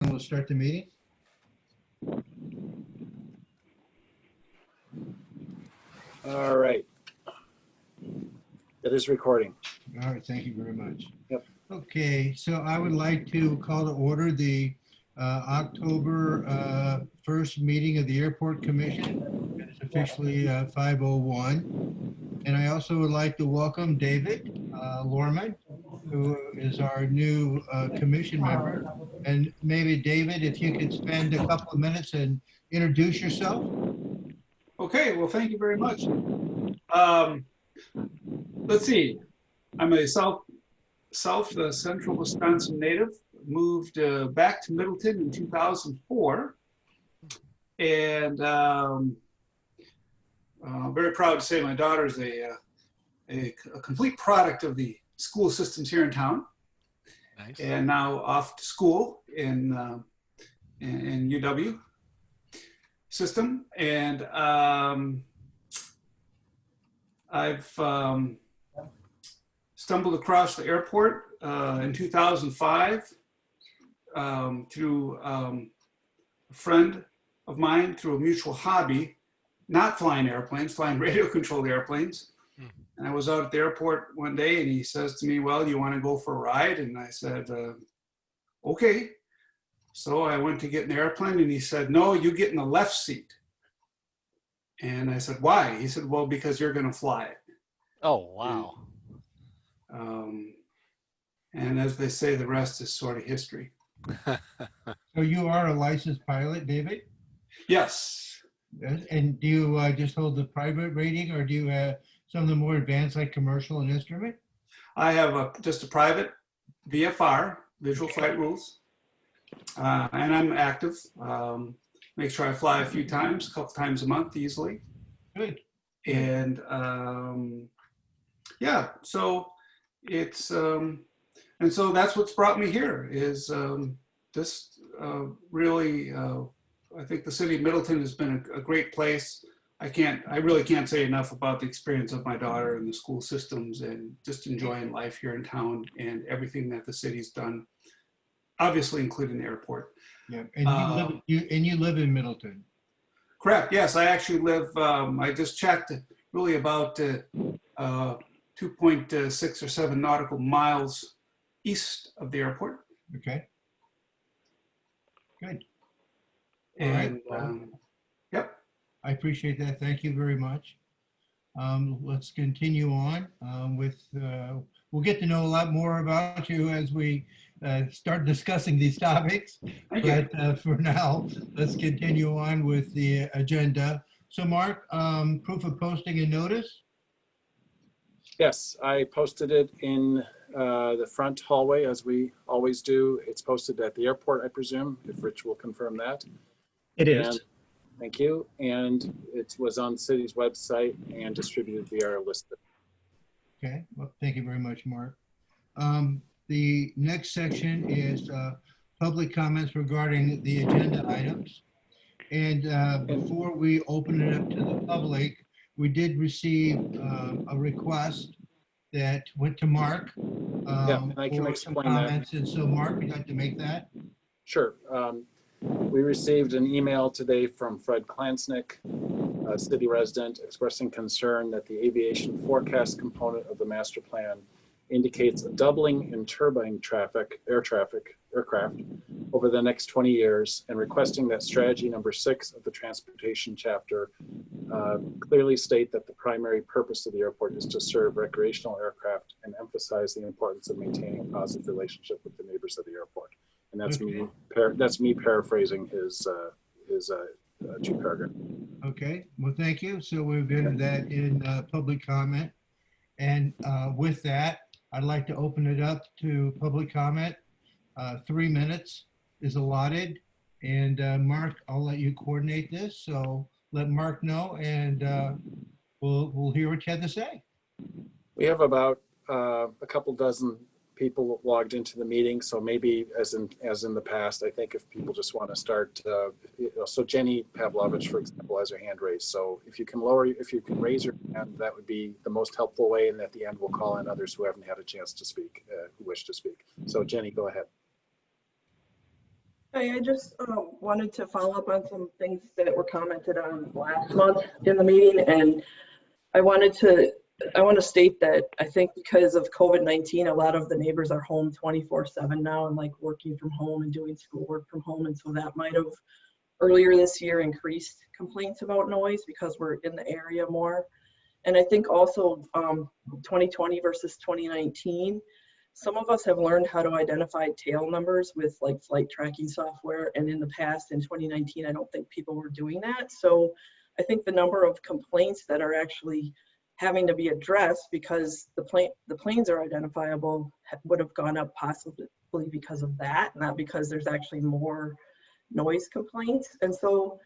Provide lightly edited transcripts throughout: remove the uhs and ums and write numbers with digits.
We'll start the meeting. All right. It is recording. All right, thank you very much. Yep. Okay, so I would like to call to order the October 1st meeting of the Airport Commission. It's officially 5:01. And I also would like to welcome David Lorman, who is our new commission member. And maybe, David, if you could spend a couple of minutes and introduce yourself. Okay, well, thank you very much. Let's see. I'm a central Wisconsin native. Moved back to Middleton in 2004, and I'm very proud to say my daughter is a complete product of the school systems here in town. Nice. And now off to school in UW system, and I've stumbled across the airport in 2005 through a friend of mine, through a mutual hobby, not flying airplanes, flying radio-controlled airplanes. And I was out at the airport one day, and he says to me, "Well, you want to go for a ride?" And I said, "Okay." So I went to get in the airplane, and he said, "No, you get in the left seat." And I said, "Why?" He said, "Well, because you're going to fly it." Oh, wow. And as they say, the rest is sort of history. So you are a licensed pilot, David? Yes. Yes. And do you just hold the private rating, or do you have some of the more advanced, like commercial and instrument? I have just a private VFR, Visual Flight Rules, and I'm active. Make sure I fly a few times, a couple times a month easily. Good. And yeah, so it's, and so that's what's brought me here is just really, I think the city of Middleton has been a great place. I really can't say enough about the experience of my daughter and the school systems and just enjoying life here in town and everything that the city's done, obviously including the airport. Yeah, and you live in Middleton. Correct. Yes, I actually live. I just checked. Really about 2.6 or 7 nautical miles east of the airport. Okay. Good. And All right. yep. I appreciate that. Thank you very much. Let's continue on with. We'll get to know a lot more about you as we start discussing these topics. Thank you. But for now, let's continue on with the agenda. So, Mark, proof of posting and notice. Yes, I posted it in the front hallway as we always do. It's posted at the airport, I presume, if Rich will confirm that. It is. And, thank you. And it was on the city's website and distributed via our list. Okay, well, thank you very much, Mark. The next section is public comments regarding the agenda items. And before we open it up to the public, we did receive a request that went to Mark. Yeah, and I can for some explain that. comments. And so, Mark, would you like to make that? Sure. We received an email today from Fred Klansnick, a city resident, expressing concern that the aviation forecast component of the master plan indicates a doubling in turbine aircraft over the next 20 years, and requesting that strategy number 6 of the transportation chapter clearly state that the primary purpose of the airport is to serve recreational aircraft and emphasize the importance of maintaining a positive relationship with the neighbors of the airport. And that's me paraphrasing his 2-paragraph. Okay, well, thank you. So we've got that in public comment. And with that, I'd like to open it up to public comment. 3 minutes is allotted. And Mark, I'll let you coordinate this. So let Mark know, and we'll hear what you have to say. We have about a couple dozen people logged into the meeting, so maybe as in the past, I think if people just want to start, so Jenny Pavlovich, for example, has her hand raised. So if you can raise your hand, that would be the most helpful way. And at the end, we'll call in others who haven't had a chance to speak, who wish to speak. So Jenny, go ahead. Hi, I just wanted to follow up on some things that were commented on last month in the meeting, and I wanted to I want to state that I think because of COVID-19, a lot of the neighbors are home 24/7 now and like working from home and doing schoolwork from home, and so that might have earlier this year increased complaints about noise because we're in the area more. And I think also 2020 versus 2019, some of us have learned how to identify tail numbers with like flight tracking software. And in the past, in 2019, I don't think people were doing that. So I think the number of complaints that are actually having to be addressed because the planes are identifiable would have gone up possibly because of that, not because there's actually more noise complaints. And so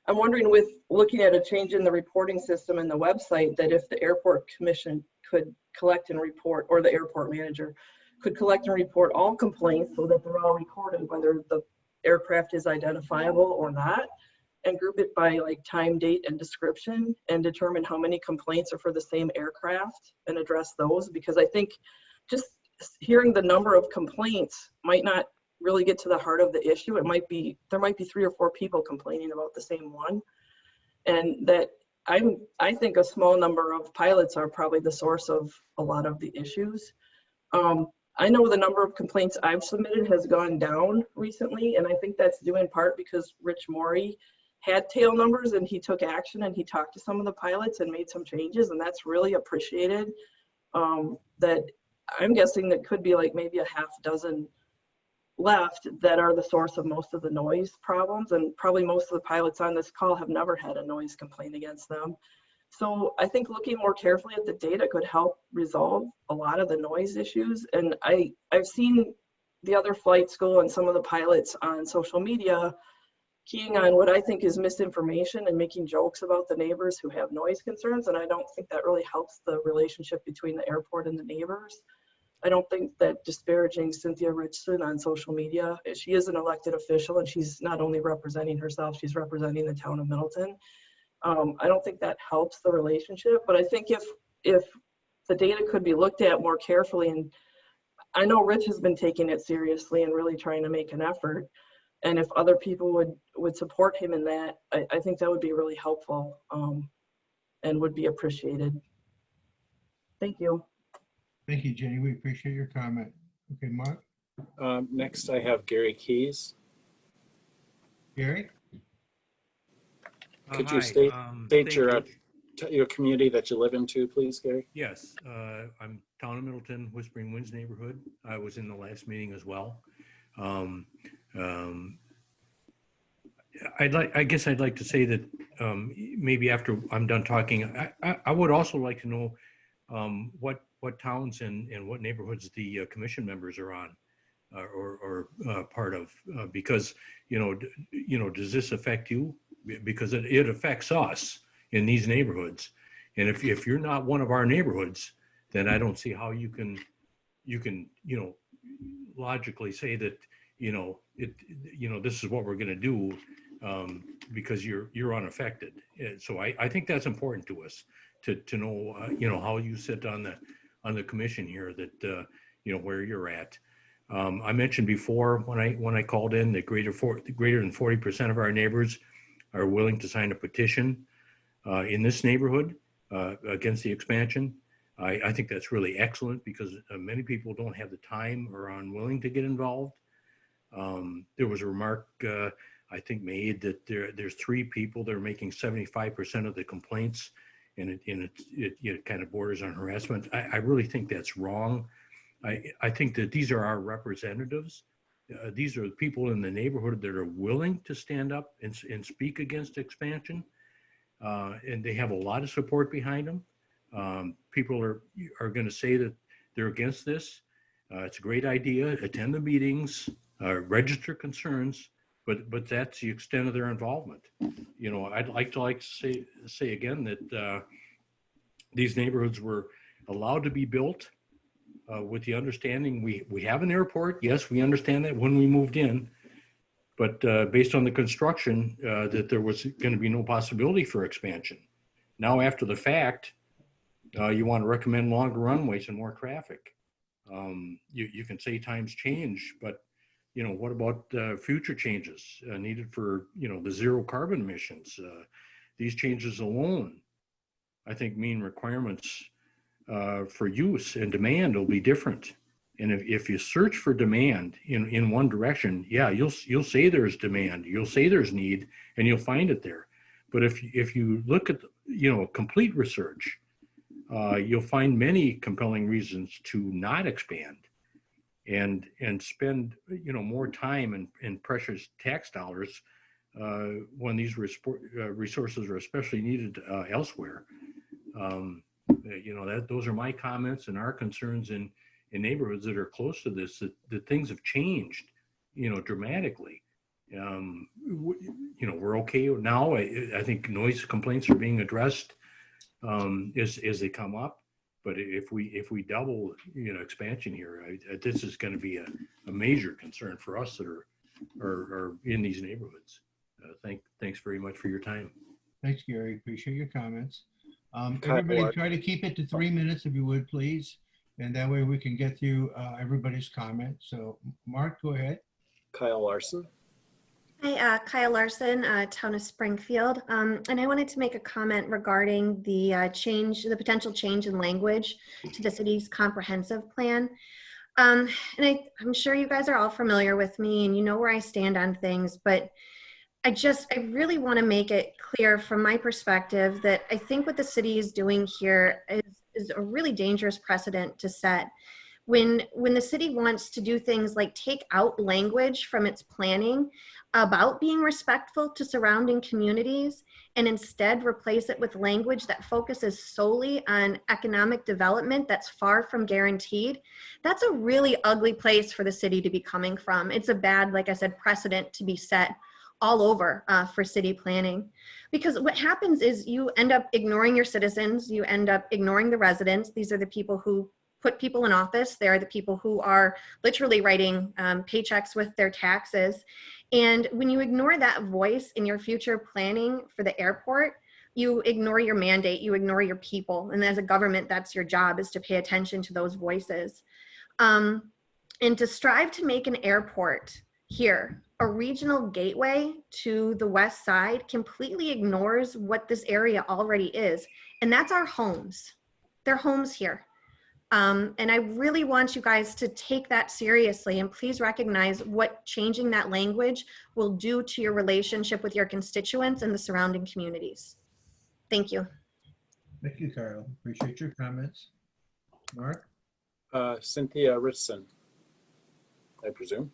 I'm wondering, with looking at a change in the reporting system and the website, that if the airport commission could collect and report, or the airport manager could collect and report all complaints so that they're all recorded, whether the aircraft is identifiable or not, and group it by like time, date, and description, and determine how many complaints are for the same aircraft and address those. Because I think just hearing the number of complaints might not really get to the heart of the issue. There might be 3 or 4 people complaining about the same one, and that I think a small number of pilots are probably the source of a lot of the issues. I know the number of complaints I've submitted has gone down recently, and I think that's due in part because Rich Morey had tail numbers and he took action and he talked to some of the pilots and made some changes, and that's really appreciated. That I'm guessing that could be like maybe a half dozen left that are the source of most of the noise problems, and probably most of the pilots on this call have never had a noise complaint against them. So I think looking more carefully at the data could help resolve a lot of the noise issues. And I've seen the other flight school and some of the pilots on social media keying on what I think is misinformation and making jokes about the neighbors who have noise concerns, and I don't think that really helps the relationship between the airport and the neighbors. I don't think that disparaging Cynthia Richardson on social media, she is an elected official and she's not only representing herself, she's representing the town of Middleton. I don't think that helps the relationship, but I think if the data could be looked at more carefully, and I know Rich has been taking it seriously and really trying to make an effort, and if other people would support him in that, I think that would be really helpful and would be appreciated. Thank you. Thank you, Jenny. We appreciate your comment. Okay, Mark? Next, I have Gary Keys. Gary? Could you Hi, state thank you. your community that you live into, please, Gary? Yes, I'm town of Middleton, Whispering Winds neighborhood. I was in the last meeting as well. I guess I'd like to say that maybe after I'm done talking, I would also like to know what towns and what neighborhoods the commission members are on or part of, because does this affect you? Because it affects us in these neighborhoods, and if you're not one of our neighborhoods, then I don't see how you can logically say that this is what we're going to do because you're unaffected. So I think that's important to us to know how you sit on the commission here, that where you're at. I mentioned before when I called in that greater than 40% of our neighbors are willing to sign a petition in this neighborhood against the expansion. I think that's really excellent because many people don't have the time or are unwilling to get involved. There was a remark I think made that there's 3 people that are making 75% of the complaints, and it kind of borders on harassment. I really think that's wrong. I think that these are our representatives. These are the people in the neighborhood that are willing to stand up and speak against expansion, and they have a lot of support behind them. People are going to say that they're against this. It's a great idea. Attend the meetings, register concerns, but that's the extent of their involvement. I'd like to say again that these neighborhoods were allowed to be built with the understanding we have an airport. Yes, we understand that when we moved in, but based on the construction, that there was going to be no possibility for expansion. Now, after the fact, you want to recommend longer runways and more traffic. You can say times change, but what about future changes needed for, the zero carbon emissions? These changes alone, I think, mean requirements for use and demand will be different. And if you search for demand in one direction, yeah, you'll say there's demand, you'll say there's need, and you'll find it there. But if you look at, complete research, you'll find many compelling reasons to not expand and spend, more time and precious tax dollars when these resources are especially needed elsewhere. Those are my comments and our concerns in neighborhoods that are close to this, that things have changed, dramatically. We're okay now. I think noise complaints are being addressed as they come up. But if we double, expansion here, this is going to be a major concern for us that are in these neighborhoods. Thanks very much for your time. Thanks, Gary. Appreciate your comments. Kyle, Everybody try to keep it to 3 minutes if you would, please. And that way we can get through everybody's comments. So Mark, go ahead. Kyle Larson. Hi, Kyle Larson, Town of Springfield. And I wanted to make a comment regarding the potential change in language to the city's comprehensive plan. And I'm sure you guys are all familiar with me and you know where I stand on things, but I really want to make it clear from my perspective that I think what the city is doing here is a really dangerous precedent to set. When the city wants to do things like take out language from its planning about being respectful to surrounding communities and instead replace it with language that focuses solely on economic development that's far from guaranteed, that's a really ugly place for the city to be coming from. It's a bad, like I said, precedent to be set all over for city planning. Because what happens is you end up ignoring your citizens, you end up ignoring the residents. These are the people who put people in office. They are the people who are literally writing paychecks with their taxes. And when you ignore that voice in your future planning for the airport, you ignore your mandate, you ignore your people. And as a government, that's your job, is to pay attention to those voices. And to strive to make an airport here a regional gateway to the west side completely ignores what this area already is. And that's our homes. They're homes here. And I really want you guys to take that seriously and please recognize what changing that language will do to your relationship with your constituents and the surrounding communities. Thank you. Thank you, Carol. Appreciate your comments. Mark? Cynthia Richardson, I presume.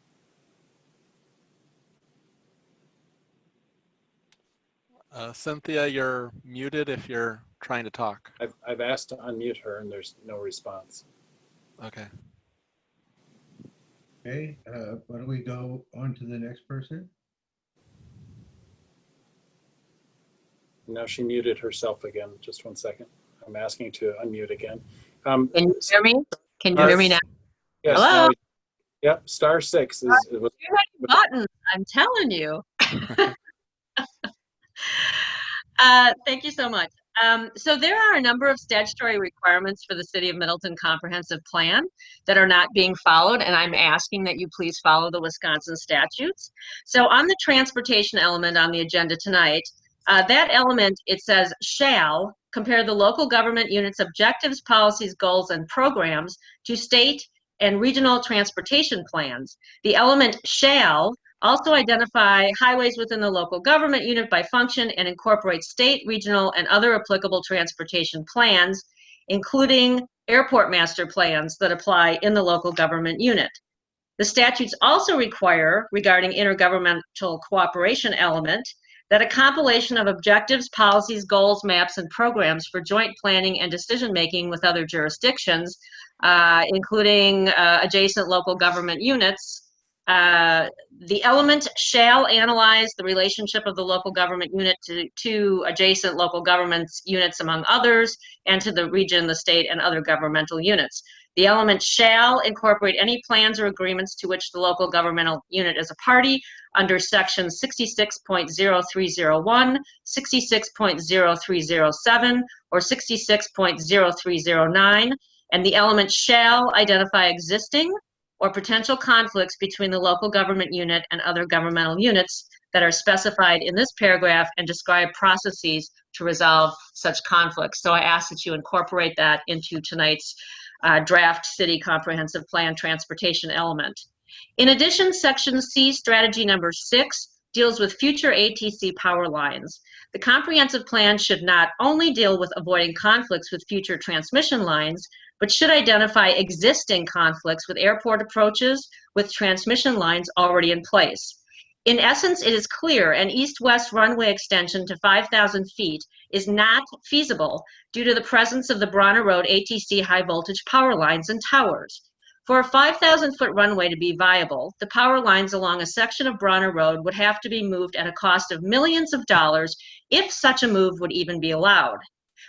Cynthia, you're muted if you're trying to talk. I've asked to unmute her and there's no response. Okay. Okay, why don't we go on to the next person? Now she muted herself again. Just 1 second. I'm asking to unmute again. Can you hear me? Can you hear me now? Yes, Hello? now yep, *6 is Button, I'm telling you. Thank you so much. So there are a number of statutory requirements for the City of Middleton Comprehensive Plan that are not being followed, and I'm asking that you please follow the Wisconsin statutes. So on the transportation element on the agenda tonight, that element, it says shall compare the local government unit's objectives, policies, goals, and programs to state and regional transportation plans. The element shall also identify highways within the local government unit by function and incorporate state, regional, and other applicable transportation plans, including airport master plans that apply in the local government unit. The statutes also require, regarding intergovernmental cooperation element, that a compilation of objectives, policies, goals, maps, and programs for joint planning and decision-making with other jurisdictions, including adjacent local government units. The element shall analyze the relationship of the local government unit to adjacent local governments units, among others, and to the region, the state, and other governmental units. The element shall incorporate any plans or agreements to which the local governmental unit is a party under section 66.0301, 66.0307, or 66.0309, and the element shall identify existing or potential conflicts between the local government unit and other governmental units that are specified in this paragraph and describe processes to resolve such conflicts. So I ask that you incorporate that into tonight's draft city comprehensive plan transportation element. In addition, section C, strategy number 6, deals with future ATC power lines. The comprehensive plan should not only deal with avoiding conflicts with future transmission lines, but should identify existing conflicts with airport approaches with transmission lines already in place. In essence, it is clear an east-west runway extension to 5,000 feet is not feasible due to the presence of the Bronner Road ATC high voltage power lines and towers. For a 5,000-foot runway to be viable, the power lines along a section of Bronner Road would have to be moved at a cost of millions of dollars if such a move would even be allowed.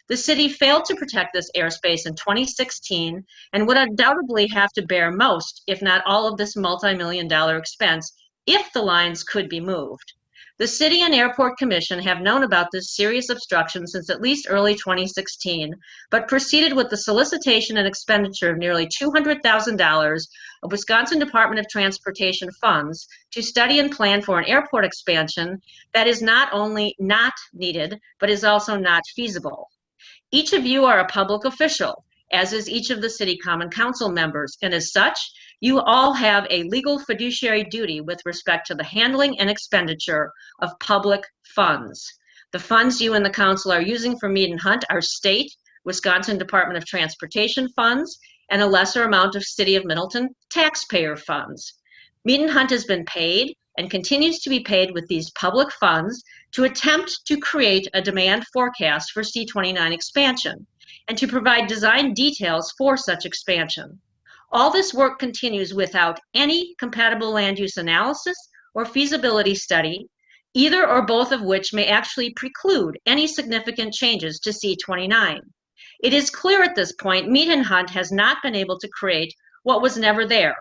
The city failed to protect this airspace in 2016 and would undoubtedly have to bear most, if not all, of this multi-million-dollar expense if the lines could be moved. The City and Airport Commission have known about this serious obstruction since at least early 2016, but proceeded with the solicitation and expenditure of nearly $200,000 of Wisconsin Department of Transportation funds to study and plan for an airport expansion that is not only not needed, but is also not feasible. Each of you are a public official, as is each of the City Common Council members, and as such, you all have a legal fiduciary duty with respect to the handling and expenditure of public funds. The funds you and the council are using for Mead and Hunt are state, Wisconsin Department of Transportation funds, and a lesser amount of City of Middleton taxpayer funds. Mead and Hunt has been paid and continues to be paid with these public funds to attempt to create a demand forecast for C-29 expansion and to provide design details for such expansion. All this work continues without any compatible land use analysis or feasibility study, either or both of which may actually preclude any significant changes to C-29. It is clear at this point Mead and Hunt has not been able to create what was never there.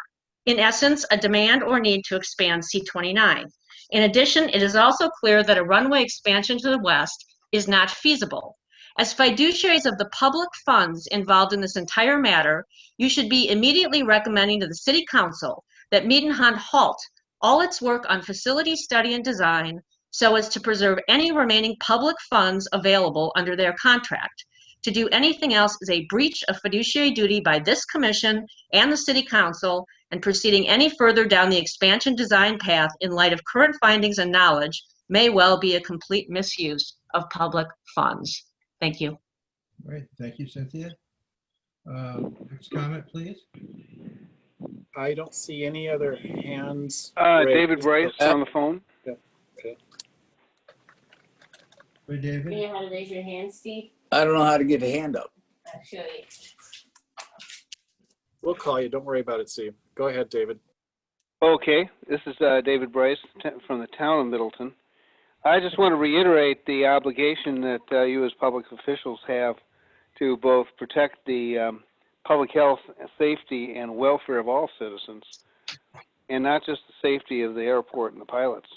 In essence, a demand or need to expand C-29. In addition, it is also clear that a runway expansion to the west is not feasible. As fiduciaries of the public funds involved in this entire matter, you should be immediately recommending to the City Council that Mead and Hunt halt all its work on facility study and design so as to preserve any remaining public funds available under their contract. To do anything else is a breach of fiduciary duty by this commission and the City Council, and proceeding any further down the expansion design path in light of current findings and knowledge may well be a complete misuse of public funds. Thank you. All right, thank you, Cynthia. Next comment, please. I don't see any other hands. David raised. Bryce on the phone. Okay. Hey, David. You know how to raise your hand, Steve? I don't know how to get a hand up. I'll show you. We'll call you. Don't worry about it, Steve. Go ahead, David. Okay, this is David Bryce from the town of Middleton. I just want to reiterate the obligation that you as public officials have to both protect the public health, safety, and welfare of all citizens, and not just the safety of the airport and the pilots.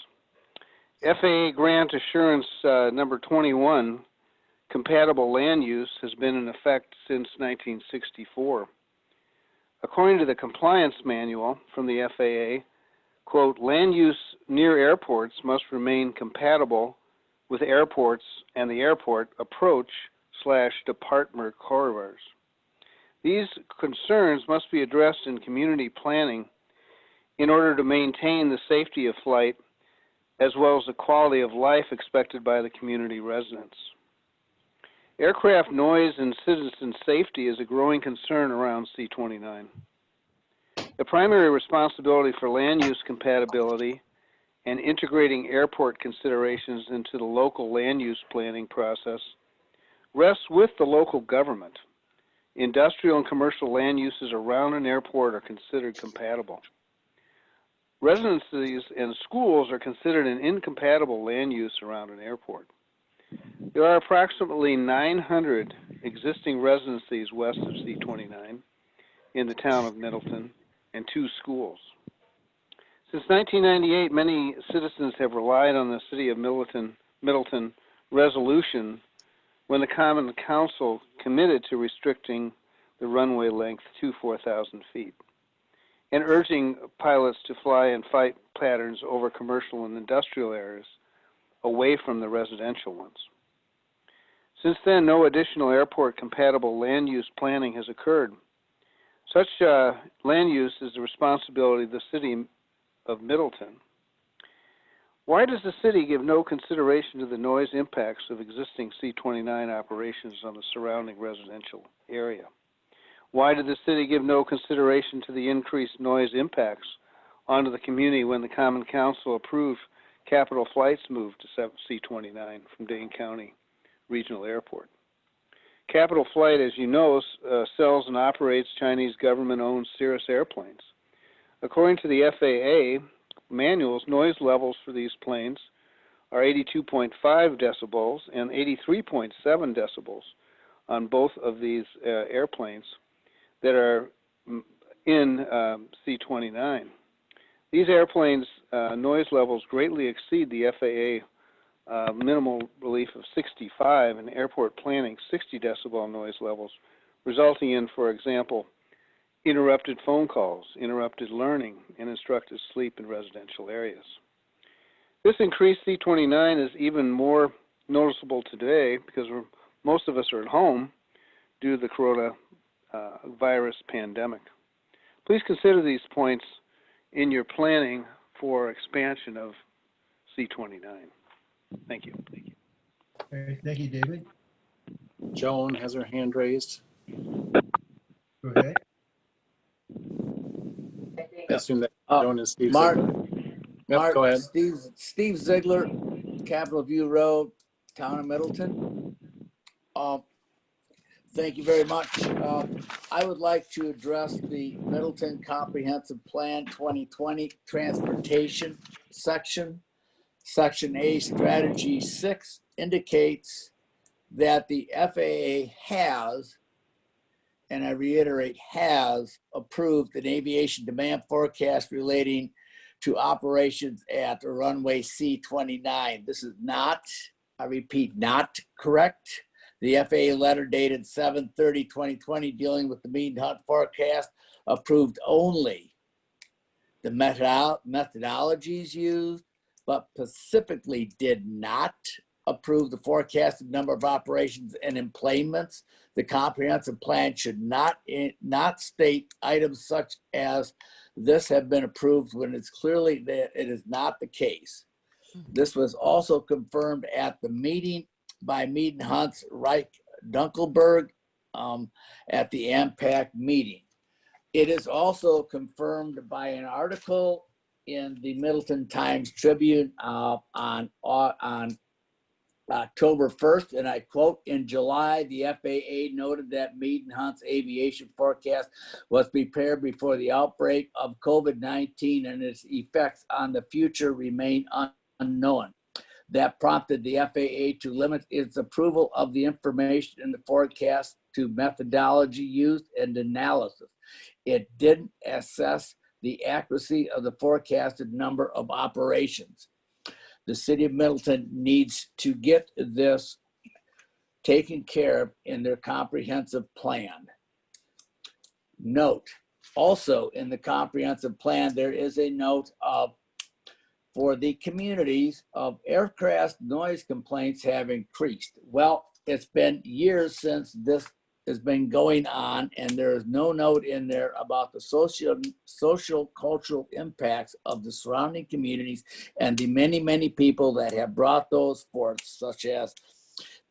FAA Grant Assurance number 21, compatible land use, has been in effect since 1964. According to the compliance manual from the FAA, quote, land use near airports must remain compatible with airports and the airport approach/departure corridors. These concerns must be addressed in community planning in order to maintain the safety of flight as well as the quality of life expected by the community residents. Aircraft noise and citizen safety is a growing concern around C-29. The primary responsibility for land use compatibility and integrating airport considerations into the local land use planning process rests with the local government. Industrial and commercial land uses around an airport are considered compatible. Residencies and schools are considered an incompatible land use around an airport. There are approximately 900 existing residencies west of C-29 in the town of Middleton and 2 schools. Since 1998, many citizens have relied on the City of Middleton resolution when the Common Council committed to restricting the runway length to 4,000 feet. and urging pilots to fly in flight patterns over commercial and industrial areas away from the residential ones. Since then, no additional airport-compatible land use planning has occurred. Such land use is the responsibility of the City of Middleton. Why does the city give no consideration to the noise impacts of existing C-29 operations on the surrounding residential area? Why did the city give no consideration to the increased noise impacts onto the community when the Common Council approved Capital Flight's move to C-29 from Dane County Regional Airport? Capital Flight, as you know, sells and operates Chinese government-owned Cirrus airplanes. According to the FAA manuals, noise levels for these planes are 82.5 decibels and 83.7 decibels on both of these airplanes that are in C-29. These airplanes' noise levels greatly exceed the FAA minimal relief of 65 and airport planning 60 decibel noise levels, resulting in, for example, interrupted phone calls, interrupted learning, and interrupted sleep in residential areas. This increased C-29 is even more noticeable today because most of us are at home due to the coronavirus pandemic. Please consider these points in your planning for expansion of C-29. Thank you. Thank you. All right, thank you, David. Joan has her hand raised. Go ahead. I assume that Uh, Joan is Steve Mark, Ziegler. Yep, Mark, go ahead. Steve Ziegler, Capitol View Road, Town of Middleton. Thank you very much. I would like to address the Middleton Comprehensive Plan 2020 Transportation section. Section A, Strategy 6 indicates that the FAA has, and I reiterate, has approved an aviation demand forecast relating to operations at the runway C-29. This is not, I repeat, not correct. The FAA letter dated 7/30/2020 dealing with the mean hunt forecast approved only the methodologies used, but specifically did not approve the forecasted number of operations and emplanements. The comprehensive plan should not state items such as this have been approved when it's clearly that it is not the case. This was also confirmed at the meeting by Mead and Hunts Reich Dunkelberg at the AMPAC meeting. It is also confirmed by an article in the Middleton Times Tribune on October 1st, and I quote, "In July, the FAA noted that Mead and Hunt's aviation forecast was prepared before the outbreak of COVID-19 and its effects on the future remain unknown. That prompted the FAA to limit its approval of the information in the forecast to methodology used and analysis. It didn't assess the accuracy of the forecasted number of operations. The city of Middleton needs to get this taken care of in their comprehensive plan." Note, also in the comprehensive plan, there is a note of, for the communities of aircraft noise complaints have increased. Well, it's been years since this has been going on, and there is no note in there about the social cultural impacts of the surrounding communities and the many people that have brought those forth, such as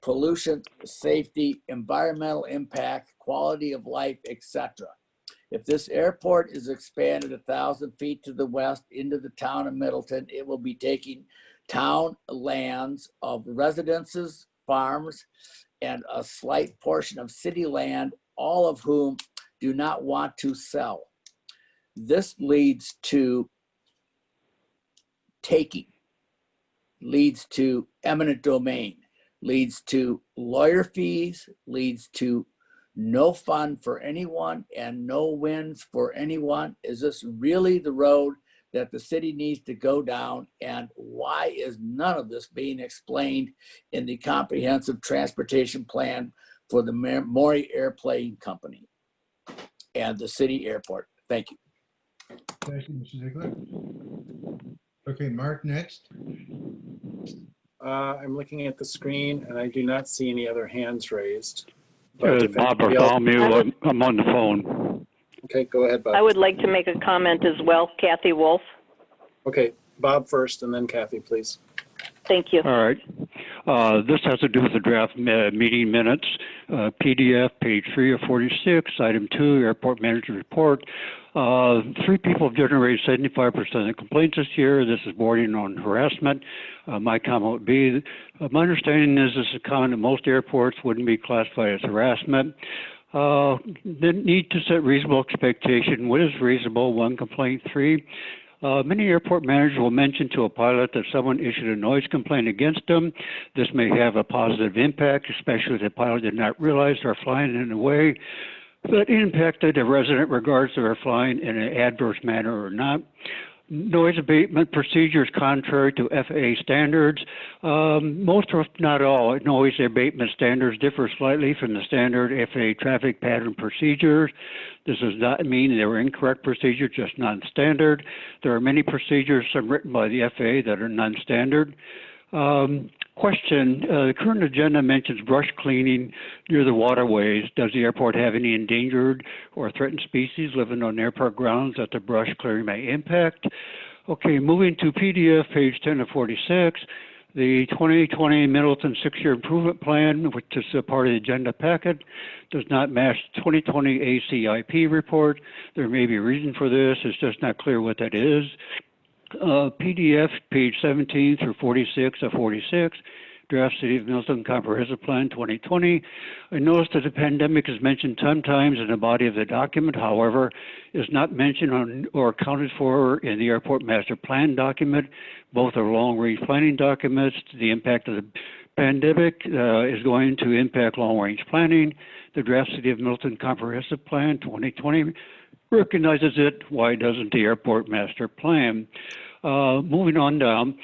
pollution, safety, environmental impact, quality of life, etc. If this airport is expanded 1,000 feet to the west into the town of Middleton, it will be taking town lands of residences, farms, and a slight portion of city land, all of whom do not want to sell. This leads to taking, leads to eminent domain, leads to lawyer fees, leads to no fun for anyone and no wins for anyone. Is this really the road that the city needs to go down? And why is none of this being explained in the comprehensive transportation plan for the Maury Airplane Company and the city airport? Thank you. Thank you, Mr. Ziegler. Okay, Mark, next. I'm looking at the screen and I do not see any other hands raised. But if Bob anybody else- Bartholomew, I'm on the phone. Okay, go ahead, Bob. I would like to make a comment as well, Kathy Wolf. Okay, Bob first and then Kathy, please. Thank you. All right. This has to do with the draft meeting minutes, PDF, page 3 of 46, item 2, airport manager report. 3 people have generated 75% of the complaints this year. This is bordering on harassment. My comment would be, my understanding is this is a comment that most airports wouldn't be classified as harassment. The need to set reasonable expectation. What is reasonable? 1 complaint. 3. Many airport managers will mention to a pilot that someone issued a noise complaint against them. This may have a positive impact, especially if the pilot did not realize they're flying in a way that impacted a resident regards to their flying in an adverse manner or not. Noise abatement procedures contrary to FAA standards. Most, if not all, noise abatement standards differ slightly from the standard FAA traffic pattern procedures. This does not mean they were incorrect procedures, just non-standard. There are many procedures, some written by the FAA, that are non-standard. Question, the current agenda mentions brush cleaning near the waterways. Does the airport have any endangered or threatened species living on airport grounds that the brush clearing may impact? Okay, moving to PDF, page 10 of 46. The 2020 Middleton 6-year improvement plan, which is a part of the agenda packet, does not match 2020 ACIP report. There may be a reason for this. It's just not clear what that is. PDF, page 17 through 46 of 46, draft City of Middleton Comprehensive Plan 2020. I noticed that the pandemic is mentioned sometimes in the body of the document, however, is not mentioned on, or accounted for in the Airport Master Plan document. Both are long-range planning documents. The impact of the pandemic is going to impact long-range planning. The draft City of Middleton Comprehensive Plan 2020 recognizes it. Why doesn't the Airport Master Plan? Moving on down,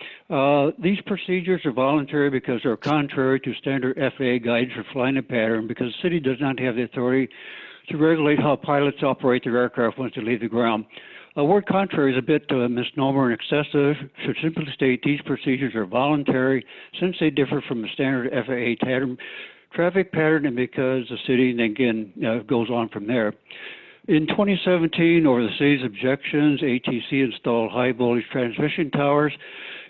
these procedures are voluntary because they're contrary to standard FAA guidance for flying a pattern, because the city does not have the authority to regulate how pilots operate their aircraft once they leave the ground. The word contrary is a bit misnomer and excessive. Should simply state these procedures are voluntary since they differ from the standard FAA traffic pattern, and because the city, and again, goes on from there. In 2017, over the city's objections, ATC installed high voltage transmission towers.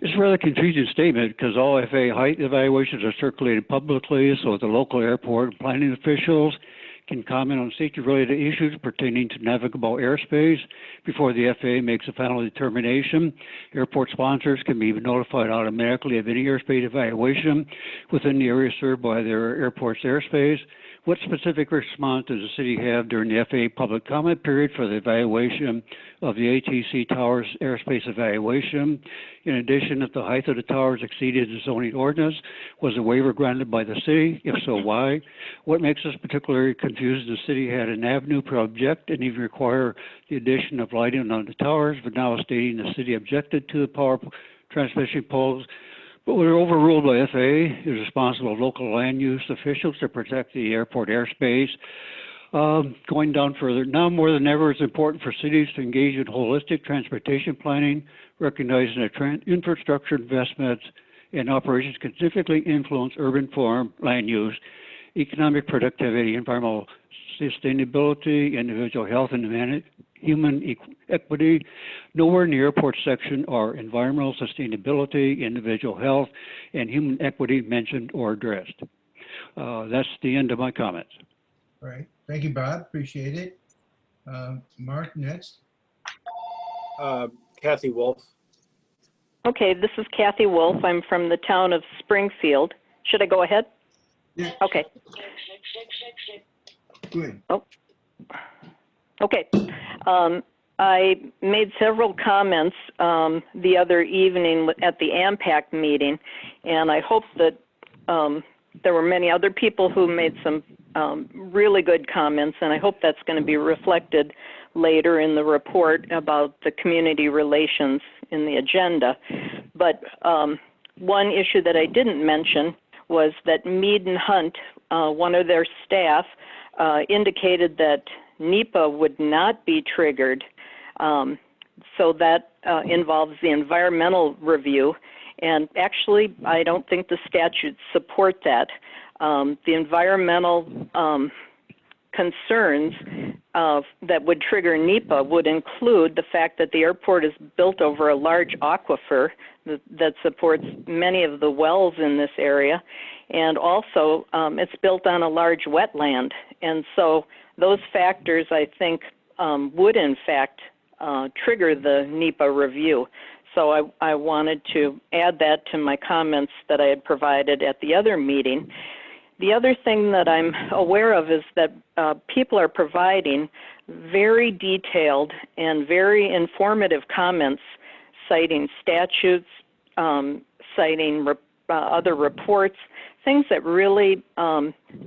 It's a rather confusing statement because all FAA height evaluations are circulated publicly, so the local airport and planning officials can comment on safety-related issues pertaining to navigable airspace before the FAA makes a final determination. Airport sponsors can be notified automatically of any airspace evaluation within the area served by their airport's airspace. What specific response does the city have during the FAA public comment period for the evaluation of the ATC tower's airspace evaluation? In addition, if the height of the towers exceeded the zoning ordinance, was a waiver granted by the city? If so, why? What makes us particularly confused? The city had an avenue to object and even require the addition of lighting on the towers, but now stating the city objected to the power transmission poles, but were overruled by FAA. It is responsible of local land use officials to protect the airport airspace. Going down further, now more than ever, it's important for cities to engage in holistic transportation planning, recognizing that infrastructure investments and operations can significantly influence urban farm land use, economic productivity, environmental sustainability, individual health and human equity. Nowhere in the airport section are environmental sustainability, individual health, and human equity mentioned or addressed. That's the end of my comments. All right. Thank you, Bob. Appreciate it. Mark, next. Kathy Wolf. Okay, this is Kathy Wolf. I'm from the town of Springfield. Should I go ahead? Yeah. Okay. Good. Oh. Okay. I made several comments the other evening at the AMPAC meeting, and I hope that there were many other people who made some really good comments, and I hope that's going to be reflected later in the report about the community relations in the agenda. But one issue that I didn't mention was that Mead and Hunt, one of their staff, indicated that NEPA would not be triggered So that involves the environmental review. And actually, I don't think the statutes support that. The environmental concerns that would trigger NEPA would include the fact that the airport is built over a large aquifer that supports many of the wells in this area. And also, it's built on a large wetland. And so those factors, I think, would in fact trigger the NEPA review. So I wanted to add that to my comments that I had provided at the other meeting. The other thing that I'm aware of is that people are providing very detailed and very informative comments, citing statutes, citing other reports, things that really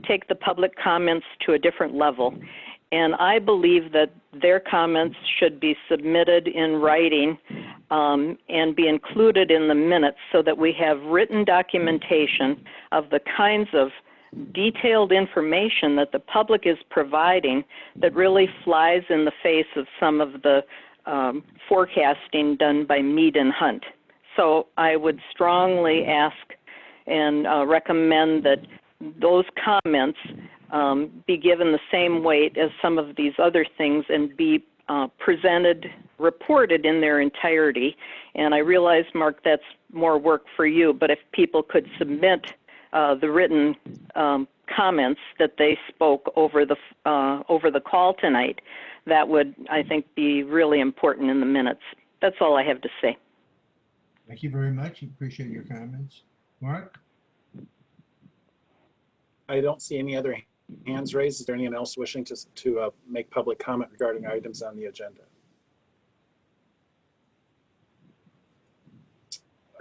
take the public comments to a different level. And I believe that their comments should be submitted in writing and be included in the minutes so that we have written documentation of the kinds of detailed information that the public is providing that really flies in the face of some of the forecasting done by Mead and Hunt. So I would strongly ask and recommend that those comments be given the same weight as some of these other things and be presented, reported in their entirety. And I realize, Mark, that's more work for you, but if people could submit the written comments that they spoke over the call tonight, that would, I think, be really important in the minutes. That's all I have to say. Thank you very much. Appreciate your comments. Mark? I don't see any other hands raised. Is there anyone else wishing to make public comment regarding items on the agenda?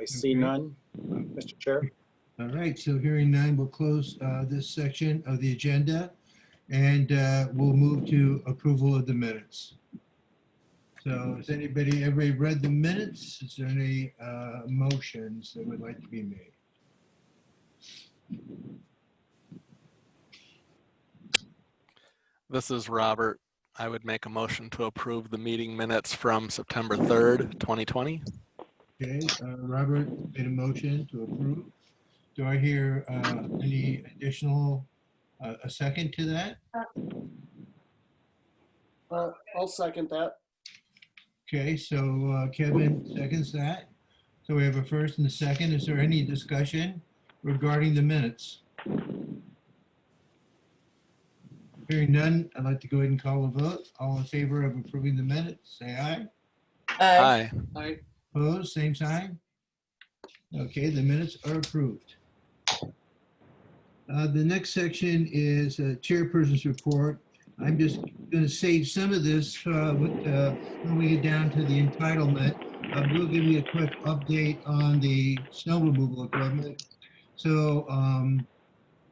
I see none, Mr. Chair. All right, so hearing none, we'll close this section of the agenda and we'll move to approval of the minutes. So has everybody read the minutes? Is there any motions that would like to be made? This is Robert. I would make a motion to approve the meeting minutes from September 3rd, 2020. Okay, Robert made a motion to approve. Do I hear any additional, a second to that? I'll second that. Okay, so Kevin seconds that. So we have a first and a second. Is there any discussion regarding the minutes? Hearing none, I'd like to go ahead and call a vote. All in favor of approving the minutes, say aye. Aye. Aye. Opposed, same sign. Okay, the minutes are approved. The next section is chairperson's report. I'm just going to save some of this when we get down to the entitlement. We'll give you a quick update on the snow removal equipment. So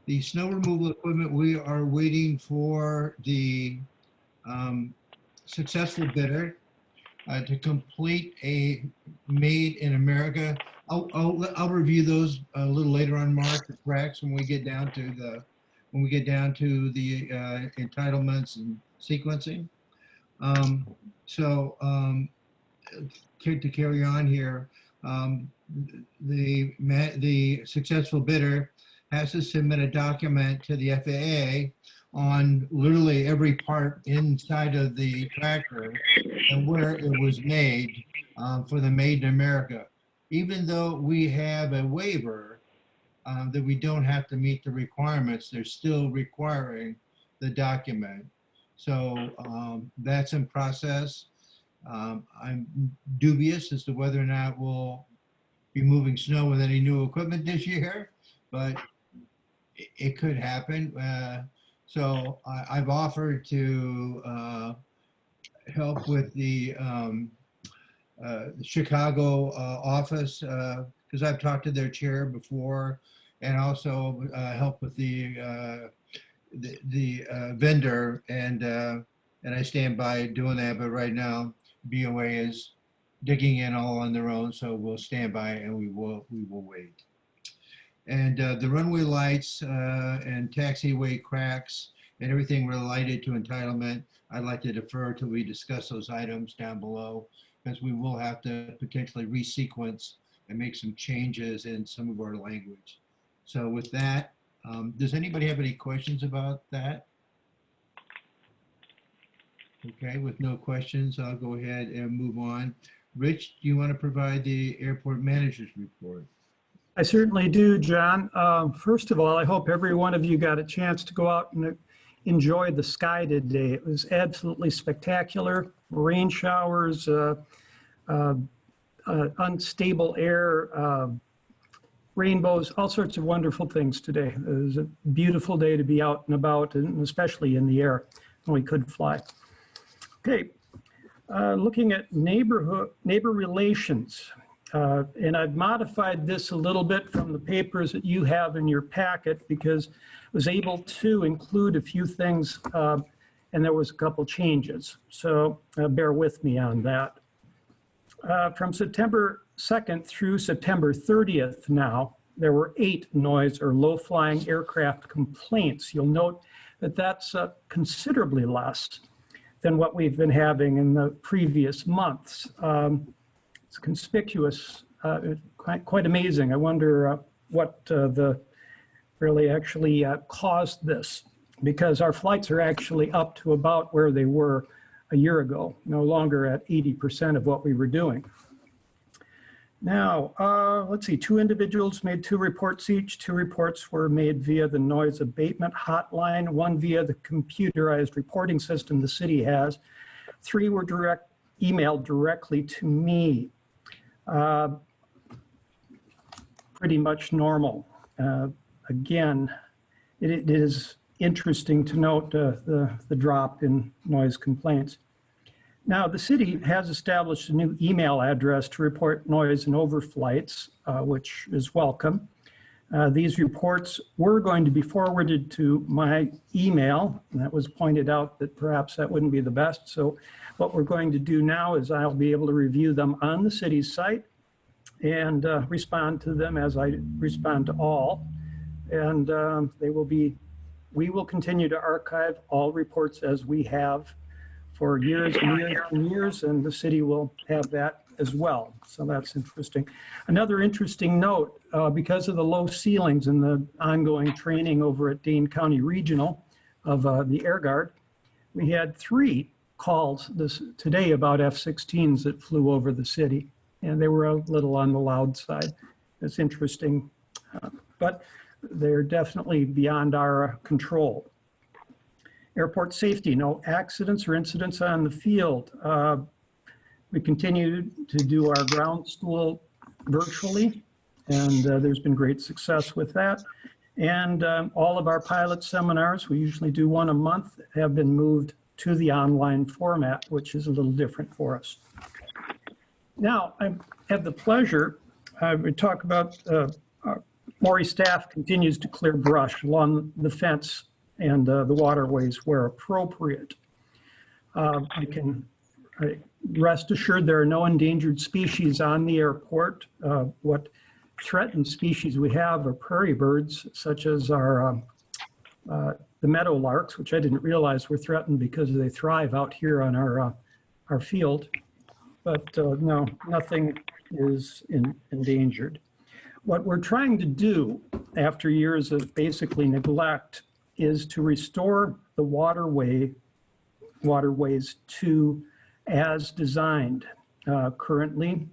the snow removal equipment, we are waiting for the successful bidder to complete a Made in America. I'll review those a little later on, Mark, the cracks when we get down to the entitlements and sequencing. To carry on here, the successful bidder has to submit a document to the FAA on literally every part inside of the tractor and where it was made for the Made in America. Even though we have a waiver that we don't have to meet the requirements, they're still requiring the document. So that's in process. I'm dubious as to whether or not we'll be moving snow with any new equipment this year, but it could happen. So I've offered to help with the Chicago office because I've talked to their chair before, and also help with the vendor, and I stand by doing that. But right now, BOA is digging in all on their own, so we'll stand by and we will wait. And the runway lights and taxiway cracks and everything related to entitlement, I'd like to defer till we discuss those items down below, because we will have to potentially resequence and make some changes in some of our language. So with that, does anybody have any questions about that? Okay, with no questions, I'll go ahead and move on. Rich, do you want to provide the airport manager's report? I certainly do, John. First of all, I hope every one of you got a chance to go out and enjoy the sky today. It was absolutely spectacular. Rain showers, unstable air, rainbows, all sorts of wonderful things today. It was a beautiful day to be out and about, and especially in the air when we could fly. Okay, looking at neighbor relations. And I've modified this a little bit from the papers that you have in your packet because I was able to include a few things and there was a couple changes. So bear with me on that. From September 2nd through September 30th now, there were 8 noise or low-flying aircraft complaints. You'll note that that's considerably less than what we've been having in the previous months. It's conspicuous, quite amazing. I wonder what really actually caused this, because our flights are actually up to about where they were a year ago, no longer at 80% of what we were doing. Now, let's see, 2 individuals made 2 reports each. 2 reports were made via the noise abatement hotline, 1 via the computerized reporting system the city has. 3 were emailed directly to me. Pretty much normal. Again, it is interesting to note the drop in noise complaints. Now, the city has established a new email address to report noise and overflights, which is welcome. These reports were going to be forwarded to my email, and that was pointed out that perhaps that wouldn't be the best. So what we're going to do now is I'll be able to review them on the city's site and respond to them as I respond to all. And we will continue to archive all reports as we have for years and years and years, and the city will have that as well. So that's interesting. Another interesting note, because of the low ceilings and the ongoing training over at Dane County Regional of the Air Guard, we had 3 calls today about F-16s that flew over the city, and they were a little on the loud side. It's interesting, but they're definitely beyond our control. Airport safety, no accidents or incidents on the field. We continue to do our ground school virtually, and there's been great success with that. And all of our pilot seminars, we usually do 1 a month, have been moved to the online format, which is a little different for us. Now, I have the pleasure, we talk about Maury staff continues to clear brush along the fence and the waterways where appropriate. I can rest assured there are no endangered species on the airport. What threatened species we have are prairie birds, such as our the meadow larks, which I didn't realize were threatened because they thrive out here on our field. But no, nothing is endangered. What we're trying to do after years of basically neglect is to restore the waterways to as designed. Currently,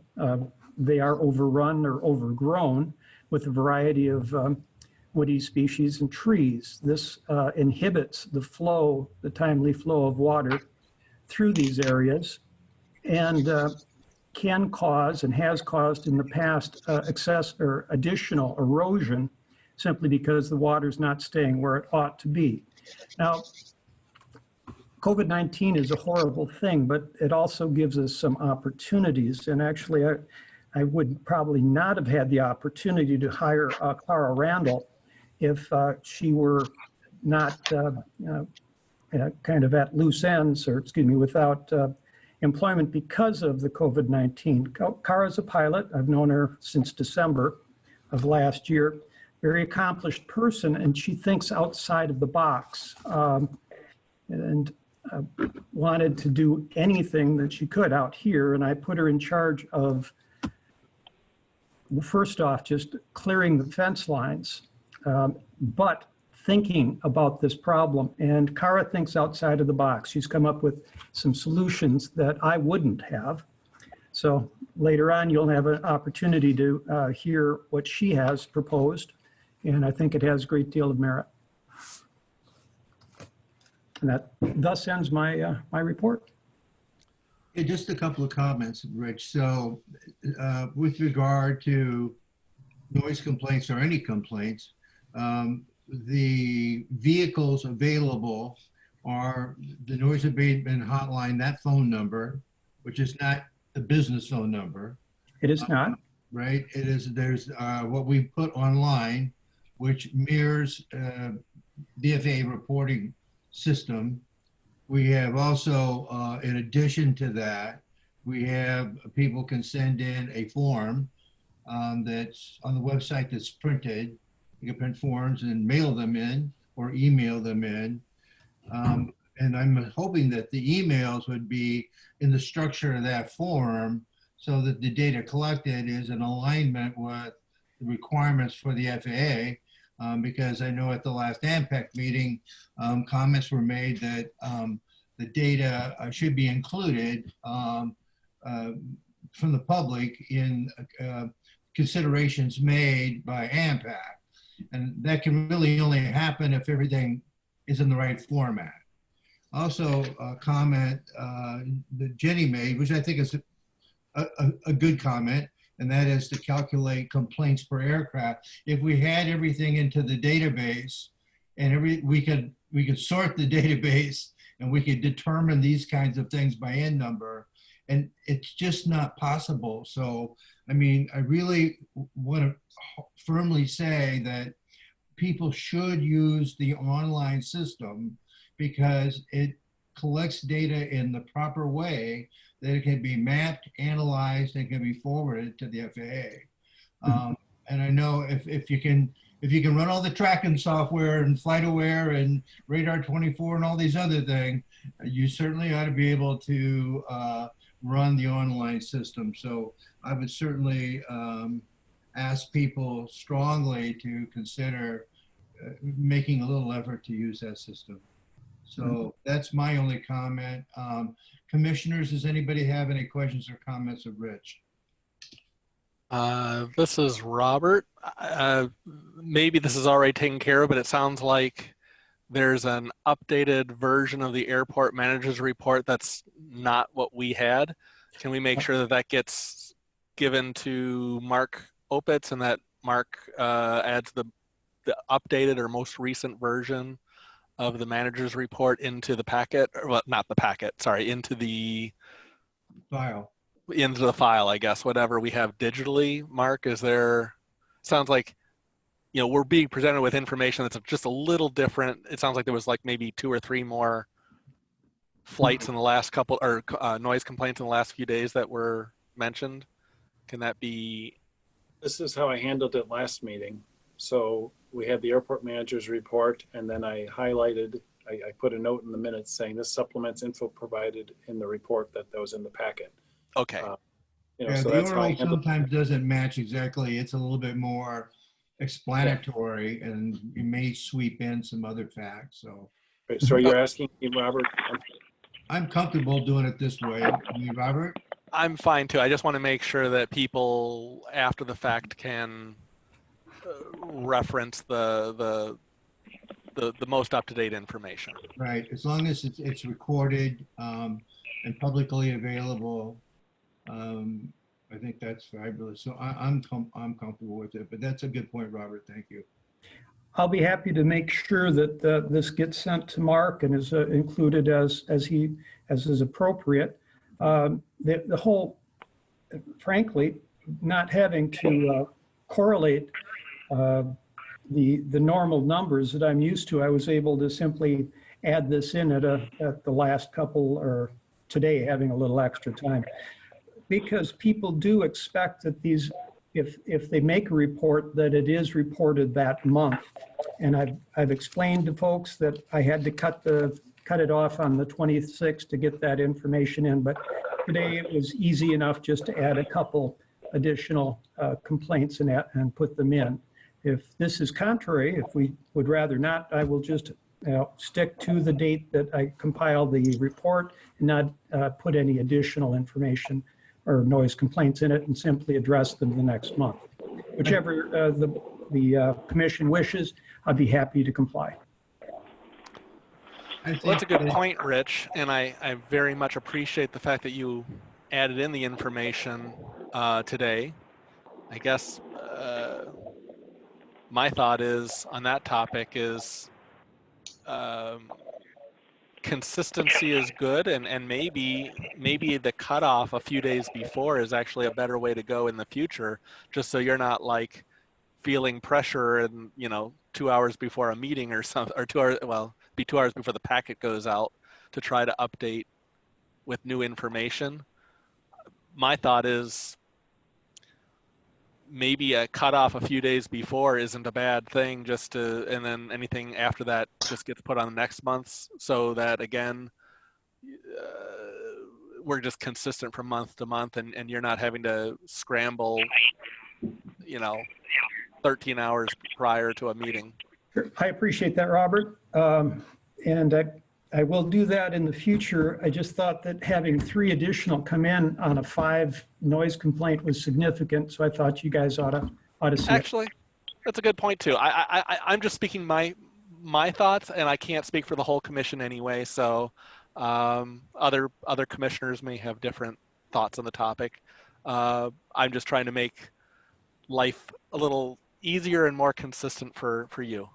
they are overrun or overgrown with a variety of woody species and trees. This inhibits the flow, the timely flow of water through these areas, and can cause and has caused in the past excess or additional erosion simply because the water's not staying where it ought to be. Now, COVID-19 is a horrible thing, but it also gives us some opportunities. And actually, I would probably not have had the opportunity to hire Clara Randall if she were not kind of at loose ends, or excuse me, without employment because of the COVID-19. Cara's a pilot. I've known her since December of last year. Very accomplished person, and she thinks outside of the box. And wanted to do anything that she could out here, and I put her in charge of, well, first off, just clearing the fence lines, but thinking about this problem. And Cara thinks outside of the box. She's come up with some solutions that I wouldn't have. So later on, you'll have an opportunity to hear what she has proposed, and I think it has a great deal of merit. And that thus ends my my report. Yeah, just a couple of comments, Rich. So with regard to noise complaints or any complaints, the vehicles available are the noise abatement hotline, that phone number, which is not the business phone number. It is not. Right? It is, there's what we put online, which mirrors BFA reporting system. We have also, in addition to that, we have people can send in a form that's on the website that's printed. You can print forms and mail them in or email them in. And I'm hoping that the emails would be in the structure of that form so that the data collected is in alignment with the requirements for the FAA. Because I know at the last AMPEC meeting, comments were made that the data should be included from the public in considerations made by AMPEC. And that can really only happen if everything is in the right format. Also, a comment that Jenny made, which I think is a good comment, and that is to calculate complaints per aircraft. If we had everything into the database and we could sort the database and we could determine these kinds of things by N number, and it's just not possible. So, I mean, I really want to firmly say that people should use the online system because it collects data in the proper way that it can be mapped, analyzed, and can be forwarded to the FAA. And I know if you can run all the tracking software and FlightAware and Radar 24 and all these other things, you certainly ought to be able to run the online system. So I would certainly ask people strongly to consider making a little effort to use that system. So that's my only comment. Commissioners, does anybody have any questions or comments of Rich? This is Robert. Maybe this is already taken care of, but it sounds like there's an updated version of the airport manager's report that's not what we had. Can we make sure that that gets given to Mark Opitz and that Mark adds the updated or most recent version of the manager's report into the packet, or well, not the packet, sorry, into the file, I guess, whatever we have digitally. Mark, is there, sounds like, you know, we're being presented with information that's just a little different. It sounds like there was like maybe 2 or 3 more flights in the last couple, or noise complaints in the last few days that were mentioned. Can that be? This is how I handled it last meeting. So we had the airport manager's report, and then I highlighted, I put a note in the minutes saying this supplements info provided in the report that was in the packet. Okay. You know, Yeah, so the that's how I URL handled it. sometimes doesn't match exactly. It's a little bit more explanatory, and you may sweep in some other facts. So, Right, so you're asking me, Robert? I'm comfortable doing it this way. Robert? I'm fine too. I just want to make sure that people after the fact can reference the most up-to-date information. Right. As long as it's recorded and publicly available, I think that's fabulous. So I'm comfortable with it. But that's a good point, Robert. Thank you. I'll be happy to make sure that this gets sent to Mark and is included as is appropriate. The whole, frankly, not having to correlate the normal numbers that I'm used to, I was able to simply add this in at the last couple, or today having a little extra time, because people do expect that these, if they make a report, that it is reported that month. And I've explained to folks that I had to cut the cut it off on the 26th to get that information in, but today it was easy enough just to add a couple additional complaints and put them in. If this is contrary, if we would rather not, I will just stick to the date that I compiled the report and not put any additional information or noise complaints in it and simply address them the next month. Whichever the commission wishes, I'd be happy to comply. Well, that's a good point, Rich, and I very much appreciate the fact that you added in the information today. I guess my thought is on that topic is consistency is good, and maybe the cutoff a few days before is actually a better way to go in the future, just so you're not like feeling pressure and 2 hours before a meeting or something, or 2 hours, well, be 2 hours before the packet goes out to try to update with new information. My thought is maybe a cutoff a few days before isn't a bad thing, just to, and then anything after that just gets put on the next month's, so that again, we're just consistent from month to month, and you're not having to scramble, 13 hours prior to a meeting. I appreciate that, Robert. And I will do that in the future. I just thought that having 3 additional come in on a 5 noise complaint was significant, so I thought you guys ought to see Actually, that's a good point too. I'm just speaking my thoughts, and I can't speak for the whole commission anyway. So other commissioners may have different thoughts on the topic. I'm just trying to make life a little easier and more consistent for you.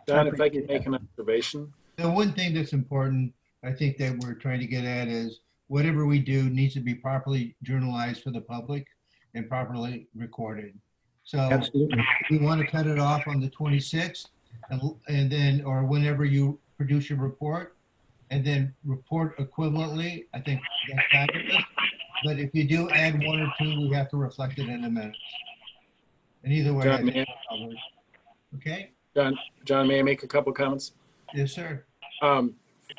Don, if I could make an observation. The one thing that's important, I think, that we're trying to get at is whatever we do needs to be properly journalized for the public and properly recorded. So Absolutely. we want to cut it off on the 26th and then, or whenever you produce your report, and then report equivalently. I think that's fabulous. But if you do add 1 or 2, we have to reflect it in the minutes. And either way, John, I think it's covered. Okay? John, may I make a couple comments? Yes, sir.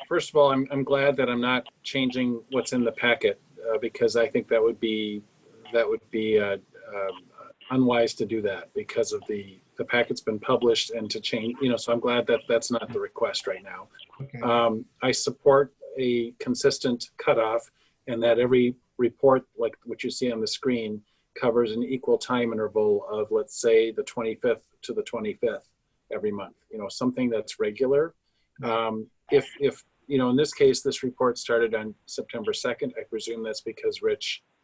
First of all, I'm glad that I'm not changing what's in the packet because I think that would be unwise to do that because of the packet's been published, and to change, so I'm glad that that's not the request right now. Okay. I support a consistent cutoff, and that every report, like what you see on the screen, covers an equal time interval of, let's say, the 25th to the 25th every month. Something that's regular. If in this case, this report started on September 2nd, I presume that's because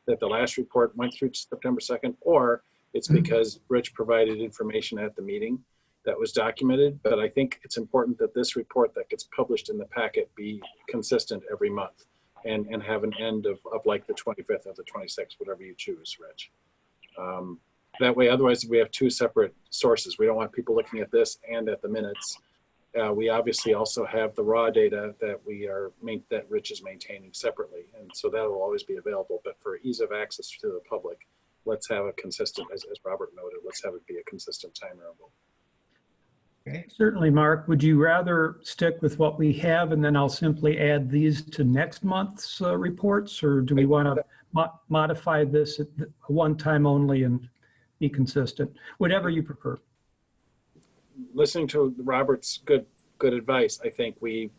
that the last report went through September 2nd, or it's because Rich provided information at the meeting that was documented. But I think it's important that this report that gets published in the packet be consistent every month and have an end of like the 25th or the 26th, whatever you choose, Rich. That way, otherwise we have 2 separate sources. We don't want people looking at this and at the minutes. We obviously also have the raw data that that Rich is maintaining separately, and so that will always be available. But for ease of access to the public, let's have a consistent, as Robert noted, let's have it be a consistent time interval. Okay. Certainly, Mark. Would you rather stick with what we have and then I'll simply add these to next month's reports, or do we want to modify this at one time only and be consistent? Whatever you prefer. Listening to Robert's good advice, I think we,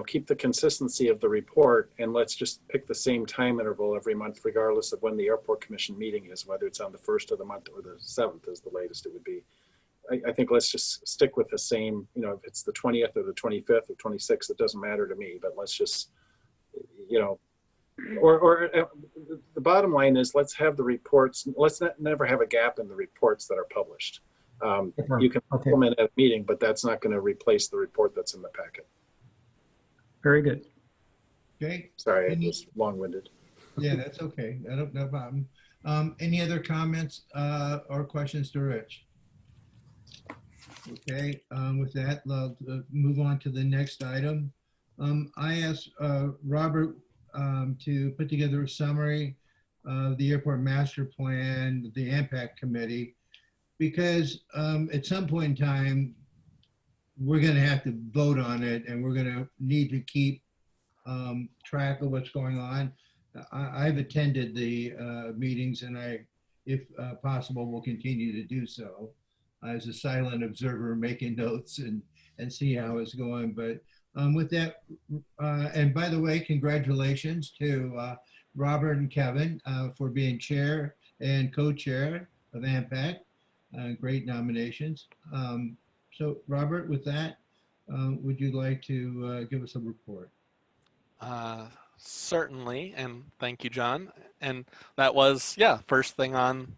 keep the consistency of the report, and let's just pick the same time interval every month, regardless of when the airport commission meeting is, whether it's on the 1st of the month or the 7th is the latest it would be. I think let's just stick with the same, if it's the 20th or the 25th or 26th, it doesn't matter to me, but let's just, or the bottom line is, let's have the reports, let's never have a gap in the reports that are published. You can implement at a meeting, but that's not going to replace the report that's in the packet. Very good. Okay. Sorry, it was long-winded. Yeah, that's okay. No problem. Any other comments or questions to Rich? Okay, with that, I'll move on to the next item. I asked Robert to put together a summary of the airport master plan, the AMPAC committee, because at some point in time, we're going to have to vote on it, and we're going to need to keep track of what's going on. I've attended the meetings, and if possible, will continue to do so as a silent observer, making notes and see how it's going. But with that, and by the way, congratulations to Robert and Kevin for being chair and co-chair of AMPAC. Great nominations. So Robert, with that, would you like to give us a report? Certainly, and thank you, John. And that was, yeah, first thing on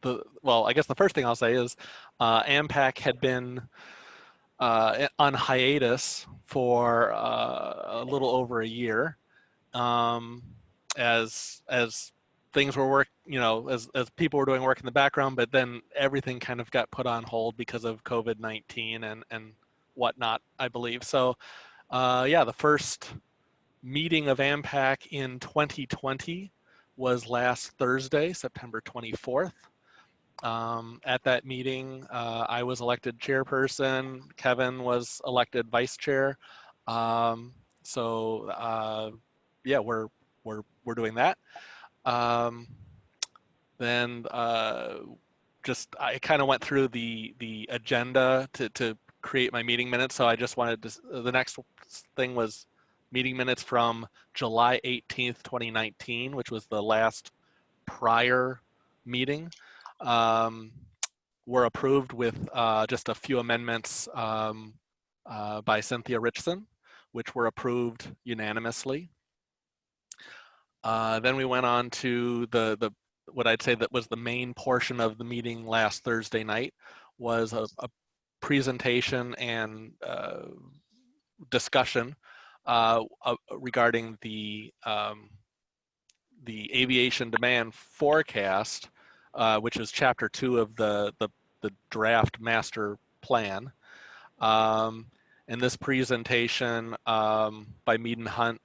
the, well, I guess the first thing I'll say is AMPAC had been on hiatus for a little over a year, as things were as people were doing work in the background, but then everything kind of got put on hold because of COVID-19 and whatnot, I believe. So yeah, the first meeting of AMPAC in 2020 was last Thursday, September 24th. At that meeting, I was elected chairperson. Kevin was elected vice chair. So yeah, we're doing that. Then just I kind of went through the agenda to create my meeting minutes. So I just wanted to. The next thing was meeting minutes from July 18th, 2019, which was the last prior meeting. Were approved with just a few amendments by Cynthia Richardson, which were approved unanimously. Then we went on to the what I'd say that was the main portion of the meeting last Thursday night, was a presentation and discussion regarding the aviation demand forecast, which is chapter 2 of the draft master plan. And this presentation by Mead and Hunt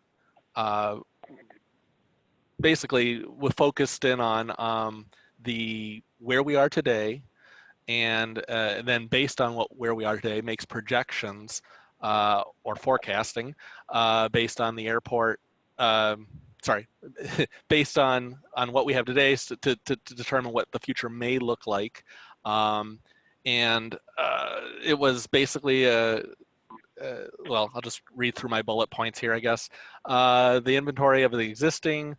basically we focused in on where we are today, and then based on where we are today, makes projections or forecasting based on the airport. Sorry, based on what we have today to determine what the future may look like. And it was basically well, I'll just read through my bullet points here, I guess. The inventory of the existing,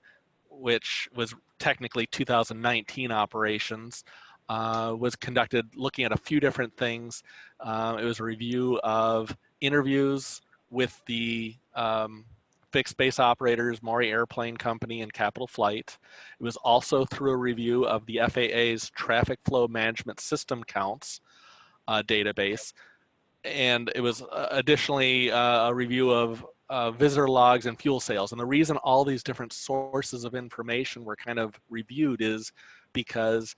which was technically 2019 operations, was conducted looking at a few different things. It was a review of interviews with the fixed base operators, Maury Airplane Company, and Capital Flight. It was also through a review of the FAA's traffic flow management system counts database. And it was additionally a review of visitor logs and fuel sales. And the reason all these different sources of information were kind of reviewed is because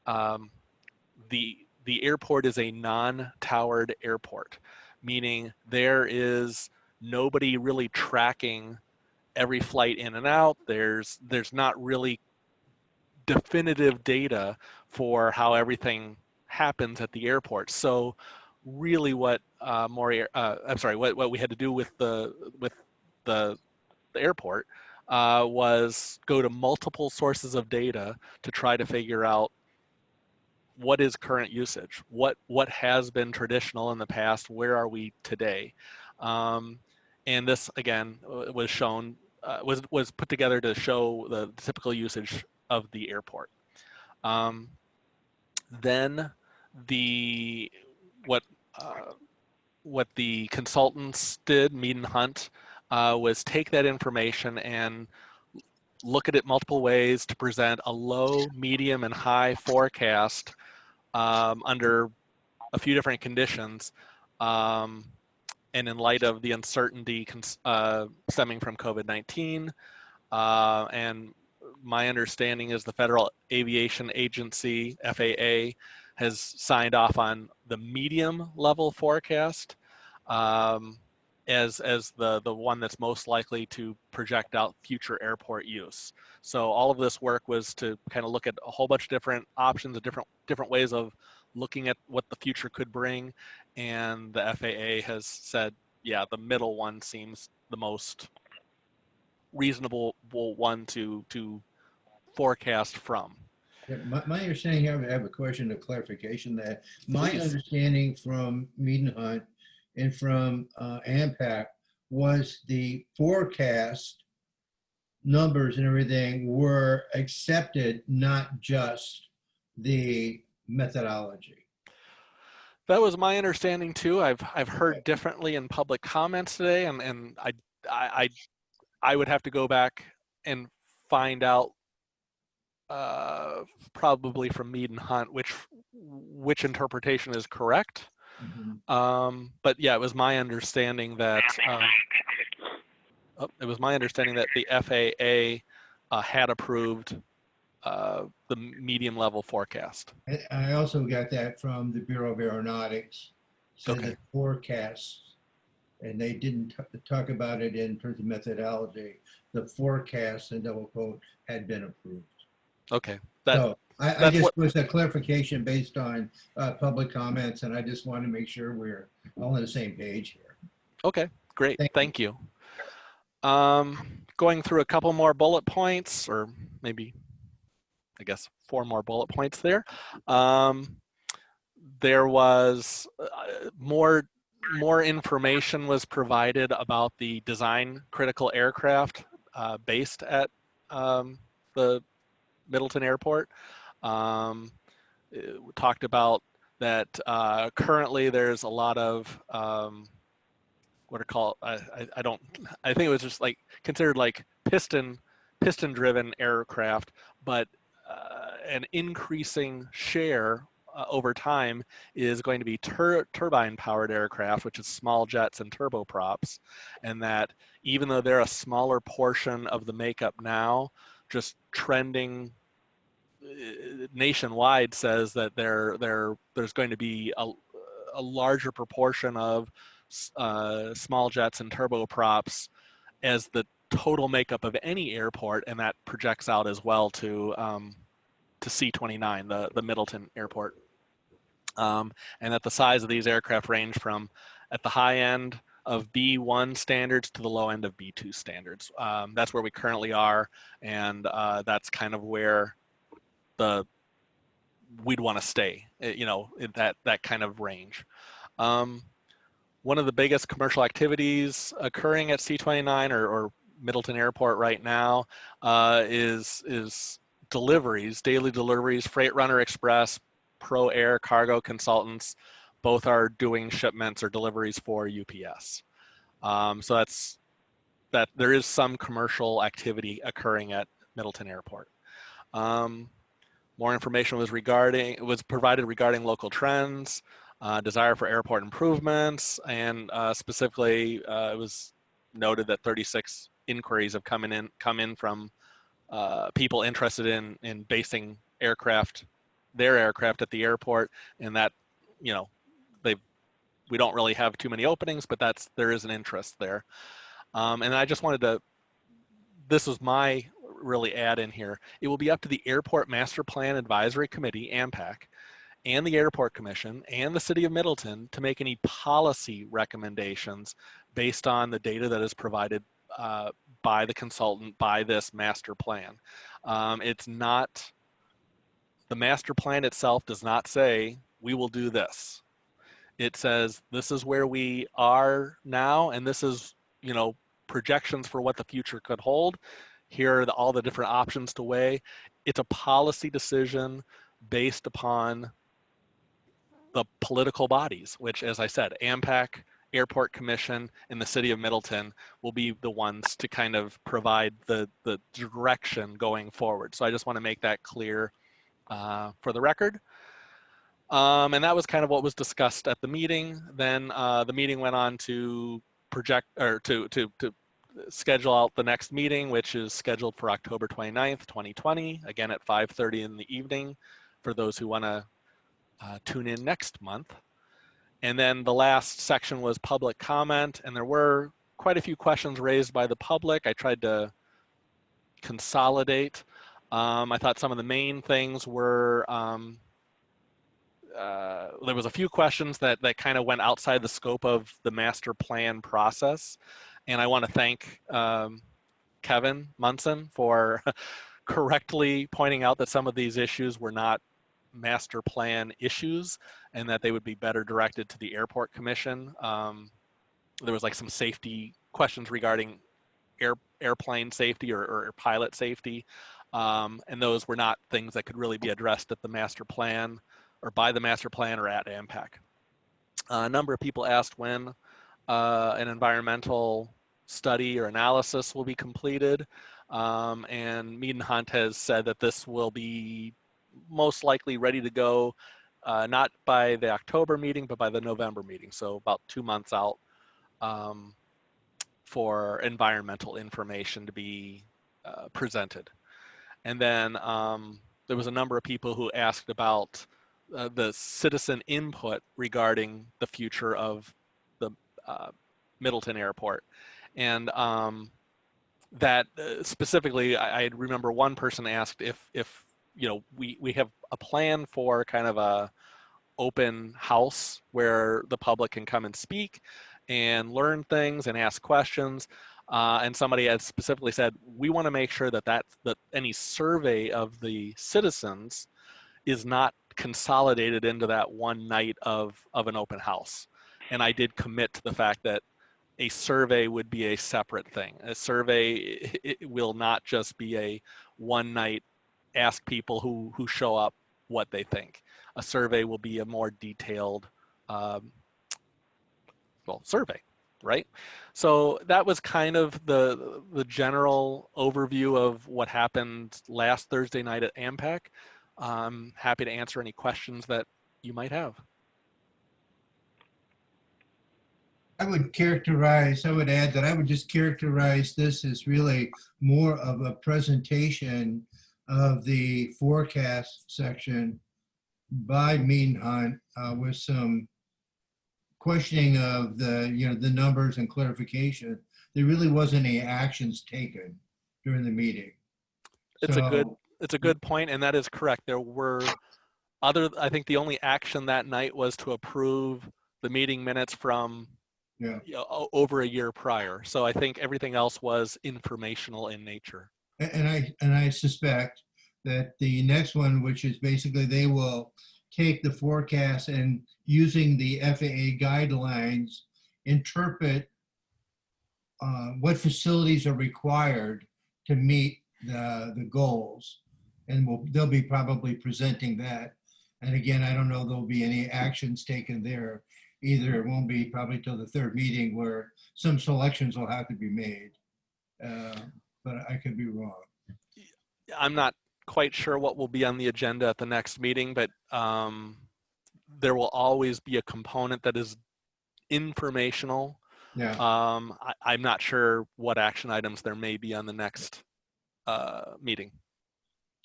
the airport is a non-towered airport, meaning there is nobody really tracking every flight in and out. There's not really definitive data for how everything happens at the airport. So really what what we had to do with the airport was go to multiple sources of data to try to figure out what is current usage, what has been traditional in the past, where are we today. And this again was shown was put together to show the typical usage of the airport. Then what the consultants did, Mead and Hunt, was take that information and look at it multiple ways to present a low, medium, and high forecast under a few different conditions, and in light of the uncertainty stemming from COVID-19. And my understanding is the Federal Aviation Agency, FAA, has signed off on the medium level forecast as the one that's most likely to project out future airport use. So all of this work was to kind of look at a whole bunch of different options, different ways of looking at what the future could bring, and the FAA has said, yeah, the middle one seems the most reasonable one to forecast from. Yeah, my understanding, I have a question of clarification that my Please. understanding from Mead and Hunt and from AMPAC was the forecast numbers and everything were accepted, not just the methodology. That was my understanding too. I've heard differently in public comments today, and I would have to go back and find out probably from Mead and Hunt which interpretation is correct. But yeah, it was my understanding that the FAA had approved the medium level forecast. I also got that from the Bureau of Aeronautics, said Okay. that forecasts, and they didn't talk about it in terms of methodology. The forecast, and double quote, had been approved. Okay. So I just was a clarification based on public comments, and I just want to make sure we're all on the same page here. Okay, great. Thank you. Going through a couple more bullet points, or maybe, I guess, 4 more bullet points there. There was more information was provided about the design critical aircraft based at the Middleton Airport. Talked about that currently there's a lot of what are called I think it was just like considered like piston driven aircraft, but an increasing share over time is going to be turbine powered aircraft, which is small jets and turboprops, and that even though they're a smaller portion of the makeup now, just trending nationwide says that there's going to be a larger proportion of small jets and turboprops as the total makeup of any airport, and that projects out as well to C-29, the Middleton Airport, and that the size of these aircraft range from at the high end of B1 standards to the low end of B2 standards. That's where we currently are, and that's kind of where we'd want to stay, in that kind of range. One of the biggest commercial activities occurring at C-29 or Middleton Airport right now is deliveries, daily deliveries. Freight Runner Express, Pro Air Cargo Consultants, both are doing shipments or deliveries for UPS. So that there is some commercial activity occurring at Middleton Airport. More information was provided regarding local trends, desire for airport improvements, and specifically it was noted that 36 inquiries have come in from people interested in basing their aircraft at the airport, and that we don't really have too many openings, but there is an interest there. And I just wanted this was my really add in here. It will be up to the Airport Master Plan Advisory Committee, AMPAC, and the Airport Commission and the City of Middleton to make any policy recommendations based on the data that is provided by the consultant, by this master plan. It's not, the master plan itself does not say, we will do this. It says, this is where we are now, and this is, projections for what the future could hold. Here are all the different options to weigh. It's a policy decision based upon the political bodies, which, as I said, AMPAC, Airport Commission, and the City of Middleton will be the ones to kind of provide the direction going forward. So I just want to make that clear for the record. And that was kind of what was discussed at the meeting. Then the meeting went on to project or to schedule out the next meeting, which is scheduled for October 29th, 2020, again at 5:30 in the evening for those who want to tune in next month. And then the last section was public comment, and there were quite a few questions raised by the public. I tried to consolidate. I thought some of the main things were there was a few questions that kind of went outside the scope of the master plan process. And I want to thank Kevin Munson for correctly pointing out that some of these issues were not master plan issues and that they would be better directed to the airport commission. There was like some safety questions regarding airplane safety or pilot safety. And those were not things that could really be addressed at the master plan or by the master plan or at AMPAC. A number of people asked when an environmental study or analysis will be completed. And Mead and Hunt has said that this will be most likely ready to go, not by the October meeting, but by the November meeting. So about 2 months out for environmental information to be presented. And then there was a number of people who asked about the citizen input regarding the future of the Middleton Airport. And that specifically, I remember one person asked if you know, we have a plan for kind of a open house where the public can come and speak and learn things and ask questions. And somebody had specifically said, we want to make sure that any survey of the citizens is not consolidated into that one night of an open house. And I did commit to the fact that a survey would be a separate thing. A survey, it will not just be a one night ask people who show up what they think. A survey will be a more detailed survey, right? So that was kind of the general overview of what happened last Thursday night at AMPAC. I'm happy to answer any questions that you might have. I would add that I would just characterize this as really more of a presentation of the forecast section by Mead and Hunt with some questioning of the numbers and clarification. There really wasn't any actions taken during the meeting. It's a good point, and that is correct. There were I think the only action that night was to approve the meeting minutes from over a year prior. So I think everything else was informational in nature. And I suspect that the next one, which is basically they will take the forecast and using the FAA guidelines, interpret what facilities are required to meet the goals. And they'll be probably presenting that. And again, I don't know there'll be any actions taken there either. It won't be probably till the third meeting where some selections will have to be made. But I could be wrong. I'm not quite sure what will be on the agenda at the next meeting, but there will always be a component that is informational. Yeah. I'm not sure what action items there may be on the next meeting.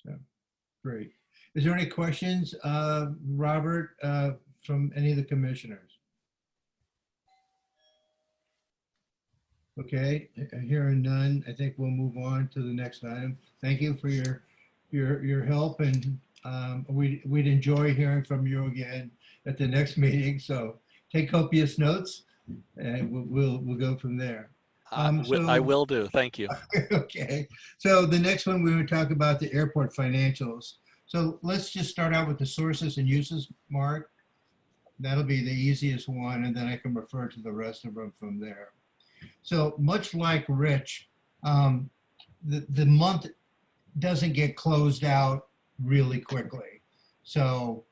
Yeah. Great. Is there any questions, Robert, from any of the commissioners? Okay, hearing none, I think we'll move on to the next item. Thank you for your help, and we'd enjoy hearing from you again at the next meeting. So take copious notes, and we'll go from there. I will do. Thank you. Okay, so the next one we would talk about the airport financials. So let's just start out with the sources and uses, Mark. That'll be the easiest one, and then I can refer to the rest of them from there. So much like Rich, the month doesn't get closed out really quickly. So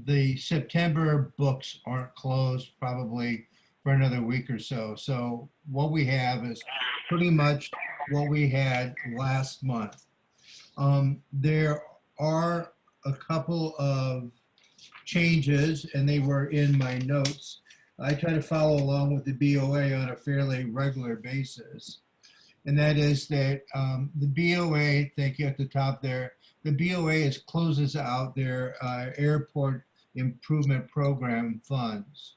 the September books aren't closed probably for another week or so. So what we have is pretty much what we had last month. There are a couple of changes, and they were in my notes. I try to follow along with the BOA on a fairly regular basis. And that is that the BOA, thank you at the top there, the BOA closes out their airport improvement program funds.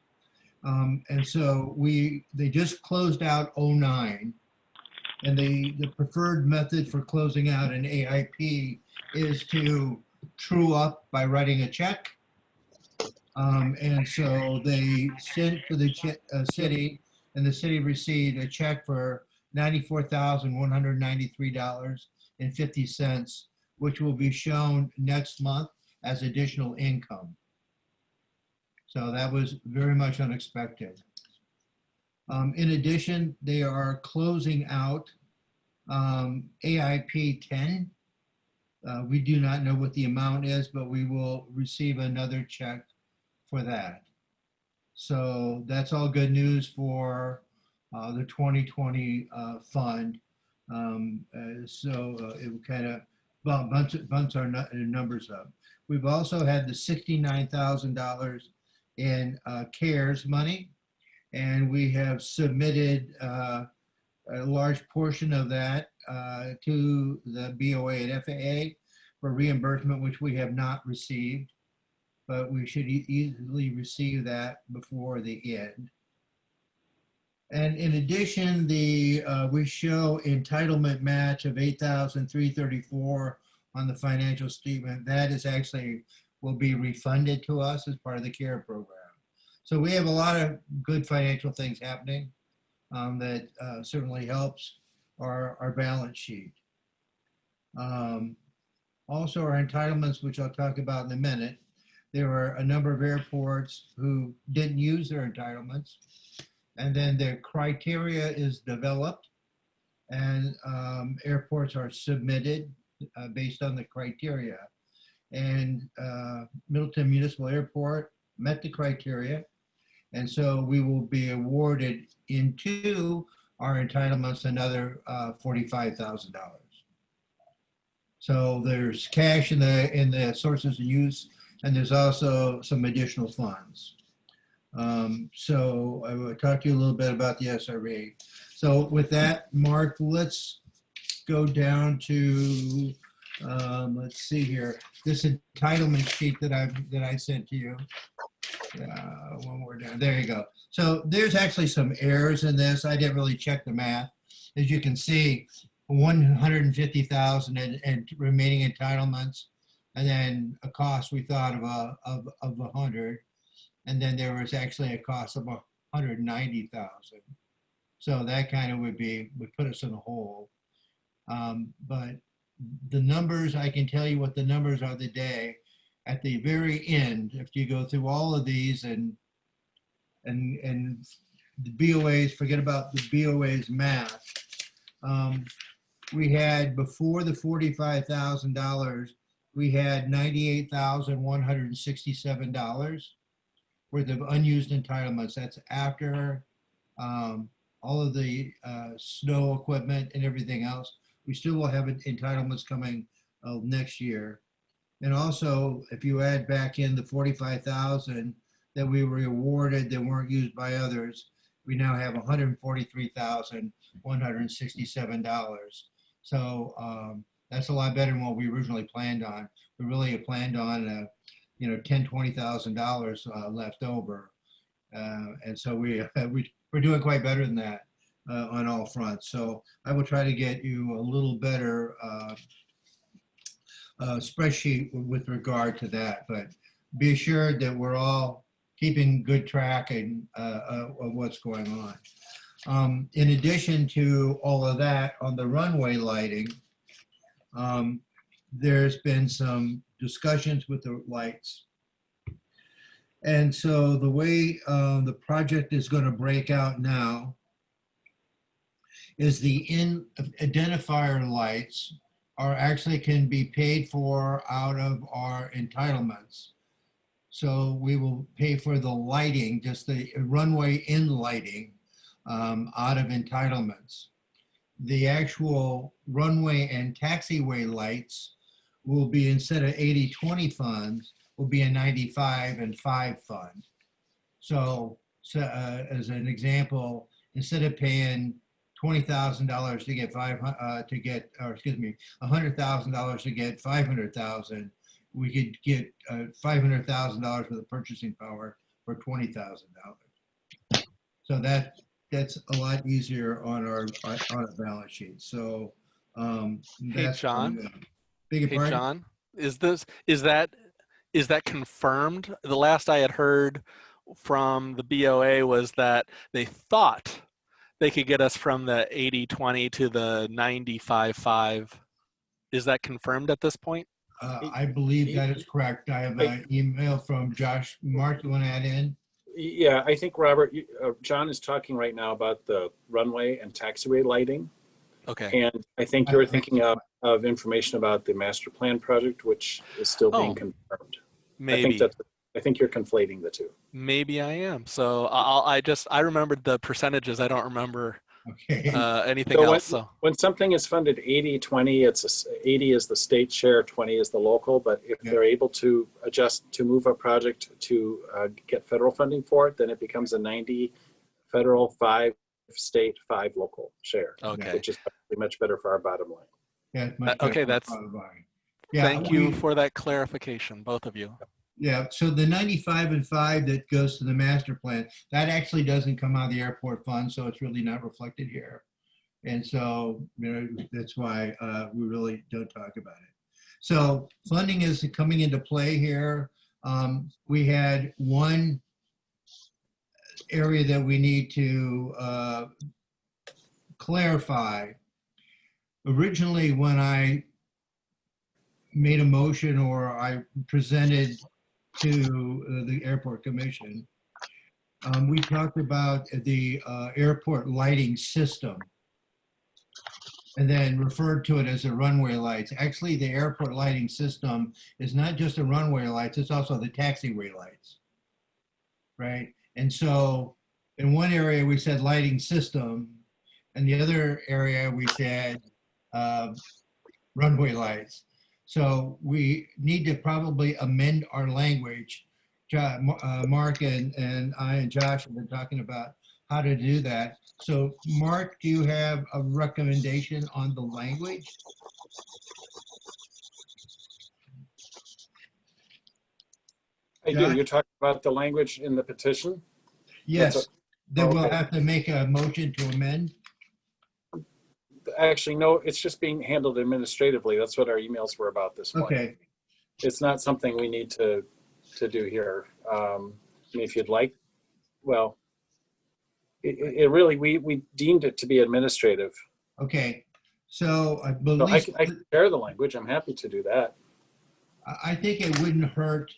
And so they just closed out 09. And the preferred method for closing out an AIP is to true up by writing a check And so they sent to the city, and the city received a check for $94,193.50, which will be shown next month as additional income. So that was very much unexpected. In addition, they are closing out AIP 10. We do not know what the amount is, but we will receive another check for that. So that's all good news for the 2020 fund. It will kind of bunch our numbers up. We've also had the $69,000 in CARES money, and we have submitted a large portion of that to the BOA and FAA for reimbursement, which we have not received, but we should easily receive that before the end. And in addition, we show entitlement match of $8,334 on the financial statement. That is actually will be refunded to us as part of the CARE program. So we have a lot of good financial things happening that certainly helps our balance sheet. Also, our entitlements, which I'll talk about in a minute, there were a number of airports who didn't use their entitlements, and then their criteria is developed, and airports are submitted based on the criteria. And Middleton Municipal Airport met the criteria, and so we will be awarded into our entitlements another $45,000. So there's cash in the sources of use, and there's also some additional funds. So I will talk to you a little bit about the SRE. So with that, Mark, let's go down to let's see here. This entitlement sheet that I sent to you. One more down. There you go. So there's actually some errors in this. I didn't really check the math. As you can see, 150,000 and remaining entitlements, and then a cost we thought of 100, and then there was actually a cost of 190,000. So that kind of would put us in a hole. But the numbers, I can tell you what the numbers are today. At the very end, if you go through all of these and the BOAs, forget about the BOA's math. We had, before the $45,000, we had $98,167 worth of unused entitlements. That's after all of the snow equipment and everything else. We still will have entitlements coming next year. And also, if you add back in the $45,000 that we were awarded that weren't used by others, we now have $143,167. So that's a lot better than what we originally planned on. We really had planned on, $10,000, $20,000 left over. And so we're doing quite better than that on all fronts. So I will try to get you a little better spreadsheet with regard to that, but be assured that we're all keeping good track of what's going on. In addition to all of that, on the runway lighting, there's been some discussions with the lights. And so the way the project is going to break out now is the identifier lights can be paid for out of our entitlements. So we will pay for the lighting, just the runway in lighting out of entitlements. The actual runway and taxiway lights will be, instead of 80-20 funds, will be a 95 and 5 fund. So as an example, instead of paying $20,000 to get $100,000 to get 500,000, we could get $500,000 worth of purchasing power for $20,000. So that's a lot easier on our balance sheet. So Hey, that's John. beg your pardon? John, is is that confirmed? The last I had heard from the BOA was that they thought they could get us from the 80-20 to the 95-5. Is that confirmed at this point? I believe that is correct. I have an email from Josh. Mark, you want to add in? Yeah, I think, Robert, John is talking right now about the runway and taxiway lighting. Okay. And I think you're thinking of information about the master plan project, which is still being confirmed. Maybe. I think you're conflating the two. Maybe I am. So I remembered the percentages. I don't remember anything else. So when something is funded 80-20, 80 is the state share, 20 is the local. But if they're able to adjust to move a project to get federal funding for it, then it becomes a 90 federal, 5 state, 5 local share. Okay. Which is much better for our bottom line. Yeah. Okay, that's. Thank you for that clarification, both of you. Yeah, so the 95 and 5 that goes to the master plan, that actually doesn't come out of the airport fund, so it's really not reflected here. And so, you know, that's why we really don't talk about it. So funding is coming into play here. We had one area that we need to clarify. Originally, when I made a motion or I presented to the airport commission, we talked about the airport lighting system and then referred to it as the runway lights. Actually, the airport lighting system is not just the runway lights, it's also the taxiway lights, right? And so in one area we said lighting system, and the other area we said runway lights. So we need to probably amend our language. Mark and I and Josh have been talking about how to do that. So Mark, do you have a recommendation on the language? I do. You're talking about the language in the petition? Yes. Then we'll have to make a motion to amend. Actually, no, it's just being handled administratively. That's what our emails were about this morning. Okay. It's not something we need to do here. I mean, if you'd like, well, it really, we deemed it to be administrative. Okay. So I believe. So I can share the language. I'm happy to do that. I think it wouldn't hurt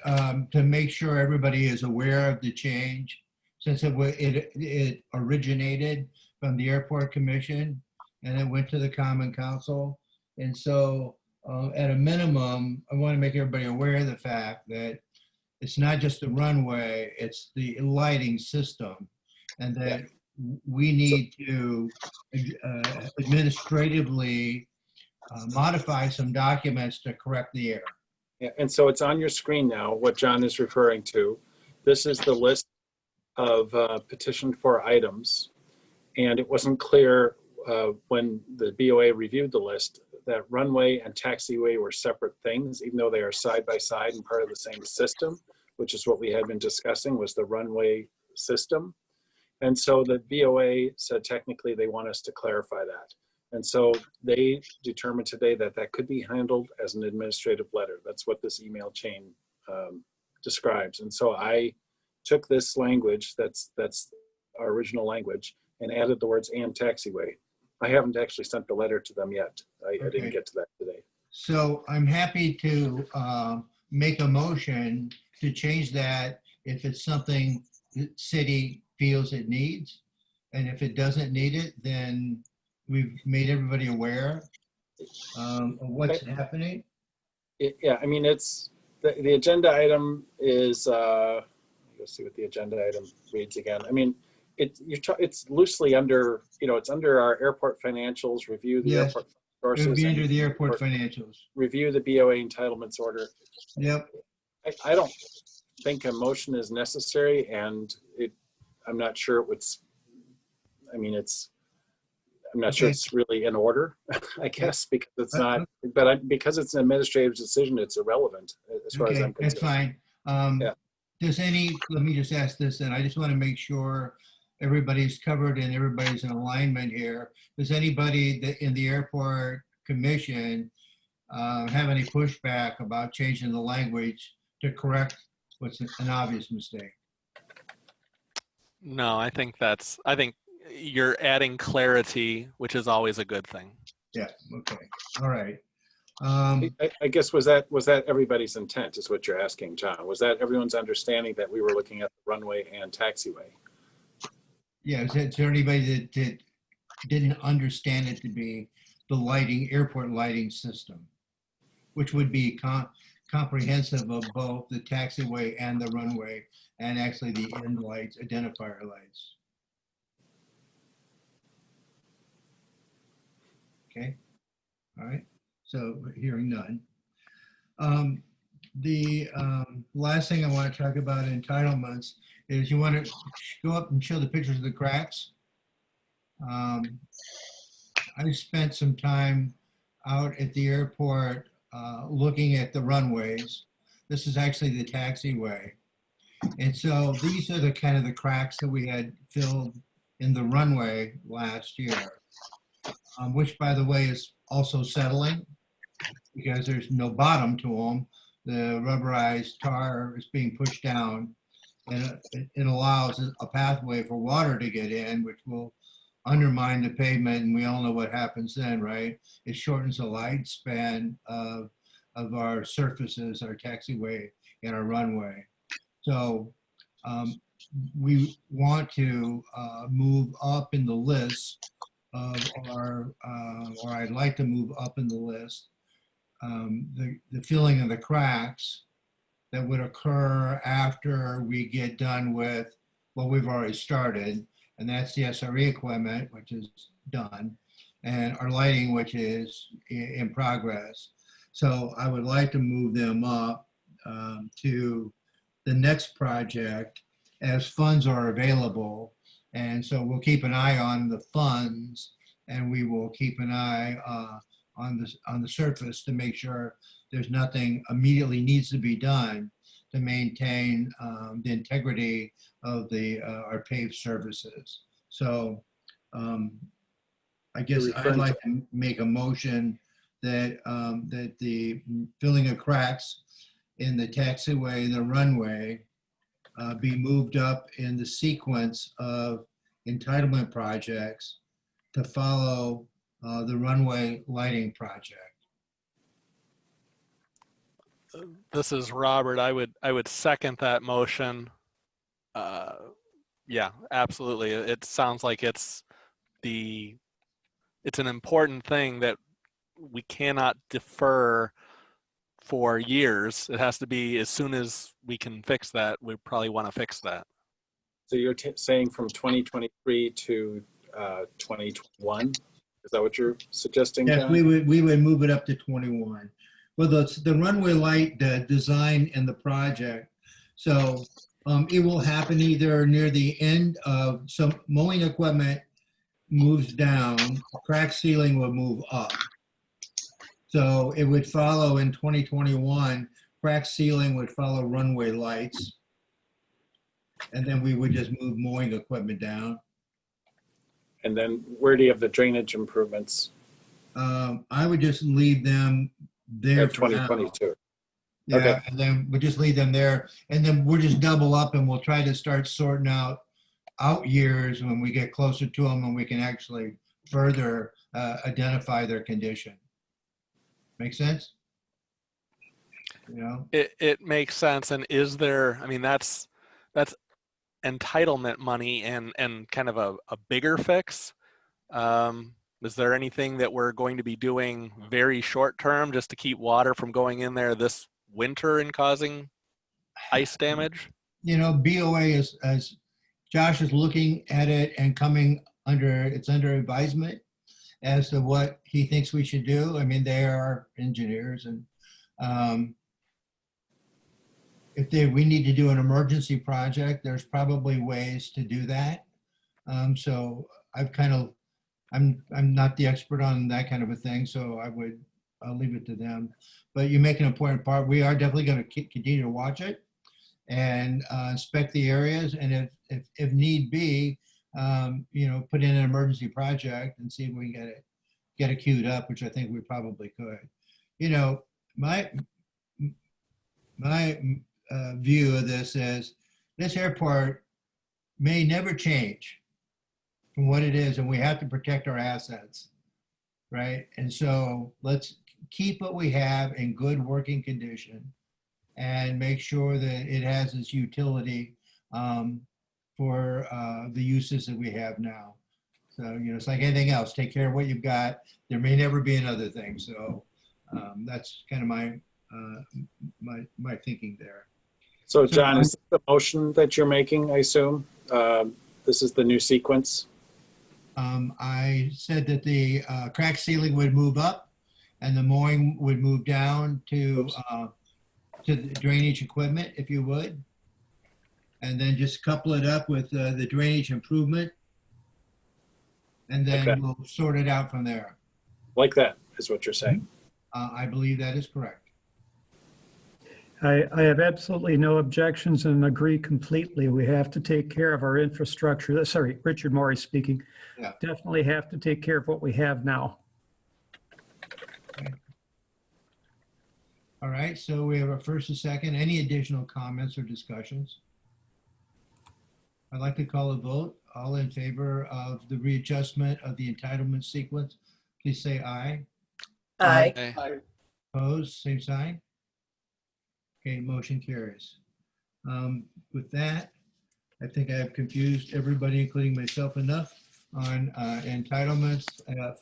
to make sure everybody is aware of the change, since it originated from the airport commission and it went to the Common Council. And so at a minimum, I want to make everybody aware of the fact that it's not just the runway, it's the lighting system, and that we need to administratively modify some documents to correct the error. Yeah, and so it's on your screen now, what John is referring to. This is the list of petitioned for items. And it wasn't clear when the BOA reviewed the list that runway and taxiway were separate things, even though they are side by side and part of the same system, which is what we had been discussing, was the runway system. And so the BOA said technically they want us to clarify that. And so they determined today that that could be handled as an administrative letter. That's what this email chain describes. And so I took this language, that's our original language, and added the words "and taxiway." I haven't actually sent the letter to them yet. I didn't get to that today. So I'm happy to make a motion to change that if it's something the city feels it needs. And if it doesn't need it, then we've made everybody aware of what's happening. Yeah, I mean, it's the agenda item is, let's see what the agenda item reads again. I mean, it's loosely under, it's under our airport financials, review the airport sources. It would be under the airport financials. Review the BOA entitlements order. Yep. I don't think a motion is necessary, and I'm not sure it would, I'm not sure it's really in order, I guess, because it's not, because it's an administrative decision, it's irrelevant as far as I'm concerned. That's fine. Let me just ask this, and I just want to make sure everybody's covered and everybody's in alignment here. Does anybody in the airport commission have any pushback about changing the language to correct what's an obvious mistake. No, I think you're adding clarity, which is always a good thing. Yeah, okay, all right. I guess was that everybody's intent is what you're asking, John? Was that everyone's understanding that we were looking at the runway and taxiway? Yeah, is there anybody that didn't understand it to be the lighting, airport lighting system, which would be comprehensive of both the taxiway and the runway, and actually the end lights, identifier lights? Okay, all right, so hearing none. The last thing I want to talk about entitlements is you want to go up and show the pictures of the cracks. I spent some time out at the airport looking at the runways. This is actually the taxiway. And so these are the kind of the cracks that we had filled in the runway last year, which by the way is also settling because there's no bottom to them. The rubberized tar is being pushed down, and it allows a pathway for water to get in, which will undermine the pavement, and we all know what happens then, right? It shortens the lifespan of our surfaces, our taxiway and our runway. So we want to move up in the list of our, or I'd like to move up in the list, the filling of the cracks that would occur after we get done with what we've already started, and that's the SRE equipment, which is done, and our lighting, which is in progress. So I would like to move them up to the next project as funds are available. And so we'll keep an eye on the funds, and we will keep an eye on the surface to make sure there's nothing immediately needs to be done to maintain the integrity of our paved surfaces. So I guess I'd like to make a motion that that the filling of cracks in the taxiway and the runway be moved up in the sequence of entitlement projects to follow the runway lighting project. This is Robert. I would second that motion. Yeah, absolutely. It sounds like it's an important thing that we cannot defer for years. It has to be as soon as we can fix that. We probably want to fix that. So you're saying from 2023 to 2021? Is that what you're suggesting, Yes, John? we would move it up to 21. Well, the runway light, the design and the project. So it will happen either near the end of some mowing equipment moves down, crack sealing will move up. So it would follow in 2021, crack sealing would follow runway lights. And then we would just move mowing equipment down. And then where do you have the drainage improvements? I would just leave them there At for now. 2022. Yeah, Okay. and then we'll just leave them there. And then we'll just double up and we'll try to start sorting out years when we get closer to them and we can actually further identify their condition. Make sense? You know? It makes sense. And is there, I mean, that's entitlement money and kind of a bigger fix. Is there anything that we're going to be doing very short term just to keep water from going in there this winter and causing ice damage? You know, BOA is, as Josh is looking at it and coming it's under advisement as to what he thinks we should do. I mean, they are engineers, and if we need to do an emergency project, there's probably ways to do that. So I'm not the expert on that kind of a thing, so I'll leave it to them. But you make an important part. We are definitely going to continue to watch it and inspect the areas, and if need be, you know, put in an emergency project and see if we can get it queued up, which I think we probably could. You know, view of this is this airport may never change from what it is, and we have to protect our assets, right? And so let's keep what we have in good working condition and make sure that it has its utility for the uses that we have now. So, you know, it's like anything else, take care of what you've got. There may never be another thing. So that's kind of my thinking there. So John, is this the motion that you're making, I assume? This is the new sequence? I said that the crack ceiling would move up and the mooring would move down to the drainage equipment, if you would. And then just couple it up with the drainage improvement. And then Okay. we'll sort it out from there. Like that is what you're saying. I believe that is correct. I have absolutely no objections and agree completely. We have to take care of our infrastructure. Sorry, Richard Morris speaking. Yeah. Definitely have to take care of what we have now. Okay. All right, so we have a first and second. Any additional comments or discussions? I'd like to call a vote. All in favor of the readjustment of the entitlement sequence, please say aye. Aye. Okay. Opposed, same sign. Okay, motion carries. With that, I think I have confused everybody, including myself, enough on entitlements,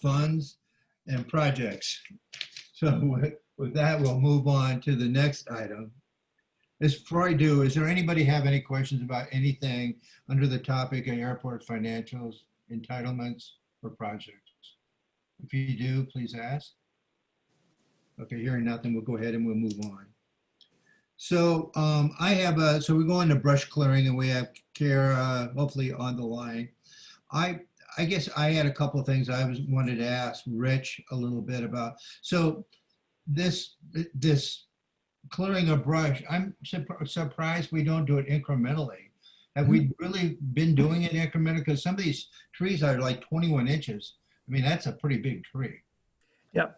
funds, and projects. So with that, we'll move on to the next item. Before I do, is there anybody have any questions about anything under the topic of airport financials, entitlements, or projects? If you do, please ask. Okay, hearing nothing, we'll go ahead and we'll move on. So so we're going to brush clearing and we have Kara hopefully on the line. I guess I had a couple of things I wanted to ask Rich a little bit about. So this clearing of brush, I'm surprised we don't do it incrementally. Have we really been doing it incrementally? Because some of these trees are like 21 inches. I mean, that's a pretty big tree. Yep.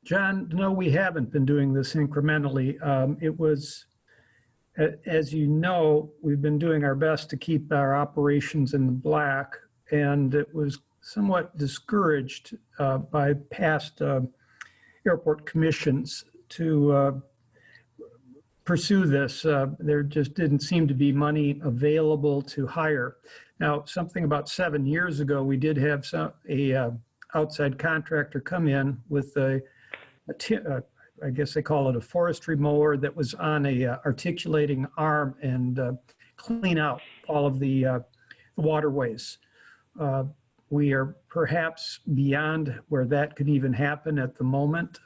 John, no, we haven't been doing this incrementally. It was, as you know, we've been doing our best to keep our operations in the black, and it was somewhat discouraged by past airport commissions to pursue this. There just didn't seem to be money available to hire. Now, something about 7 years ago, we did have a outside contractor come in with I guess they call it a forestry mower that was on a articulating arm and clean out all of the waterways. We are perhaps beyond where that could even happen at the moment.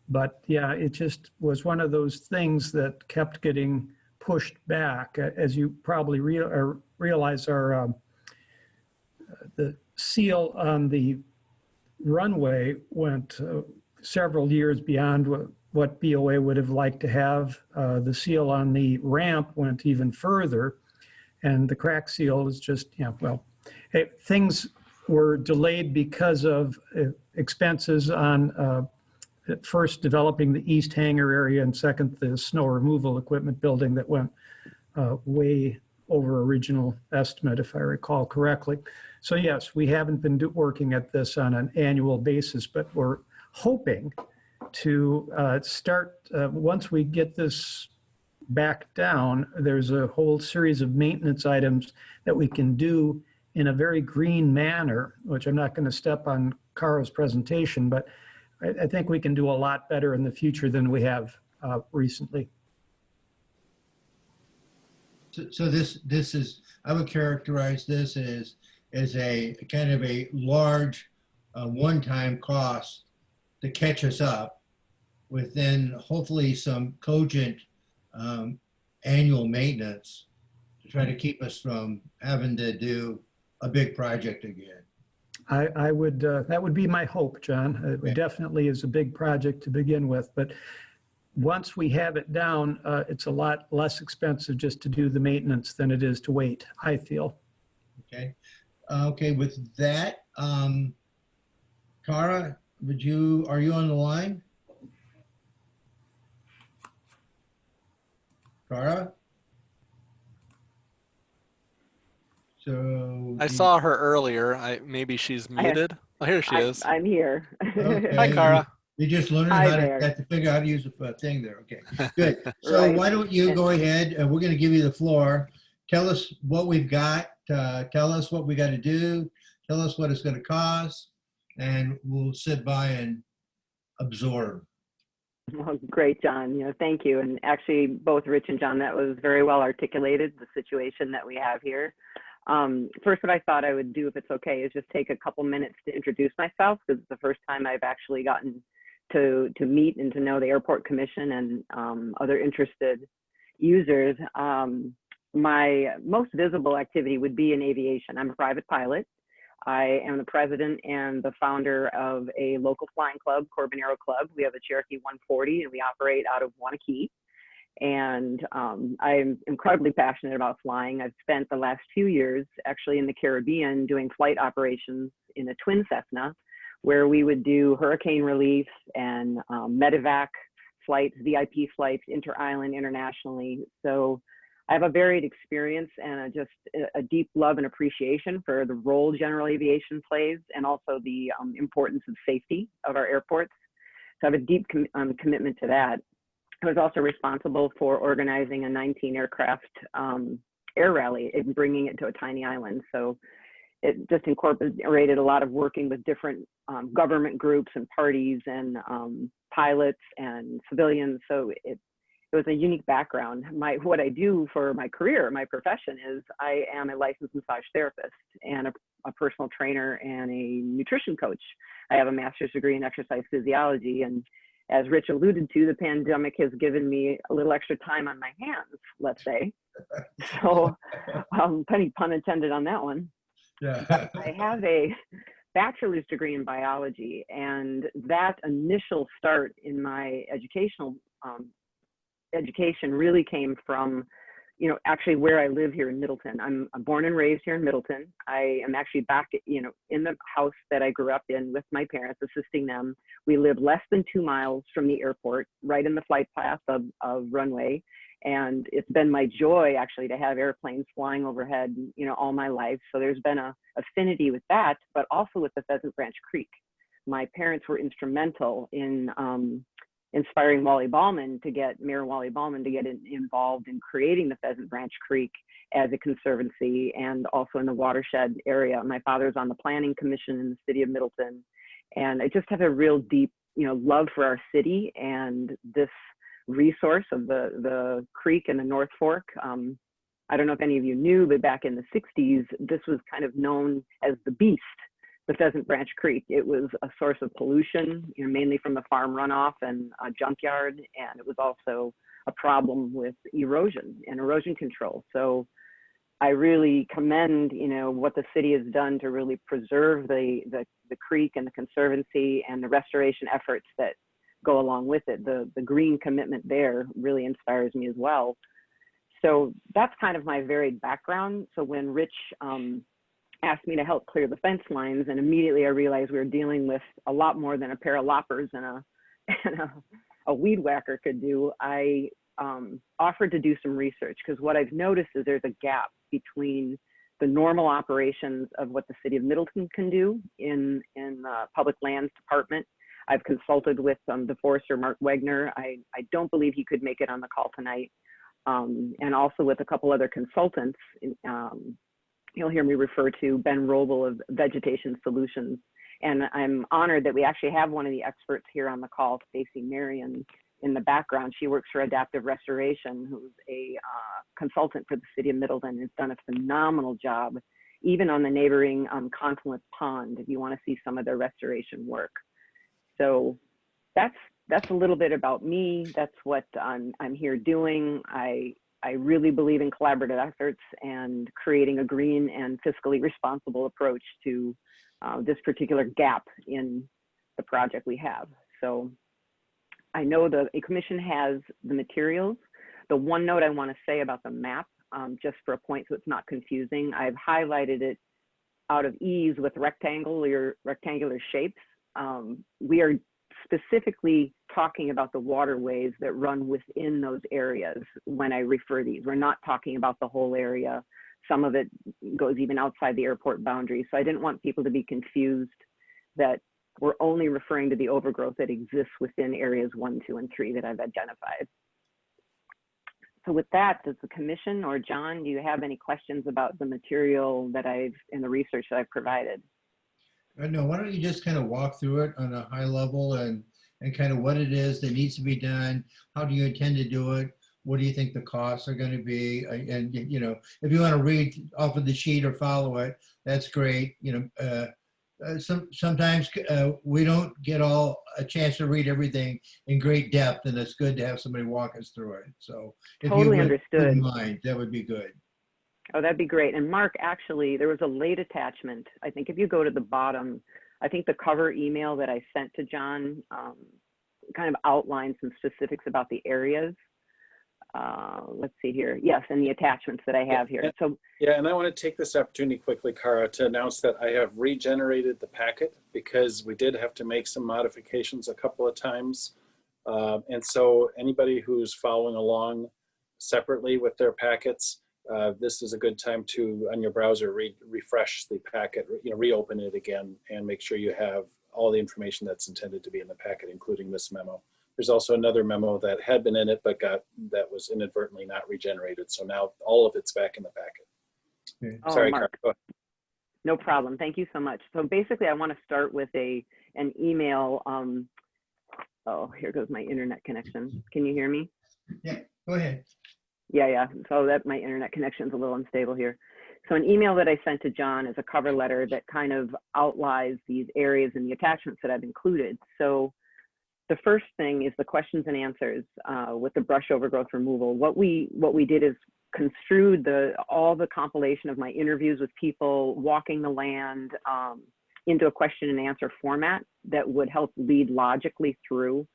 But yeah, it just was one of those things that kept getting pushed back. As you probably realize, the seal on the runway went several years beyond what BOA would have liked to have. The seal on the ramp went even further, and the crack seal is just, things were delayed because of expenses on first developing the east hangar area, and second, the snow removal equipment building that went way over original estimate, if I recall correctly. So yes, we haven't been working at this on an annual basis, but we're hoping to start, once we get this back down, there's a whole series of maintenance items that we can do in a very green manner, which I'm not going to step on Cara's presentation, but I think we can do a lot better in the future than we have recently. So this is, I would characterize this as a kind of a large one-time cost to catch us up with then hopefully some cogent annual maintenance to try to keep us from having to do a big project again. I would, that would be my hope, John. It definitely is a big project to begin with, but once we have it down, it's a lot less expensive just to do the maintenance than it is to wait, I feel. Okay. Okay, with that, Cara, are you on the line? Cara? So. I saw her earlier. Maybe she's muted. Oh, here she is. I'm here. Okay. Hi, Cara. You're just learning Hi how to, there. have to figure out how to use the thing there. Okay, good. So Right. why don't you go ahead and we're going to give you the floor. Tell us what we've got. Tell us what we got to do. Tell us what it's going to cost, and we'll sit by and absorb. Well, great, John. Thank you. And actually, both Rich and John, that was very well articulated, the situation that we have here. First, what I thought I would do, if it's okay, is just take a couple minutes to introduce myself, because it's the first time I've actually gotten to meet and to know the Airport Commission and other interested users. My most visible activity would be in aviation. I'm a private pilot. I am the president and the founder of a local flying club, Corbin Aero Club. We have a Cherokee 140 and we operate out of Wanakee. And I'm incredibly passionate about flying. I've spent the last few years actually in the Caribbean doing flight operations in a twin Cessna, where we would do hurricane relief and medevac flights, VIP flights, inter-island, internationally. So I have a varied experience and just a deep love and appreciation for the role general aviation plays, and also the importance of safety of our airports. So I have a deep commitment to that. I was also responsible for organizing a 19 aircraft air rally and bringing it to a tiny island. So it just incorporated a lot of working with different government groups and parties and pilots and civilians. So it was a unique background. What I do for my career, my profession, is I am a licensed massage therapist and a personal trainer and a nutrition coach. I have a master's degree in exercise physiology, and as Rich alluded to, the pandemic has given me a little extra time on my hands, let's say. So, plenty pun intended on that one. Yeah. I have a bachelor's degree in biology, and that initial start in my education really came from, actually where I live here in Middleton. I'm born and raised here in Middleton. I am actually back, in the house that I grew up in with my parents, assisting them. We live less than 2 miles from the airport, right in the flight path of runway. And it's been my joy actually to have airplanes flying overhead, all my life. So there's been a affinity with that, but also with the Pheasant Branch Creek. My parents were instrumental in inspiring Mayor Wally Ballman to get involved in creating the Pheasant Branch Creek as a conservancy and also in the watershed area. My father's on the planning commission in the city of Middleton. And I just have a real deep, love for our city and this resource of the creek and the North Fork. I don't know if any of you knew, but back in the 60s, this was kind of known as the beast, the Pheasant Branch Creek. It was a source of pollution, mainly from the farm runoff and a junkyard, and it was also a problem with erosion and erosion control. So I really commend, what the city has done to really preserve the creek and the conservancy and the restoration efforts that go along with it. The green commitment there really inspires me as well. So that's kind of my varied background. So when Rich asked me to help clear the fence lines, and immediately I realized we were dealing with a lot more than a pair of loppers and a weed whacker could do, I offered to do some research, because what I've noticed is there's a gap between the normal operations of what the city of Middleton can do in the public lands department. I've consulted with the forester, Mark Wegner. I don't believe he could make it on the call tonight. And also with a couple other consultants. You'll hear me refer to Ben Roble of Vegetation Solutions. And I'm honored that we actually have one of the experts here on the call, Stacy Marion, in the background. She works for Adaptive Restoration, who's a consultant for the city of Middleton, has done a phenomenal job, even on the neighboring Confluence Pond, if you want to see some of their restoration work. So that's a little bit about me. That's what I'm here doing. I really believe in collaborative efforts and creating a green and fiscally responsible approach to this particular gap in the project we have. So I know the commission has the materials. The one note I want to say about the map, just for a point so it's not confusing, I've highlighted it out of ease with rectangular shapes. We are specifically talking about the waterways that run within those areas when I refer these. We're not talking about the whole area. Some of it goes even outside the airport boundary. So I didn't want people to be confused that we're only referring to the overgrowth that exists within areas 1, 2, and 3 that I've identified. So with that, does the commission or John, do you have any questions about the material that and the research that I've provided? No, why don't you just kind of walk through it on a high level and kind of what it is that needs to be done? How do you intend to do it? What do you think the costs are going to be? And, you know, if you want to read off of the sheet or follow it, that's great. You know, sometimes we don't get a chance to read everything in great depth, and it's good to have somebody walk us through it. So if totally you understood. wouldn't mind, that would be good. Oh, that'd be great. And Mark, actually, there was a late attachment. I think if you go to the bottom, I think the cover email that I sent to John kind of outlined some specifics about the areas. Let's see here. Yes, and the attachments that I have here. So yeah, and I want to take this opportunity quickly, Cara, to announce that I have regenerated the packet because we did have to make some modifications a couple of times. And so anybody who's following along separately with their packets, this is a good time to, on your browser, refresh the packet, you know, reopen it again and make sure you have all the information that's intended to be in the packet, including this memo. There's also another memo that had been in it, but that was inadvertently not regenerated. So now all of it's back in the packet. Okay. Oh, Sorry, Mark. Cara. No problem. Thank you so much. So basically, I want to start with an email. Oh, here goes my internet connection. Can you hear me? Yeah, go ahead. Yeah. So that my internet connection is a little unstable here. So an email that I sent to John is a cover letter that kind of outlines these areas and the attachments that I've included. So the first thing is the questions and answers with the brush overgrowth removal. What we did is construed all the compilation of my interviews with people walking the land into a question and answer format that would help lead logically through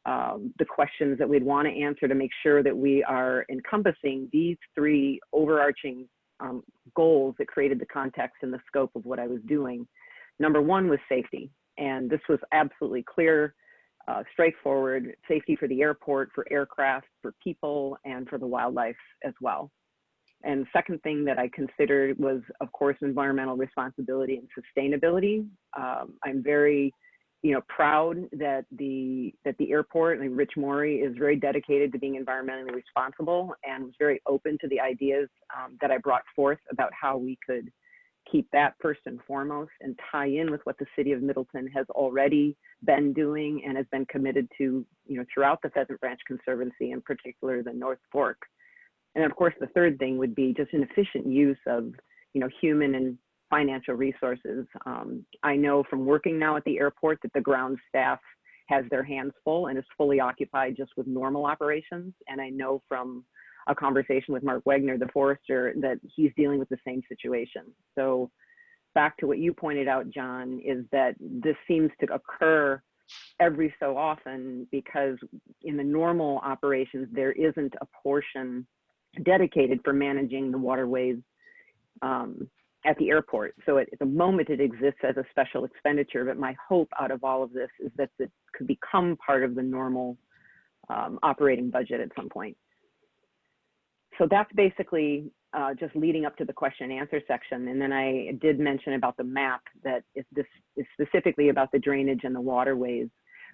the questions that we'd want to answer to make sure that we are encompassing these 3 overarching goals that created the context and the scope of what I was doing. Number 1 was safety, and this was absolutely clear, straightforward: safety for the airport, for aircraft, for people, and for the wildlife as well. And second thing that I considered was, of course, environmental responsibility and sustainability. I'm very, proud that the airport, and Rich Morey, is very dedicated to being environmentally responsible and was very open to the ideas that I brought forth about how we could keep that first and foremost and tie in with what the city of Middleton has already been doing and has been committed to, throughout the Pheasant Branch Conservancy, in particular the North Fork. And of course, the third thing would be just an efficient use of, human and financial resources. I know from working now at the airport that the ground staff has their hands full and is fully occupied just with normal operations. And I know from a conversation with Mark Wagner, the forester, that he's dealing with the same situation. So back to what you pointed out, John, is that this seems to occur every so often because in the normal operations, there isn't a portion dedicated for managing the waterways at the airport. So at the moment it exists as a special expenditure, but my hope out of all of this is that it could become part of the normal operating budget at some point. So that's basically just leading up to the question and answer section. And then I did mention about the map, that this is specifically about the drainage and the waterways.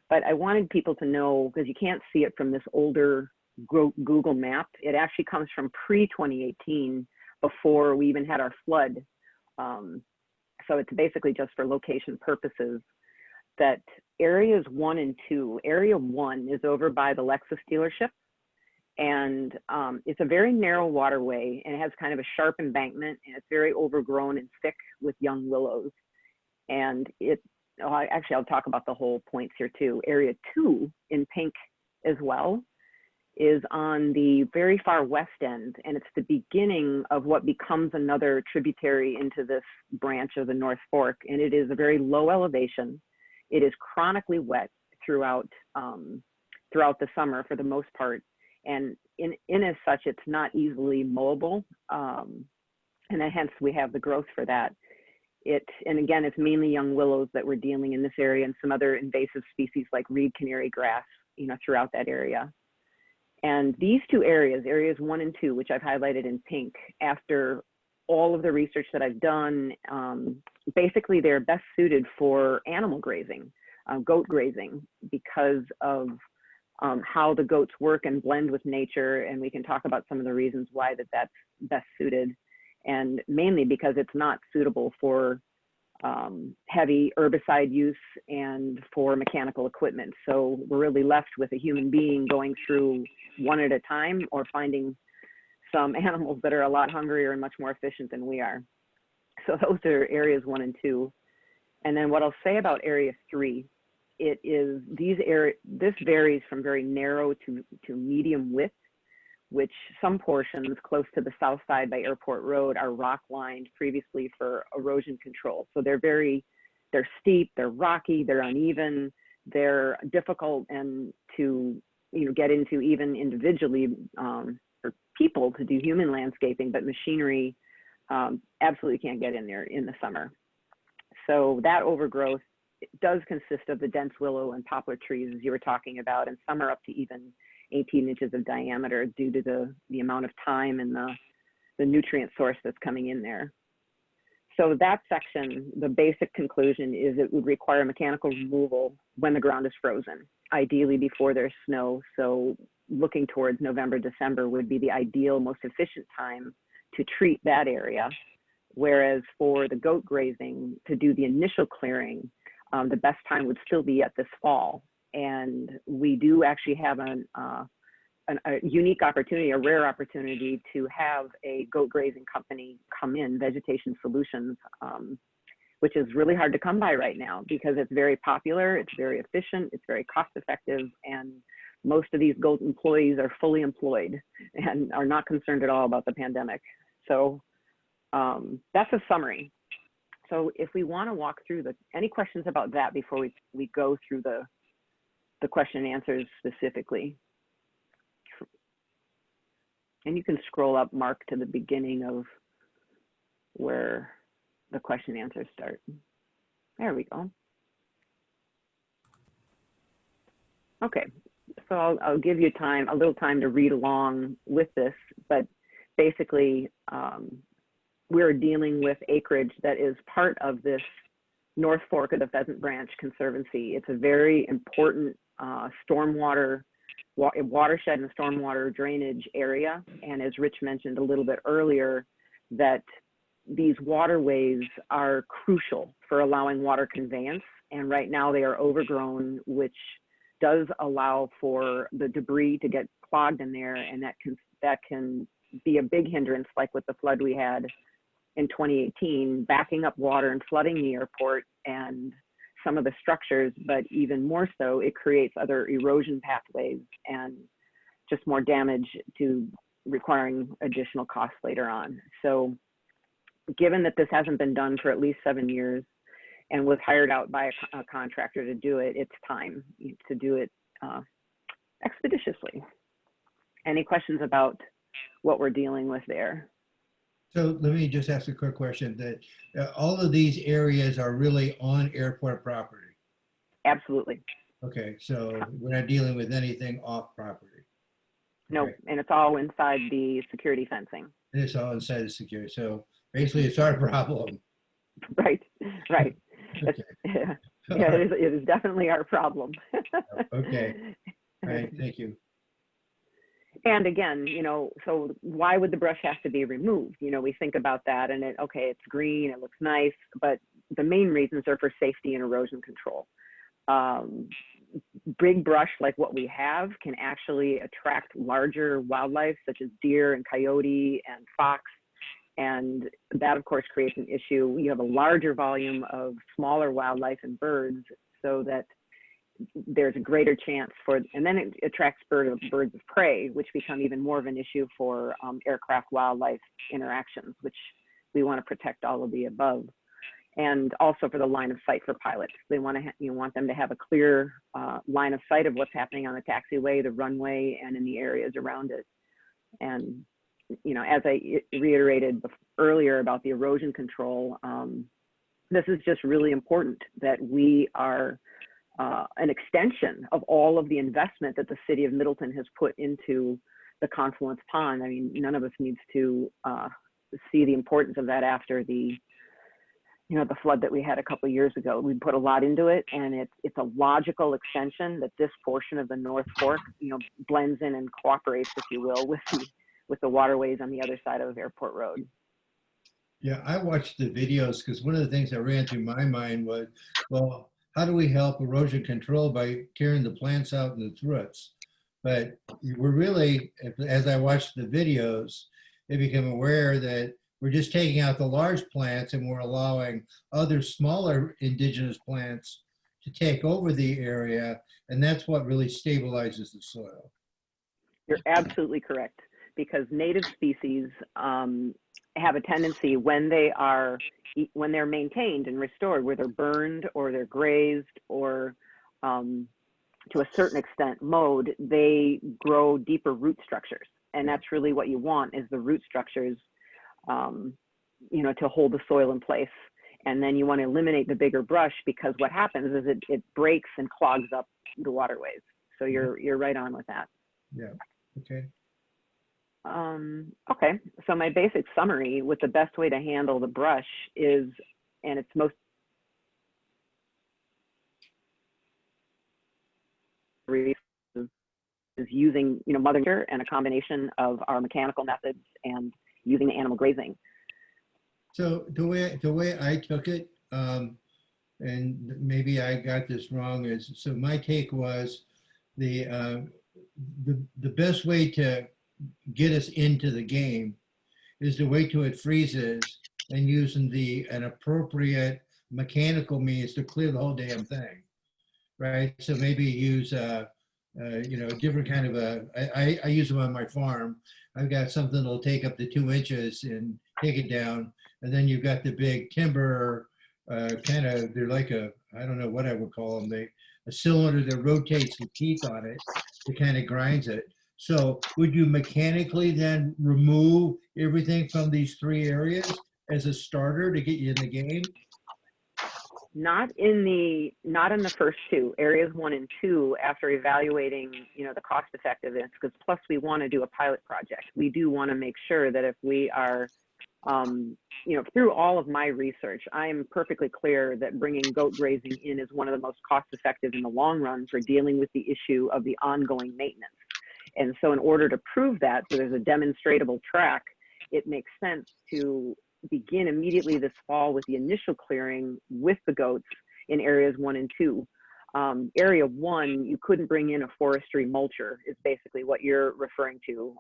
But I wanted people to know, because you can't see it from this older Google map, it actually comes from pre-2018, before we even had our flood. So it's basically just for location purposes, that areas 1 and 2, area 1 is over by the Lexus dealership. And it's a very narrow waterway, and it has kind of a sharp embankment, and it's very overgrown and thick with young willows. And actually, I'll talk about the whole points here too. Area 2 in pink as well is on the very far west end, and it's the beginning of what becomes another tributary into this branch of the North Fork. And it is a very low elevation. It is chronically wet throughout the summer for the most part. And in as such, it's not easily mowable. And hence we have the growth for that. and again, it's mainly young willows that we're dealing in this area, and some other invasive species like reed canary grass, throughout that area. And these two areas, areas 1 and 2, which I've highlighted in pink, after all of the research that I've done, basically they're best suited for animal grazing, goat grazing, because of how the goats work and blend with nature. And we can talk about some of the reasons why that's best suited. And mainly because it's not suitable for heavy herbicide use and for mechanical equipment. So we're really left with a human being going through one at a time, or finding some animals that are a lot hungrier and much more efficient than we are. So those are areas 1 and 2. And then what I'll say about area 3, this varies from very narrow to medium width, which some portions close to the south side by Airport Road are rock lined previously for erosion control. So they're steep, they're rocky, they're uneven, they're difficult and to get into even individually for people to do human landscaping, but machinery absolutely can't get in there in the summer. So that overgrowth does consist of the dense willow and poplar trees, as you were talking about, and some are up to even 18 inches of diameter due to the amount of time and the nutrient source that's coming in there. So that section, the basic conclusion is it would require mechanical removal when the ground is frozen, ideally before there's snow. So looking towards November, December would be the ideal, most efficient time to treat that area. Whereas for the goat grazing, to do the initial clearing, the best time would still be at this fall. And we do actually have a unique opportunity, a rare opportunity to have a goat grazing company come in, Vegetation Solutions, which is really hard to come by right now because it's very popular, it's very efficient, it's very cost effective, and most of these goat employees are fully employed and are not concerned at all about the pandemic. So that's a summary. So if we want to walk through any questions about that before we go through the question and answers specifically. And you can scroll up, Mark, to the beginning of where the question and answers start. There we go. Okay, so I'll give you a little time to read along with this, but basically we're dealing with acreage that is part of this North Fork of the Pheasant Branch Conservancy. It's a very important watershed and stormwater drainage area. And as Rich mentioned a little bit earlier, that these waterways are crucial for allowing water conveyance. And right now they are overgrown, which does allow for the debris to get clogged in there. And that can be a big hindrance, like with the flood we had in 2018, backing up water and flooding the airport and some of the structures, but even more so, it creates other erosion pathways and just more damage to requiring additional costs later on. So given that this hasn't been done for at least 7 years and was hired out by a contractor to do it, it's time to do it expeditiously. Any questions about what we're dealing with there? So let me just ask a quick question that all of these areas are really on airport property. Absolutely. Okay, so we're not dealing with anything off property. No, Okay. and it's all inside the security fencing. And it's all inside the security. So basically it's our problem. Right, right. Okay. Yeah, it is definitely our problem. Okay, all right, thank you. And again, so why would the brush have to be removed? We think about that and okay, it's green, it looks nice, but the main reasons are for safety and erosion control. Big brush like what we have can actually attract larger wildlife such as deer and coyote and fox. And that of course creates an issue. You have a larger volume of smaller wildlife and birds, so that there's a greater chance and then it attracts birds of prey, which become even more of an issue for aircraft wildlife interactions, which we want to protect all of the above. And also for the line of sight for pilots. They want you want them to have a clear line of sight of what's happening on the taxiway, the runway, and in the areas around it. And as I reiterated earlier about the erosion control, this is just really important that we are an extension of all of the investment that the city of Middleton has put into the Confluence Pond. I mean, none of us needs to see the importance of that after the the flood that we had a couple of years ago. We put a lot into it, and it's a logical extension that this portion of the North Fork, blends in and cooperates, if you will, with the waterways on the other side of Airport Road. Yeah, I watched the videos because one of the things that ran through my mind was, well, how do we help erosion control by tearing the plants out in the roots? But we're really, as I watched the videos, they become aware that we're just taking out the large plants and we're allowing other smaller indigenous plants to take over the area. And that's what really stabilizes the soil. You're absolutely correct, because native species have a tendency when they're maintained and restored, where they're burned or they're grazed or to a certain extent mowed, they grow deeper root structures. And that's really what you want, is the root structures to hold the soil in place. And then you want to eliminate the bigger brush, because what happens is it breaks and clogs up the waterways. So you're right on with that. Yeah. Okay. Okay. So my basic summary with the best way to handle the brush is, and it's most is using Mother Nature and a combination of our mechanical methods and using the animal grazing. So the way I took it, and maybe I got this wrong, is so my take was the best way to get us into the game is to wait till it freezes and using an appropriate mechanical means to clear the whole damn thing, right? So maybe use a different kind of I use them on my farm. I've got something that'll take up to 2 inches and take it down. And then you've got the big timber, they're like I don't know what I would call them. A cylinder that rotates the teeth on it. It kind of grinds it. So would you mechanically then remove everything from these 3 areas as a starter to get you in the game? Not in the first 2 areas, 1 and 2, after evaluating the cost effectiveness, because plus we want to do a pilot project. We do want to make sure that if we are through all of my research, I am perfectly clear that bringing goat grazing in is one of the most cost effective in the long run for dealing with the issue of the ongoing maintenance. And so in order to prove that, so there's a demonstratable track, it makes sense to begin immediately this fall with the initial clearing with the goats in areas 1 and 2. Area 1, you couldn't bring in a forestry mulcher, is basically what you're referring to.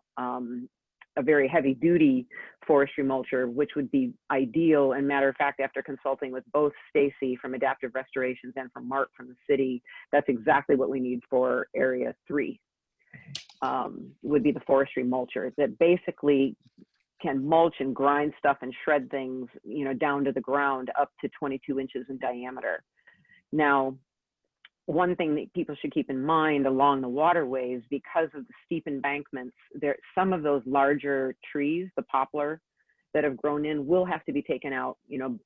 A very heavy duty forestry mulcher, which would be ideal. And matter of fact, after consulting with both Stacy from Adaptive Restorations and from Mark from the city, that's exactly what we need for area 3. Would be the forestry mulcher that basically can mulch and grind stuff and shred things, down to the ground up to 22 inches in diameter. Now, one thing that people should keep in mind along the waterways, because of the steep embankments, some of those larger trees, the poplar that have grown in, will have to be taken out,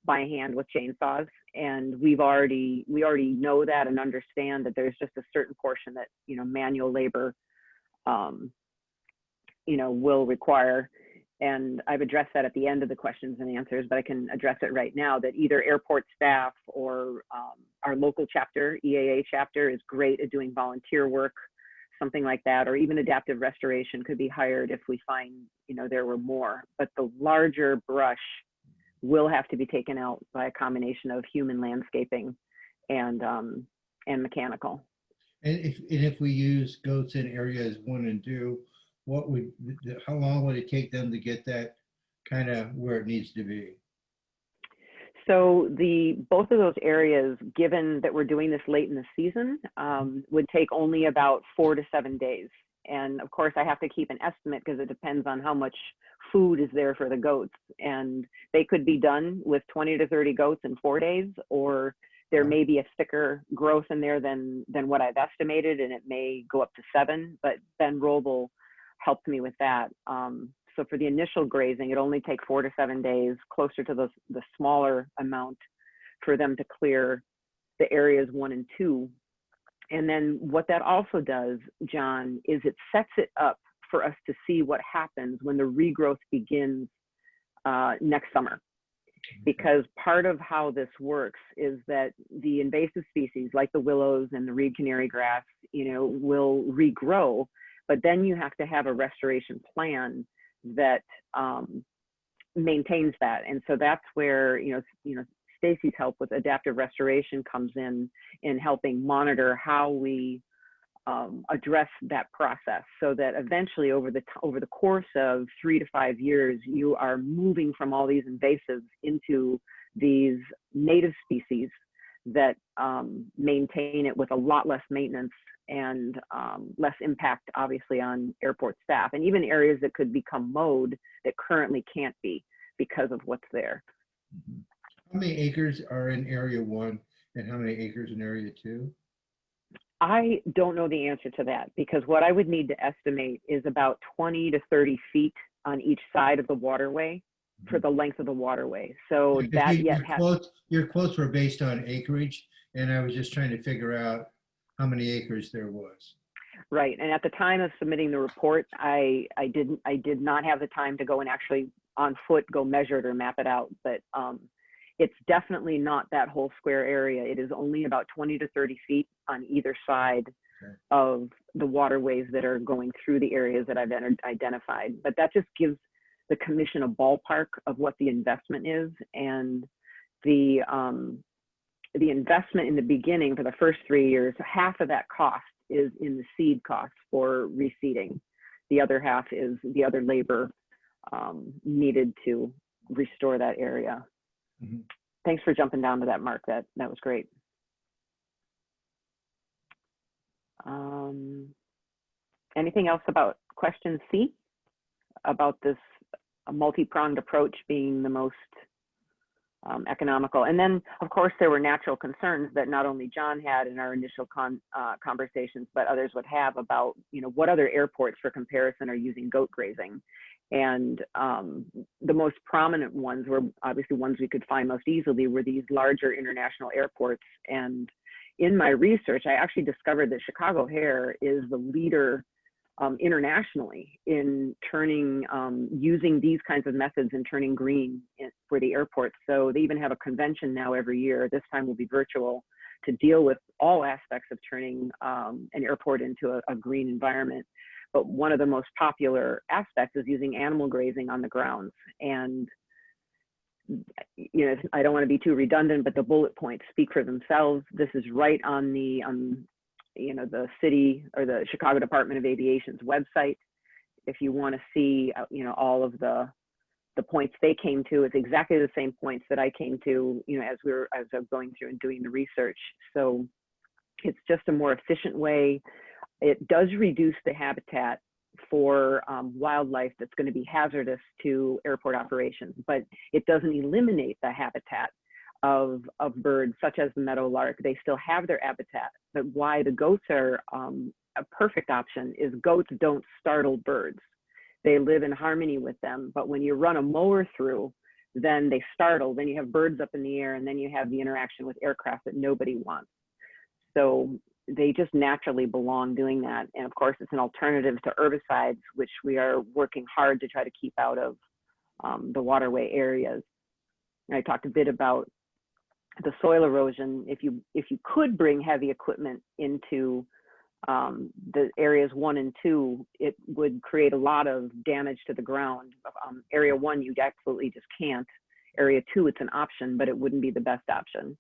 by hand with chainsaws. And we already know that and understand that there's just a certain portion that, manual labor, will require. And I've addressed that at the end of the questions and answers, but I can address it right now, that either airport staff or our local chapter, EAA chapter, is great at doing volunteer work, something like that, or even adaptive restoration could be hired if we find, there were more. But the larger brush will have to be taken out by a combination of human landscaping and mechanical. And if we use goats in areas 1 and 2, how long would it take them to get that kind of where it needs to be? So both of those areas, given that we're doing this late in the season, would take only about 4 to 7 days. And of course, I have to keep an estimate because it depends on how much food is there for the goats. And they could be done with 20 to 30 goats in 4 days, or there may be a thicker growth in there than what I've estimated, and it may go up to 7. But Ben Roble helped me with that. So for the initial grazing, it only takes 4 to 7 days, closer to the smaller amount for them to clear the areas 1 and 2. And then what that also does, John, is it sets it up for us to see what happens when the regrowth begins next summer. Because part of how this works is that the invasive species like the willows and the reed canary grass, will regrow, but then you have to have a restoration plan that maintains that. And so that's where, Stacy's help with adaptive restoration comes in helping monitor how we address that process, so that eventually over the course of 3 to 5 years, you are moving from all these invasives into these native species that maintain it with a lot less maintenance and less impact, obviously, on airport staff, and even areas that could become mowed that currently can't be because of what's there. How many acres are in Area 1 and how many acres in Area 2? I don't know the answer to that, because what I would need to estimate is about 20 to 30 feet on each side of the waterway for the length of the waterway. So that Your quotes were based on acreage, and I was just trying to figure out how many acres there was. Right, and at the time of submitting the report, I did not have the time to go and actually on foot go measure it or map it out, but it's definitely not that whole square area. It is only about 20 to 30 feet on either side of the waterways that are going through the areas that I've identified. But that just gives the commission a ballpark of what the investment is. And the investment in the beginning for the first 3 years, half of that cost is in the seed cost for reseeding. The other half is the other labor needed to restore that area. Mm-hmm. Thanks for jumping down to that, Mark. That was great. Anything else about question C, about this multi-pronged approach being the most economical? And then, of course, there were natural concerns that not only John had in our initial conversations, but others would have about, what other airports for comparison are using goat grazing. And the most prominent ones were obviously ones we could find most easily were these larger international airports. And in my research, I actually discovered that Chicago Hare is the leader internationally in turning, using these kinds of methods and turning green for the airports. So they even have a convention now every year. This time will be virtual, to deal with all aspects of turning an airport into a green environment. But one of the most popular aspects is using animal grazing on the grounds. And, I don't want to be too redundant, but the bullet points speak for themselves. This is right on the, the city or the Chicago Department of Aviation's website. If you want to see, all of the points they came to, it's exactly the same points that I came to, as I was going through and doing the research. So it's just a more efficient way. It does reduce the habitat for wildlife that's going to be hazardous to airport operations, but it doesn't eliminate the habitat of birds such as the meadowlark. They still have their habitat, but why the goats are a perfect option is goats don't startle birds. They live in harmony with them, but when you run a mower through, then they startle, then you have birds up in the air, and then you have the interaction with aircraft that nobody wants. So they just naturally belong doing that. And of course, it's an alternative to herbicides, which we are working hard to try to keep out of the waterway areas. And I talked a bit about the soil erosion. If you could bring heavy equipment into the areas 1 and 2, it would create a lot of damage to the ground. Area 1, you absolutely just can't. Area 2, it's an option, but it wouldn't be the best option.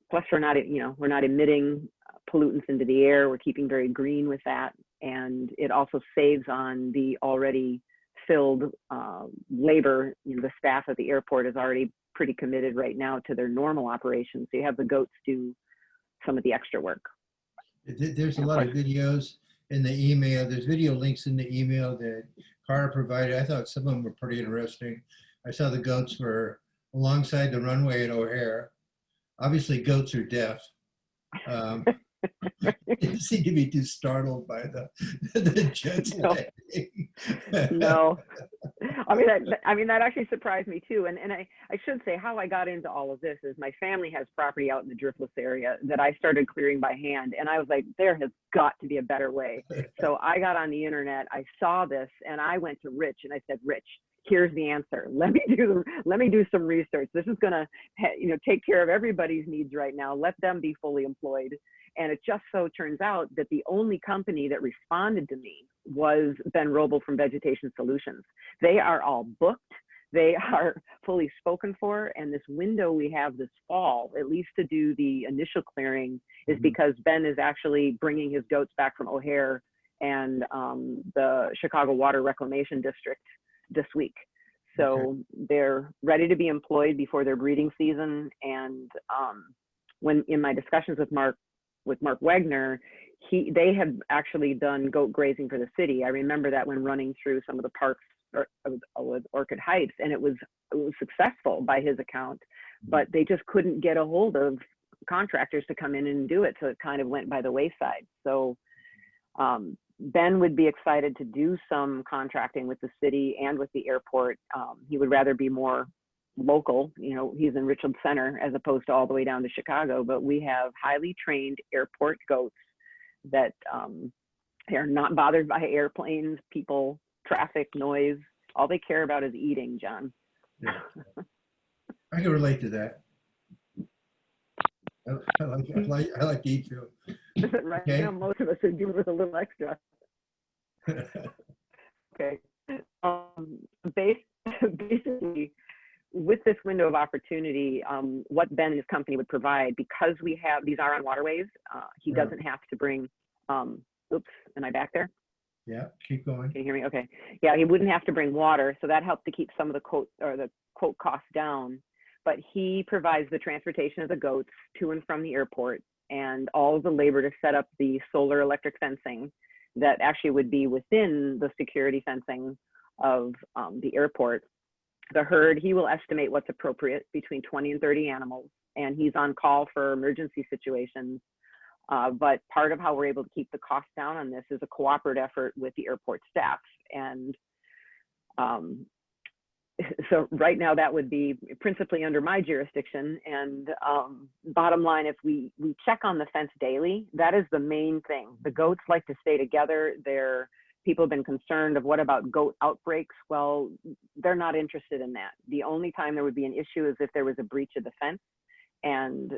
Plus, we're not emitting pollutants into the air. We're keeping very green with that, and it also saves on the already filled labor. The staff at the airport is already pretty committed right now to their normal operations. So you have the goats do some of the extra work. There's a lot of videos in the email. There's video links in the email that Cara provided. I thought some of them were pretty interesting. I saw the goats were alongside the runway at O'Hare. Obviously, goats are deaf. You seem to be too startled by the jet's No. landing. No. I mean, that actually surprised me too. And I should say how I got into all of this is my family has property out in the driftless area that I started clearing by hand. And I was like, there has got to be a better way. So I got on the internet, I saw this, and I went to Rich and I said, Rich, here's the answer. Let me do some research. This is gonna, take care of everybody's needs right now. Let them be fully employed. And it just so turns out that the only company that responded to me was Ben Roble from Vegetation Solutions. They are all booked. They are fully spoken for. And this window we have this fall, at least to do the initial clearing, is because Ben is actually bringing his goats back from O'Hare and the Chicago Water Reclamation District this week. So they're ready to be employed before their breeding season. And when in my discussions with Mark Wagner, they had actually done goat grazing for the city. I remember that when running through some of the parks with Orchid Heights, and it was successful by his account, but they just couldn't get a hold of contractors to come in and do it. So it kind of went by the wayside. So Ben would be excited to do some contracting with the city and with the airport. He would rather be more local, he's in Richland Center as opposed to all the way down to Chicago, but we have highly trained airport goats that they are not bothered by airplanes, people, traffic, noise. All they care about is eating, John. Yeah. I can relate to that. I like to eat too. Right now, most of us are doing with a little extra. Okay. Basically, with this window of opportunity, what Ben and his company would provide, because we have, these are on waterways, he doesn't have to bring, oops, am I back there? Yeah, keep going. Can you hear me? Okay. Yeah, he wouldn't have to bring water, so that helped to keep some of the quote costs down. But he provides the transportation of the goats to and from the airport and all of the labor to set up the solar electric fencing that actually would be within the security fencing of the airport. The herd, he will estimate what's appropriate between 20 and 30 animals, and he's on call for emergency situations. But part of how we're able to keep the cost down on this is a cooperative effort with the airport staff. And so right now that would be principally under my jurisdiction. And bottom line, if we check on the fence daily, that is the main thing. The goats like to stay together. People have been concerned of what about goat outbreaks? Well, they're not interested in that. The only time there would be an issue is if there was a breach of the fence. And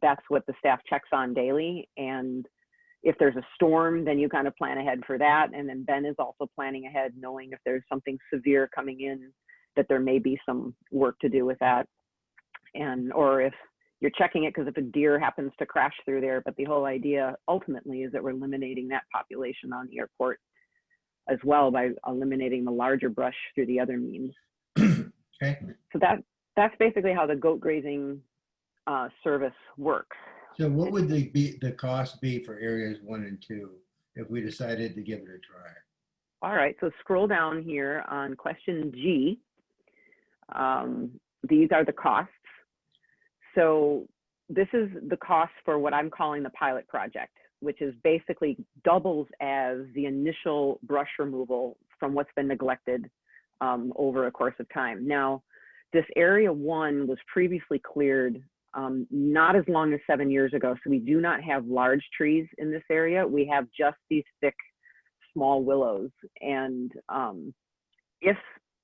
that's what the staff checks on daily. And if there's a storm, then you kind of plan ahead for that. And then Ben is also planning ahead, knowing if there's something severe coming in, that there may be some work to do with that. Or if you're checking it because if a deer happens to crash through there, but the whole idea ultimately is that we're eliminating that population on the airport as well by eliminating the larger brush through the other means. Okay. So that's basically how the goat grazing service works. So what would the cost be for areas 1 and 2 if we decided to give it a try? All right, so scroll down here on question G. These are the costs. So this is the cost for what I'm calling the pilot project, which is basically doubles as the initial brush removal from what's been neglected over a course of time. Now, this area 1 was previously cleared not as long as 7 years ago. So we do not have large trees in this area. We have just these thick, small willows. And if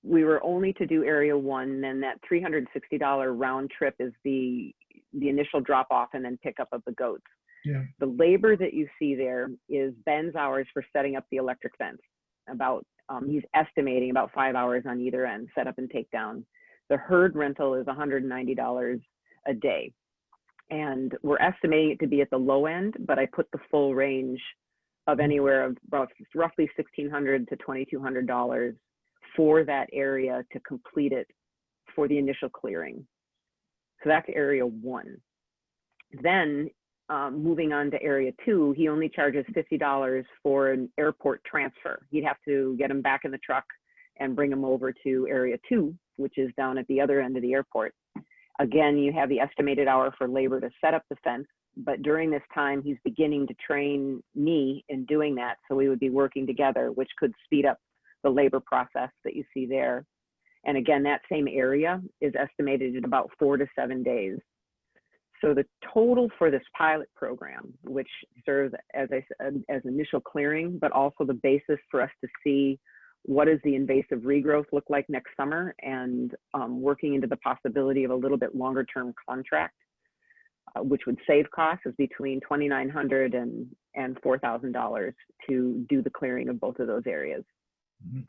we were only to do area 1, then that $360 round trip is the initial drop off and then pick up of the goats. Yeah. The labor that you see there is Ben's hours for setting up the electric fence. He's estimating about 5 hours on either end, set up and take down. The herd rental is $190 a day. And we're estimating it to be at the low end, but I put the full range of anywhere of about roughly $1,600 to $2,200 for that area to complete it for the initial clearing. So that's area 1. Then moving on to area 2, he only charges $50 for an airport transfer. He'd have to get him back in the truck and bring him over to area 2, which is down at the other end of the airport. Again, you have the estimated hour for labor to set up the fence, but during this time, he's beginning to train me in doing that. So we would be working together, which could speed up the labor process that you see there. And again, that same area is estimated at about 4 to 7 days. So the total for this pilot program, which serves as I said, as initial clearing, but also the basis for us to see what does the invasive regrowth look like next summer, and working into the possibility of a little bit longer term contract, which would save costs, is between $2,900 and $4,000 to do the clearing of both of those areas. Mhm.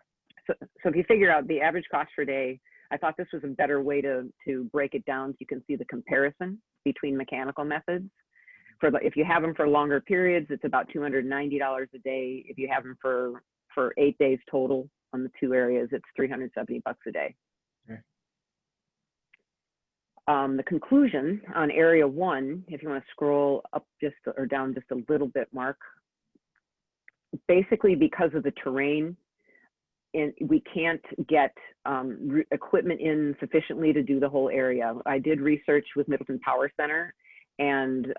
So if you figure out the average cost per day, I thought this was a better way to break it down so you can see the comparison between mechanical methods. If you have them for longer periods, it's about $290 a day. If you have them for 8 days total on the 2 areas, it's $370 a day. Okay. The conclusion on area 1, if you want to scroll up or down just a little bit, Mark, basically because of the terrain, and we can't get equipment in sufficiently to do the whole area. I did research with Middleton Power Center, and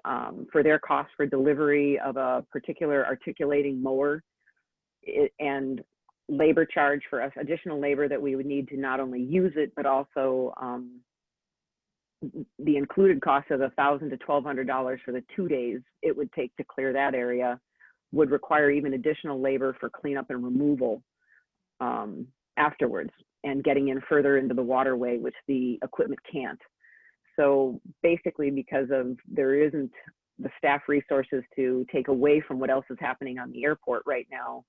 for their cost for delivery of a particular articulating mower and labor charge for us, additional labor that we would need to not only use it, but also the included cost of $1,000 to $1,200 for the 2 days it would take to clear that area would require even additional labor for cleanup and removal afterwards, and getting in further into the waterway, which the equipment can't. So basically, because of there isn't the staff resources to take away from what else is happening on the airport right now,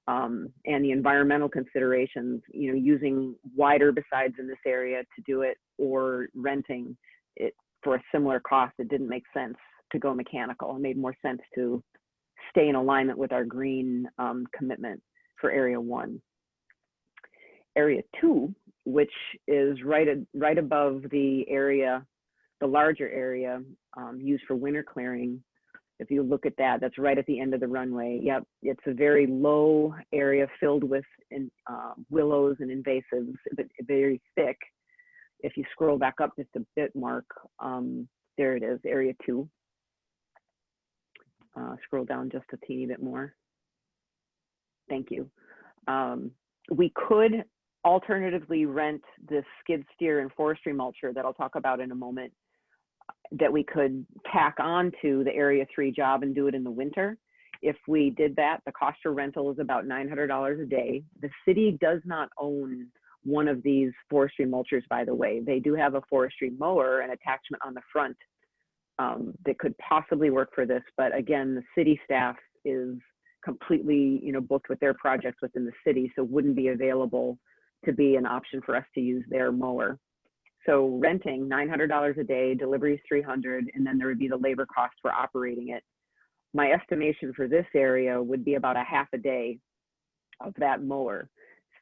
and the environmental considerations, you know, using wide herbicides in this area to do it or renting it for a similar cost, it didn't make sense to go mechanical. It made more sense to stay in alignment with our green commitment for area 1. Area 2, which is right above the area, the larger area used for winter clearing. If you look at that, that's right at the end of the runway. Yep, it's a very low area filled with willows and invasives, but very thick. If you scroll back up just a bit, Mark, there it is, area 2. Scroll down just a teeny bit more. Thank you. We could alternatively rent this skid steer and forestry mulcher that I'll talk about in a moment, that we could tack on to the area 3 job and do it in the winter. If we did that, the cost for rental is about $900 a day. The city does not own one of these forestry mulchers, by the way. They do have a forestry mower and attachment on the front that could possibly work for this, but again, the city staff is completely, you know, booked with their projects within the city, so wouldn't be available to be an option for us to use their mower. So renting $900 a day, delivery is $300, and then there would be the labor cost for operating it. My estimation for this area would be about a half a day of that mower.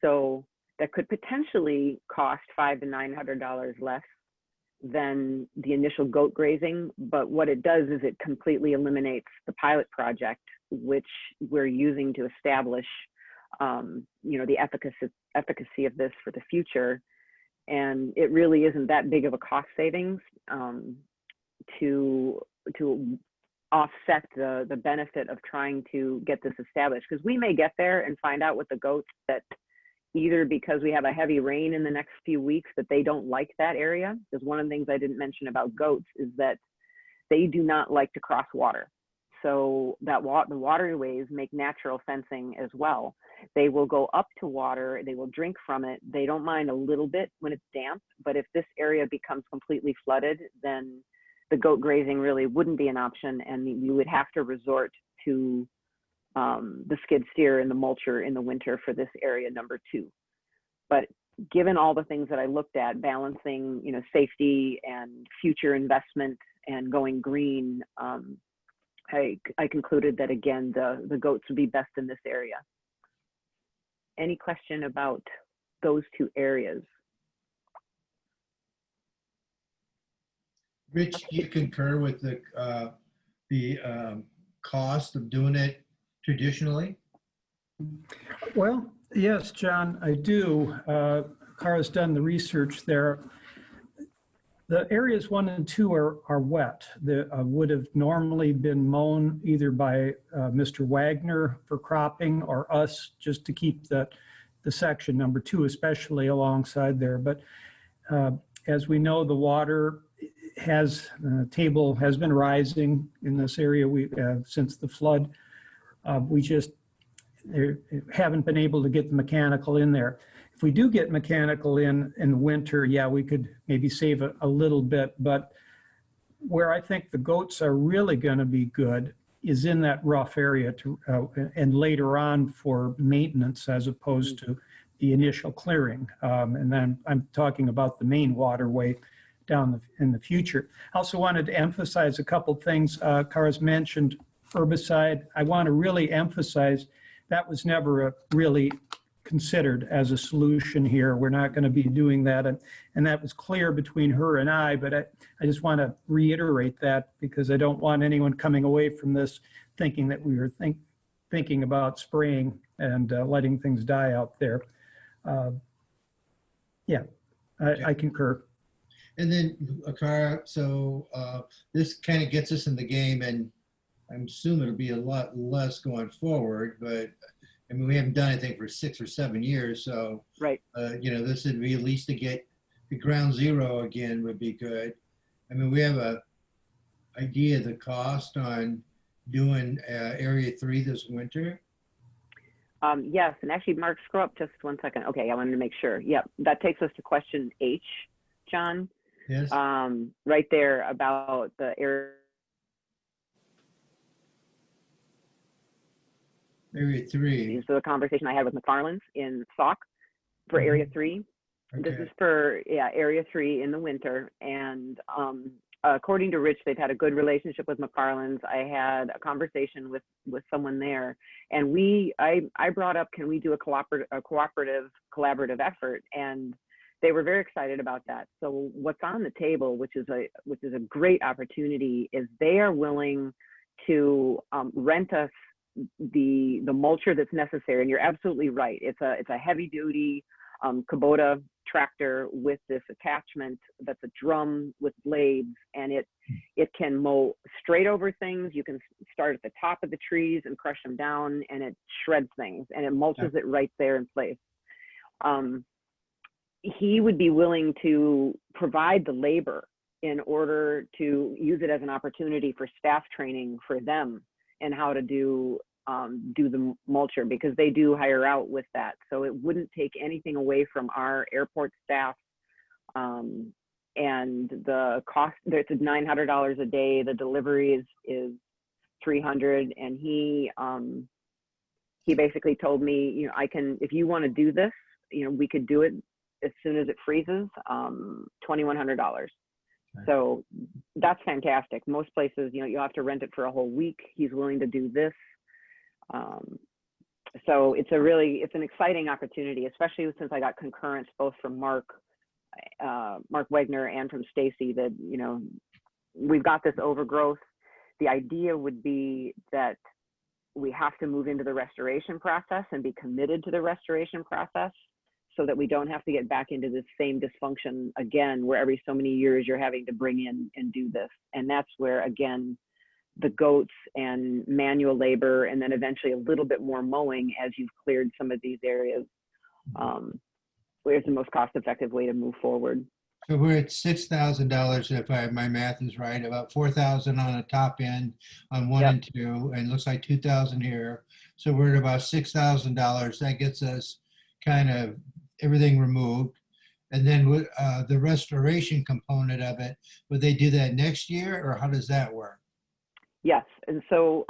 So that could potentially cost $500 to $900 less than the initial goat grazing. But what it does is it completely eliminates the pilot project, which we're using to establish, you know, the efficacy of this for the future. And it really isn't that big of a cost savings to offset the benefit of trying to get this established. Because we may get there and find out with the goats that either because we have a heavy rain in the next few weeks that they don't like that area. Because one of the things I didn't mention about goats is that they do not like to cross water. So that the waterways make natural fencing as well. They will go up to water, they will drink from it. They don't mind a little bit when it's damp, but if this area becomes completely flooded, then the goat grazing really wouldn't be an option, and you would have to resort to the skid steer and the mulcher in the winter for this area number 2. But given all the things that I looked at, balancing, you know, safety and future investment and going green, I concluded that again, the goats would be best in this area. Any question about those 2 areas? Rich, do you concur with the cost of doing it traditionally? Well, yes, John, I do. Cara's done the research there. The areas 1 and 2 are wet. The would have normally been mown either by Mr. Wagner for cropping or us just to keep the section number 2, especially alongside there. But as we know, the water table has been rising in this area since the flood. We just haven't been able to get the mechanical in there. If we do get mechanical in the winter, yeah, we could maybe save a little bit. But where I think the goats are really going to be good is in that rough area and later on for maintenance as opposed to the initial clearing. And then I'm talking about the main waterway down in the future. I also wanted to emphasize a couple things. Kara's mentioned herbicide. I want to really emphasize that was never really considered as a solution here. We're not going to be doing that. And that was clear between her and I, but I just want to reiterate that because I don't want anyone coming away from this thinking that we were thinking about spraying and letting things die out there. Yeah, I concur. And then, Akara, so this kind of gets us in the game, and I'm assuming it'll be a lot less going forward, but I mean, we haven't done anything for 6 or 7 years, so right. This would be at least to get the ground zero again would be good. I mean, we have a idea of the cost on doing Area 3 this winter. Yes, and actually, Mark, scroll up just 1 second. Okay, I wanted to make sure. Yep, that takes us to question H, John. Yes. Right there about the area. Area 3. So the conversation I had with McFarland's in Sauk for Area 3. Okay. This is for Area 3 in the winter. And according to Rich, they've had a good relationship with McFarland's. I had a conversation with someone there, and I brought up, can we do a collaborative effort? And they were very excited about that. So what's on the table, which is a great opportunity, is they are willing to rent us the mulcher that's necessary. And you're absolutely right. It's a heavy duty Kubota tractor with this attachment that's a drum with blades, and it can mow straight over things. You can start at the top of the trees and crush them down, and it shreds things, and it mulches it right there in place. He would be willing to provide the labor in order to use it as an opportunity for staff training for them and how to do the mulcher, because they do hire out with that. So it wouldn't take anything away from our airport staff. And the cost, it's $900 a day. The delivery is $300. And he basically told me, if you want to do this, we could do it as soon as it freezes, $2,100. So that's fantastic. Most places, you'll have to rent it for a whole week. He's willing to do this. So it's an exciting opportunity, especially since I got concurrence both from Mark Wagner and from Stacy that, we've got this overgrowth. The idea would be that we have to move into the restoration process and be committed to the restoration process so that we don't have to get back into the same dysfunction again, where every so many years you're having to bring in and do this. And that's where, again, the goats and manual labor, and then eventually a little bit more mowing as you've cleared some of these areas, where's the most cost-effective way to move forward. So we're at $6,000 if my math is right, about $4,000 on the top end on 1 and 2, and looks like $2,000 here. So we're at about $6,000. That gets us kind of everything removed. And then with the restoration component of it, would they do that next year, or how does that work? Yes, and so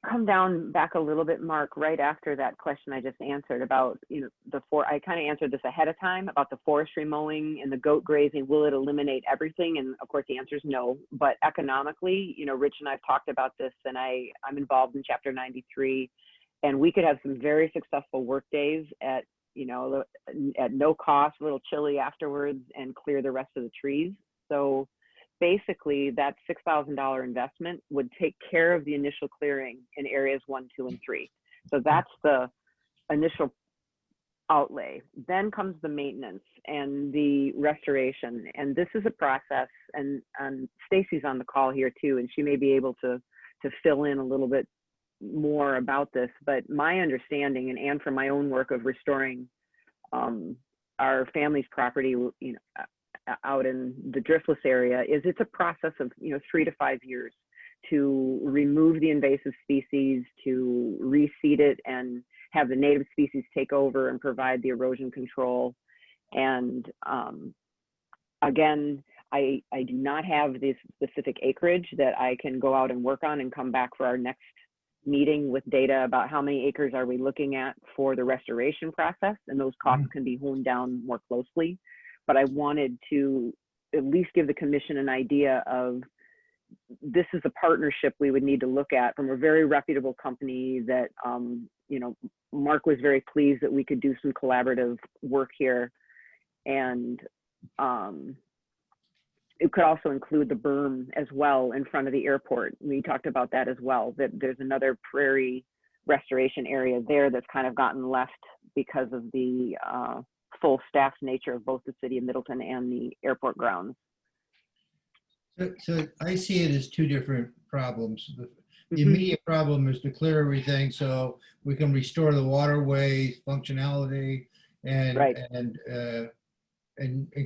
come down back a little bit, Mark, right after that question I just answered about, I kind of answered this ahead of time about the forestry mowing and the goat grazing. Will it eliminate everything? And of course the answer is no, but economically, Rich and I've talked about this, and I'm involved in Chapter 93, and we could have some very successful work days at no cost, a little chilly afterwards, and clear the rest of the trees. So basically that $6,000 investment would take care of the initial clearing in areas 1, 2, and 3. So that's the initial outlay. Then comes the maintenance and the restoration. And this is a process, and Stacy's on the call here too, and she may be able to fill in a little bit more about this. But my understanding, and from my own work of restoring our family's property, you know, out in the driftless area, is it's a process of, you know, 3 to 5 years to remove the invasive species, to reseed it and have the native species take over and provide the erosion control. And again, I do not have this specific acreage that I can go out and work on and come back for our next meeting with data about how many acres are we looking at for the restoration process, and those costs can be honed down more closely. But I wanted to at least give the commission an idea of, this is a partnership we would need to look at from a very reputable company that, you know, Mark was very pleased that we could do some collaborative work here. And it could also include the berm as well in front of the airport. We talked about that as well, that there's another prairie restoration area there that's kind of gotten left because of the full staff nature of both the city of Middleton and the airport grounds. So I see it as two different problems. The immediate problem is to clear everything so we can restore the waterways functionality and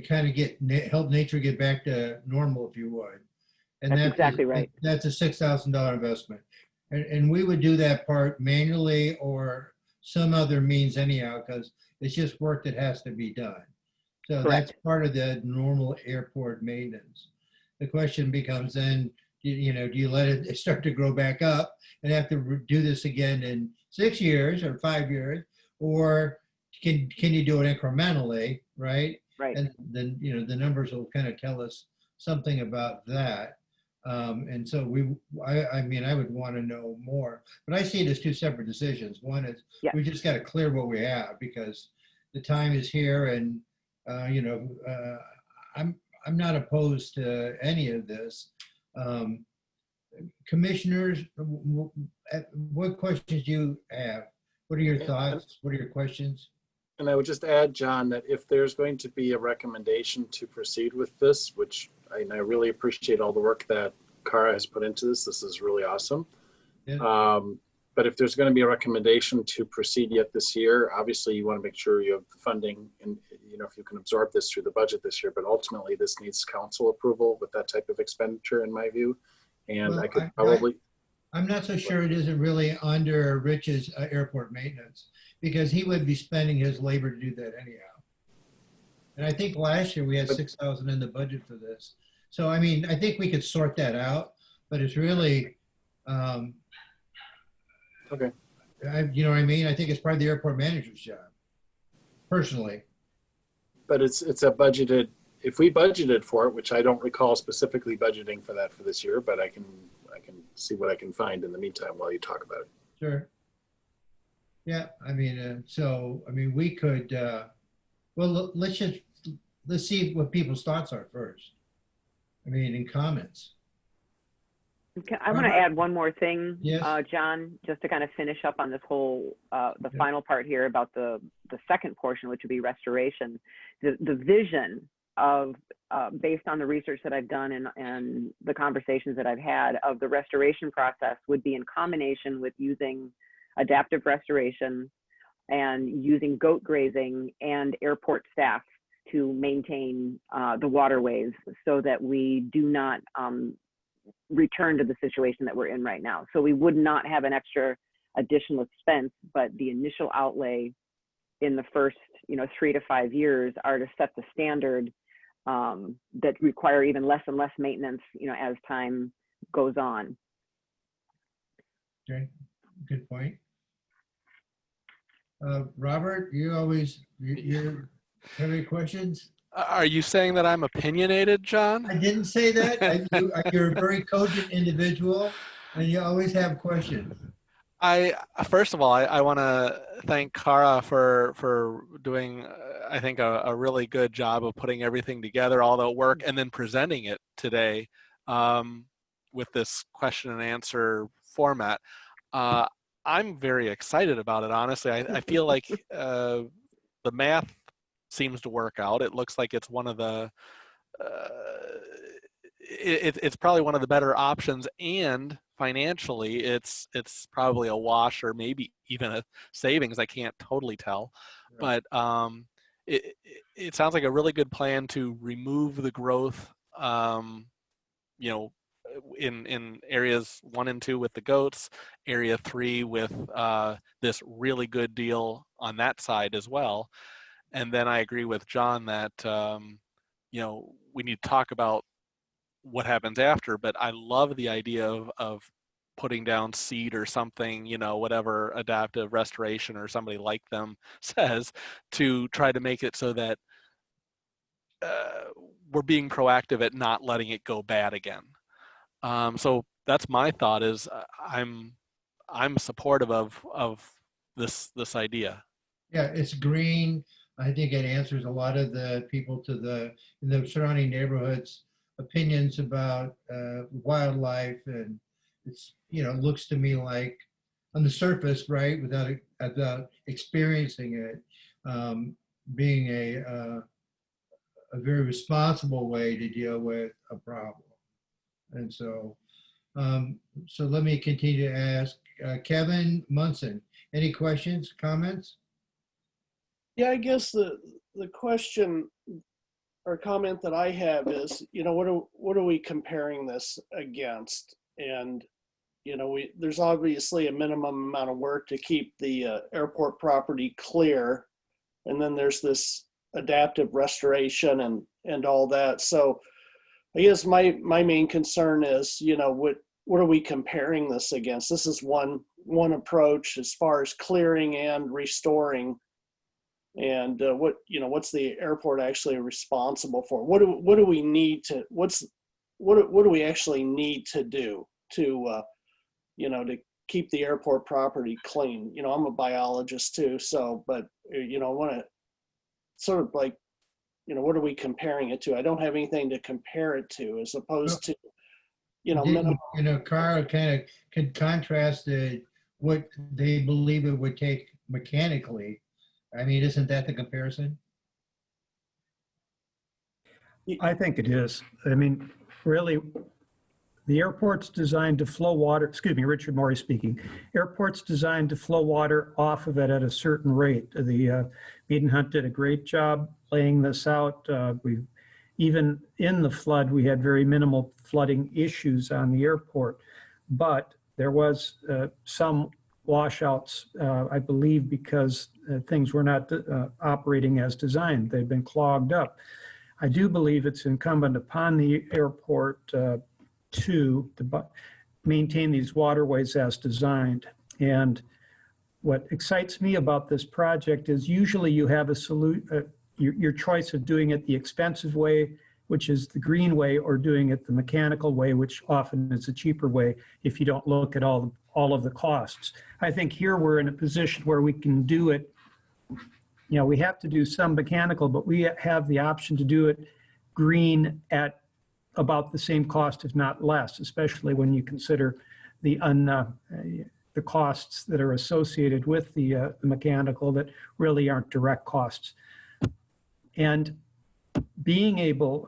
kind of help nature get back to normal, if you would. And that's exactly right. That's a $6,000 investment, and we would do that part manually or some other means anyhow, because it's just work that has to be done. So Correct. That's part of the normal airport maintenance. The question becomes then, you know, do you let it start to grow back up and have to do this again in 6 years or 5 years, or can you do it incrementally, right? Right. And then, you know, the numbers will kind of tell us something about that. And so I mean, I would want to know more, but I see it as two separate decisions. One is we just got to clear what we have because the time is here, and you know, I'm not opposed to any of this. Commissioners, what questions do you have? What are your thoughts? What are your questions? And I would just add, John, that if there's going to be a recommendation to proceed with this, which I really appreciate all the work that Cara has put into this. This is really awesome. Yeah. But if there's going to be a recommendation to proceed yet this year, obviously you want to make sure you have the funding, and you know, if you can absorb this through the budget this year. But ultimately, this needs council approval with that type of expenditure, in my view. And Well, I could probably. I'm not so sure it isn't really under Rich's airport maintenance, because he would be spending his labor to do that anyhow. And I think last year we had 6,000 in the budget for this. So, I mean, I think we could sort that out, but it's really, okay. You know what I mean? I think it's part of the airport manager's job, personally. But it's a budgeted, if we budgeted for it, which I don't recall specifically budgeting for that for this year, but I can see what I can find in the meantime while you talk about it. Sure. Yeah, I mean, so, I mean, we could, well, let's see what people's thoughts are first. I mean, in comments. Okay, I want to add one more thing, Yes. John, just to kind of finish up on this whole, the final part here about the second portion, which would be restoration. The vision of, based on the research that I've done and the conversations that I've had, of the restoration process would be in combination with using adaptive restoration and using goat grazing and airport staff to maintain the waterways so that we do not return to the situation that we're in right now. So we would not have an extra additional expense, but the initial outlay in the first, 3 to 5 years are to set the standard that require even less and less maintenance, as time goes on. Okay, good point. Robert, you have any questions? Are you saying that I'm opinionated, John? I didn't say that. You're a very cogent individual, and you always have questions. First of all, I want to thank Cara for doing, I think, a really good job of putting everything together, all the work, and then presenting it today with this question and answer format. I'm very excited about it, honestly. I feel like the the math seems to work out. It looks like it's one of the it's probably one of the better options, and financially it's probably a wash or maybe even a savings. I can't totally tell, but it sounds like a really good plan to remove the growth, you know, in areas 1 and 2 with the goats, area 3 with this really good deal on that side as well. And then I agree with John that you know, we need to talk about what happens after, but I love the idea of putting down seed or something, you know, whatever adaptive restoration or somebody like them says, to try to make it so that we're being proactive at not letting it go bad again. So that's my thought, is I'm supportive of this idea. Yeah, it's green. I think it answers a lot of the people in the surrounding neighborhoods opinions about wildlife, and it's, you know, looks to me like on the surface, right, without experiencing it, being a very responsible way to deal with a problem. And so, so let me continue to ask Kevin Munson, any questions, comments? Yeah, I guess the question or comment that I have is, you know, what are we comparing this against? And, you know, there's obviously a minimum amount of work to keep the airport property clear. And then there's this adaptive restoration and all that. So I guess my main concern is, you know, what are we comparing this against? This is one approach as far as clearing and restoring. And what's the airport actually responsible for? What do we need to, what do we actually need to do to to keep the airport property clean? You know, I'm a biologist too, so, but you know, I want to sort of like, you know, what are we comparing it to? I don't have anything to compare it to, as opposed to, you know, Carl kind of could contrast what they believe it would take mechanically. I mean, isn't that the comparison? I think it is. I mean, really, the airport's designed to flow water, excuse me, Richard Morey speaking. Airport's designed to flow water off of it at a certain rate. The Mead and Hunt did a great job laying this out. Even in the flood, we had very minimal flooding issues on the airport, but there was some washouts, I believe, because things were not operating as designed. They'd been clogged up. I do believe it's incumbent upon the airport to maintain these waterways as designed. And what excites me about this project is usually you have a your choice of doing it the expensive way, which is the green way, or doing it the mechanical way, which often is a cheaper way if you don't look at all of the costs. I think here we're in a position where we can do it. You know, we have to do some mechanical, but we have the option to do it green at about the same cost, if not less, especially when you consider the costs that are associated with the mechanical that really aren't direct costs. And being able,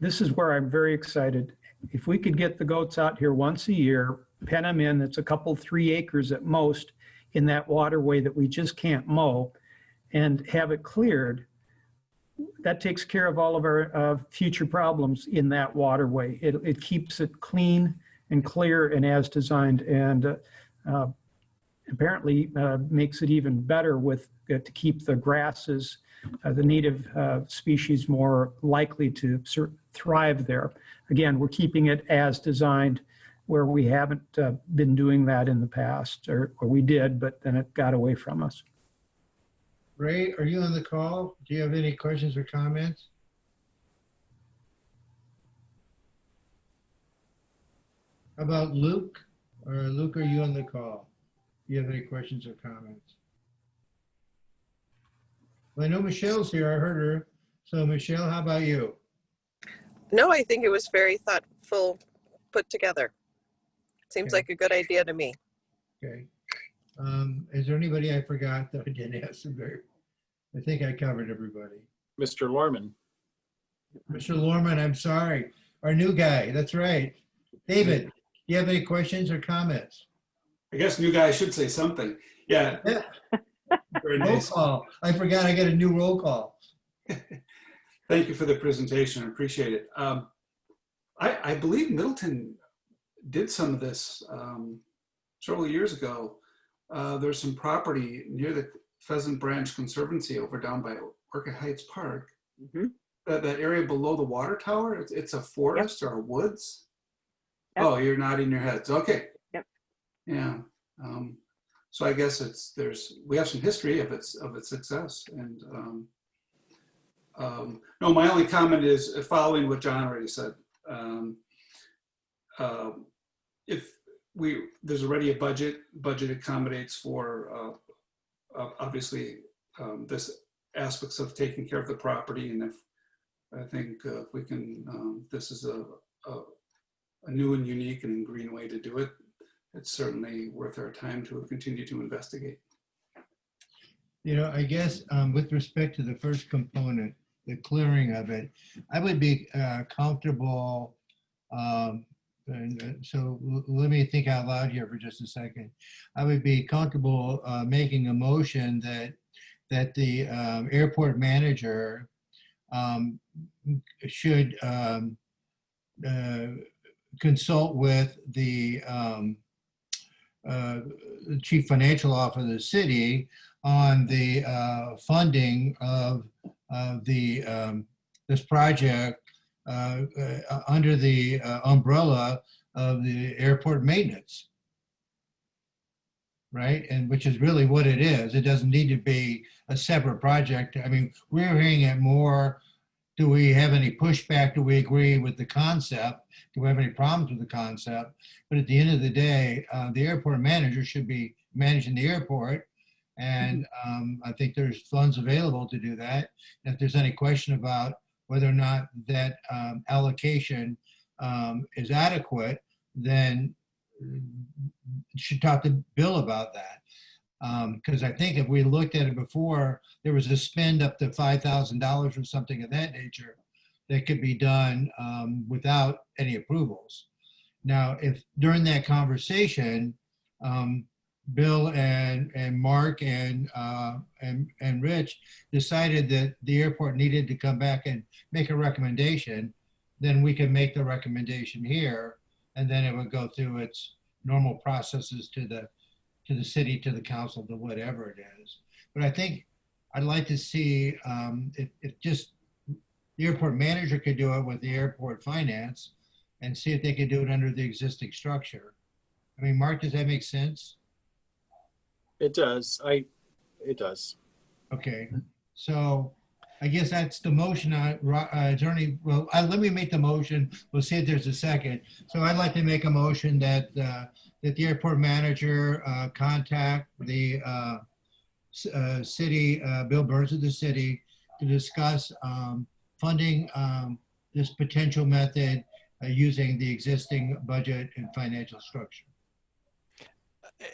this is where I'm very excited. If we could get the goats out here once a year, pen them in, it's a couple, 3 acres at most in that waterway that we just can't mow, and have it cleared, that takes care of all of our future problems in that waterway. It keeps it clean and clear and as designed, and apparently makes it even better with to keep the grasses, the native species, more likely to thrive there. Again, we're keeping it as designed, where we haven't been doing that in the past, or we did, but then it got away from us. Ray, are you on the call? Do you have any questions or comments? How about Luke? Or Luke, are you on the call? Do you have any questions or comments? Well, I know Michelle's here. I heard her. So Michelle, how about you? No, I think it was very thoughtful, put together. Seems Okay. like a good idea to me. Okay. Is there anybody I forgot that I didn't ask? I think I covered everybody. Mr. Lorman. Mr. Lorman, I'm sorry. Our new guy, that's right. David, do you have any questions or comments? I guess new guy should say something. Yeah. Yeah. Very Roll nice. call. I forgot I got a new roll call. Thank you for the presentation. I appreciate it. I believe Middleton did some of this several years ago. There's some property near the Pheasant Branch Conservancy over down by Orchid Heights Park. Mm-hmm. That area below the water tower, it's a forest or a woods. Yep. Oh, you're nodding your heads. Okay. Yep. Yeah. So I guess we have some history of its success. And no, my only comment is following what John already said. If there's already a budget accommodates for obviously this aspects of taking care of the property, and if I think if we can, this is a new and unique and green way to do it. It's certainly worth our time to continue to investigate. You know, I guess with respect to the first component, the clearing of it, I would be comfortable. So let me think out loud here for just a second. I would be comfortable making a motion that the airport manager should consult with the chief financial officer of the city on the funding of this project under the umbrella of the airport maintenance, right? And which is really what it is. It doesn't need to be a separate project. I mean, we're hearing it more. Do we have any pushback? Do we agree with the concept? Do we have any problems with the concept? But at the end of the day, the airport manager should be managing the airport. And I think there's funds available to do that. And if there's any question about whether or not that allocation is adequate, then you should talk to Bill about that. Because I think if we looked at it before, there was a spend up to $5,000 or something of that nature that could be done without any approvals. Now, if during that conversation, Bill and Mark and Rich decided that the airport needed to come back and make a recommendation, then we can make the recommendation here, and then it would go through its normal processes to the city, to the council, to whatever it is. But I think I'd like to see if just the airport manager could do it with the airport finance and see if they could do it under the existing structure. I mean, Mark, does that make sense? It does. It does. Okay, so I guess that's the motion. Attorney, well, let me make the motion. We'll see if there's a second. So I'd like to make a motion that that the airport manager contact the city, Bill Burns of the city, to discuss funding this potential method using the existing budget and financial structure.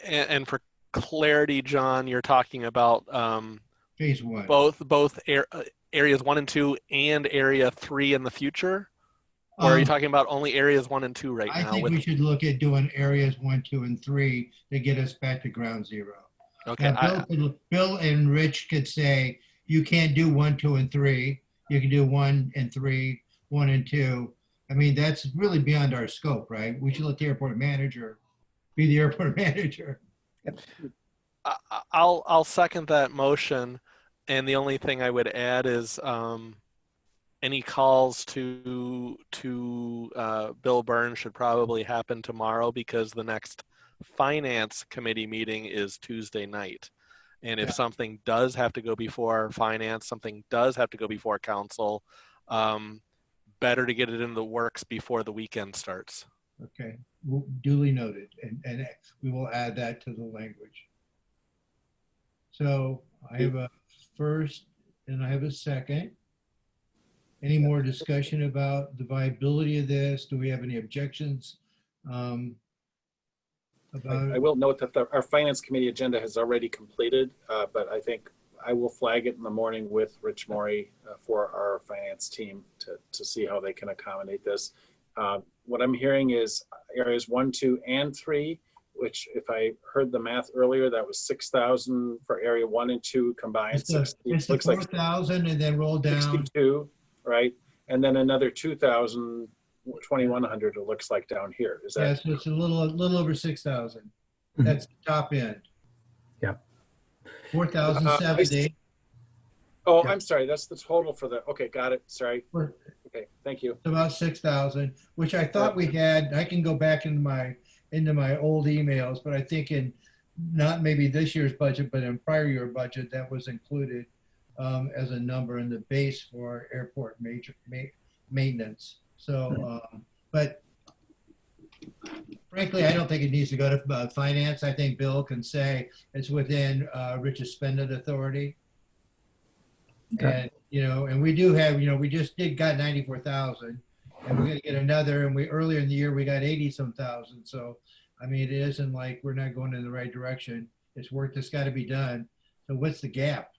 And for clarity, John, you're talking about phase one, both areas 1 and 2 and area 3 in the future, or are you talking about only areas 1 and 2 right now? I think we should look at doing areas 1, 2, and 3 to get us back to ground zero. Okay. Now, Bill and Rich could say you can't do 1, 2, and 3. You can do 1 and 3, 1 and 2. I mean, that's really beyond our scope, right? We should let the airport manager be the airport manager. I'll second that motion, and the only thing I would add is any calls to Bill Burns should probably happen tomorrow, because the next finance committee meeting is Tuesday night. And if something does have to go before finance, something does have to go before council, better to get it in the works before the weekend starts. Okay, duly noted, and we will add that to the language. So I have a first and I have a second. Any more discussion about the viability of this? Do we have any objections? I will note that our finance committee agenda has already completed, but I think I will flag it in the morning with Rich Morey for our finance team to see how they can accommodate this. What I'm hearing is areas 1, 2, and 3, which if I heard the math earlier, that was 6,000 for area 1 and 2 combined. It's the 4,000 and then roll down. 62, right? And then another 2,000, 2,100 it looks like down here. Is that? Yeah, so it's a little over 6,000. That's the top end. Yeah. 4,070. Oh, I'm sorry. That's the total for the, okay, got it. Sorry. Okay, thank you. It's about 6,000, which I thought we had. I can go back into my old emails, but I think in not maybe this year's budget, but in prior year budget, that was included as a number in the base for airport maintenance. So, but frankly, I don't think it needs to go to finance. I think Bill can say it's within Rich's spending authority. Okay. And, and we do have, we just got 94,000 and we're going to get another. And earlier in the year, we got 80 some thousand. So, I mean, it isn't like we're not going in the right direction. It's work that's got to be done. So what's the gap?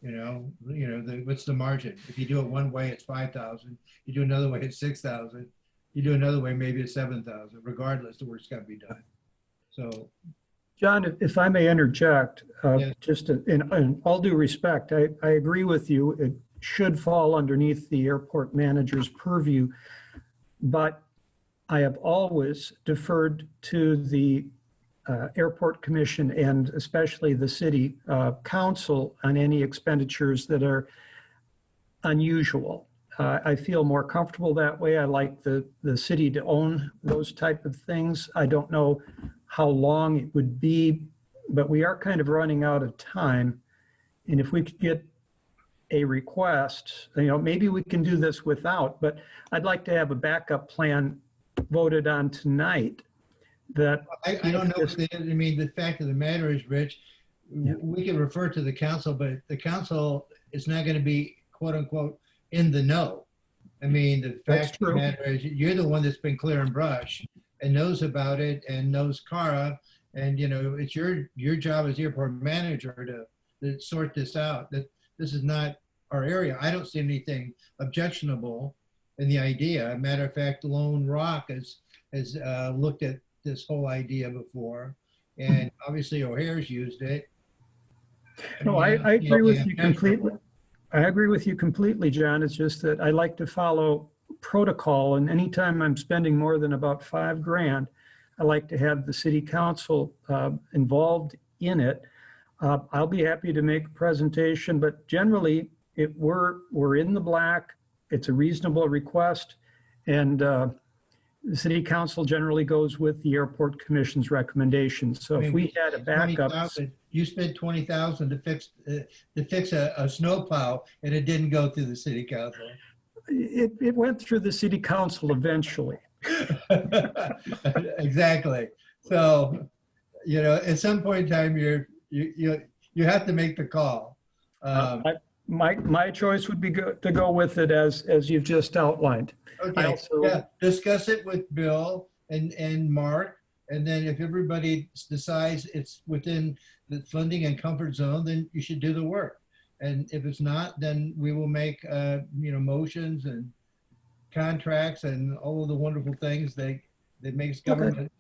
What's the margin? If you do it one way, it's 5,000. You do another way, it's 6,000. You do another way, maybe it's 7,000. Regardless, the work's got to be done. So, John, if I may interject, Yes. just in all due respect, I agree with you. It should fall underneath the airport manager's purview, but I have always deferred to the airport commission and especially the city council on any expenditures that are unusual. I feel more comfortable that way. I like the city to own those type of things. I don't know how long it would be, but we are kind of running out of time. And if we could get a request, maybe we can do this without, but I'd like to have a backup plan voted on tonight. That I don't know. The fact of the matter is, Rich, we can refer to the council, but the council is not going to be quote unquote in the know. The fact of the matter is you're the one that's been clearing brush and knows about it and knows Cara, and it's your job as airport manager to sort this out. That this is not our area. I don't see anything objectionable in the idea. Matter of fact, Lone Rock has looked at this whole idea before, and obviously O'Hare's used it. No, I agree with you completely. I agree with you completely, John. It's just that I like to follow protocol, and anytime I'm spending more than about $5,000, I like to have the city council involved in it. I'll be happy to make a presentation, but generally we're in the black. It's a reasonable request, and the city council generally goes with the airport commission's recommendations. So if we had a backup, you spent 20,000 to fix a snowplow, and it didn't go through the city council. It went through the city council eventually. Exactly. So, at some point in time, you have to make the call. My choice would be to go with it as you've just outlined. Okay. Discuss it with Bill and Mark, and then if everybody decides it's within the funding and comfort zone, then you should do the work. And if it's not, then we will make motions and contracts and all of the wonderful things that makes government.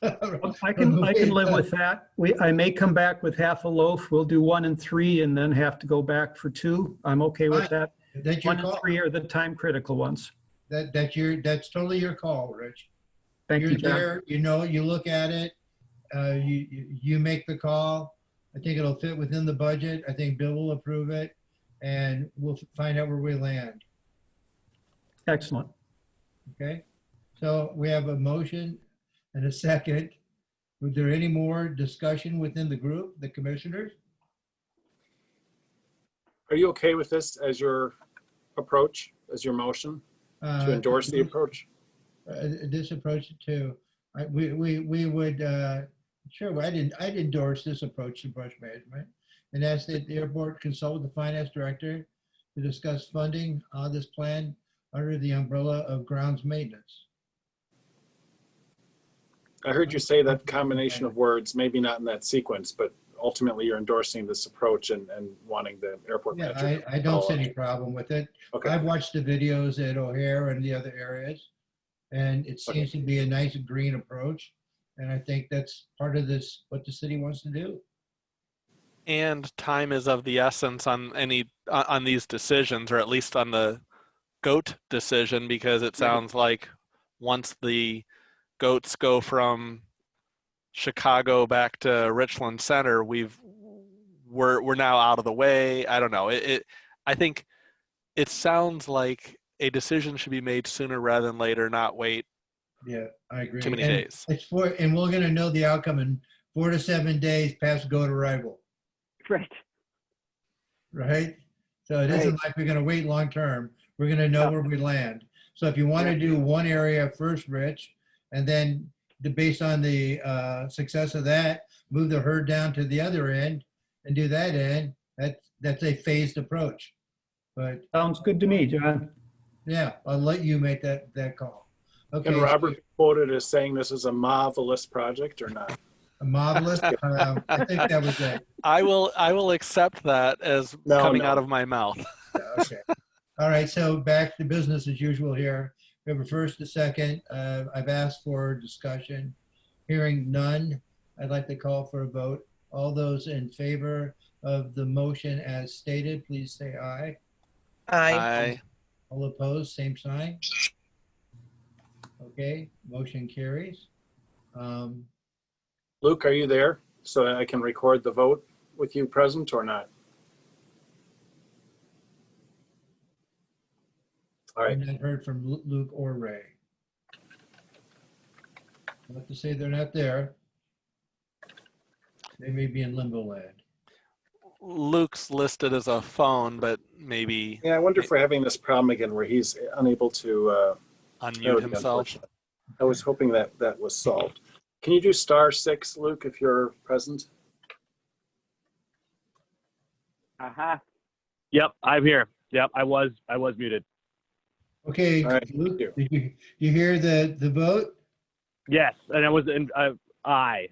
I can live with that. I may come back with half a loaf. We'll do 1 and 3 and then have to go back for 2. I'm okay with that. That's your 1 call. and 3 are the time critical ones. That's totally your call, Rich. Thank you, You're John. there, you look at it, you make the call. I think it'll fit within the budget. I think Bill will approve it, and we'll find out where we land. Excellent. Okay, so we have a motion and a second. Was there any more discussion within the group, the commissioners? Are you okay with this as your approach, as your motion to endorse the approach? This approach too. We would, sure, I'd endorse this approach to brush management, and ask that the airport consult with the finance director to discuss funding on this plan under the umbrella of grounds maintenance. I heard you say that combination of words, maybe not in that sequence, but ultimately you're endorsing this approach and wanting the airport Yeah, manager to I don't follow see up. any problem with it. Okay. I've watched the videos at O'Hare and the other areas, and it seems to be a nice green approach. And I think that's part of this, what the city wants to do. And time is of the essence on on these decisions, or at least on the goat decision, because it sounds like once the goats go from Chicago back to Richland Center, we're now out of the way. I don't know. I think it sounds like a decision should be made sooner rather than later, not wait Yeah, I agree. too many And days. and we're gonna know the outcome in 4 to 7 days past goat arrival, Right. right? So it isn't like we're gonna wait long term. We're gonna know where we land. So if you want to do one area first, Rich, and then based on the success of that, move the herd down to the other end and do that end, that's a phased approach. But Sounds good to me, John. yeah, I'll let you make that call. Okay. Can Robert be quoted as saying this is a marvelous project or not? A marvelous. I think that was it. I will accept that as coming out of my mouth. Yeah, okay. All right. So back to business as usual here. We have a first, a second. I've asked for discussion. Hearing none, I'd like to call for a vote. All those in favor of the motion as stated, please say aye. Aye. All opposed, same sign. Okay, motion carries. Luke, are you there so I can record the vote with you present or not? All right. I've not heard from Luke or Ray. I'll have to say they're not there. They may be in limbo land. Luke's listed as a phone, but maybe. Yeah, I wonder if we're having this problem again where he's unable to unmute himself. I was hoping that that was solved. Can you do *6, Luke, if you're present? Aha. Yep, I'm here. Yep, I was muted. Okay, all right, Luke, did you hear the vote? Yes, and I was in aye.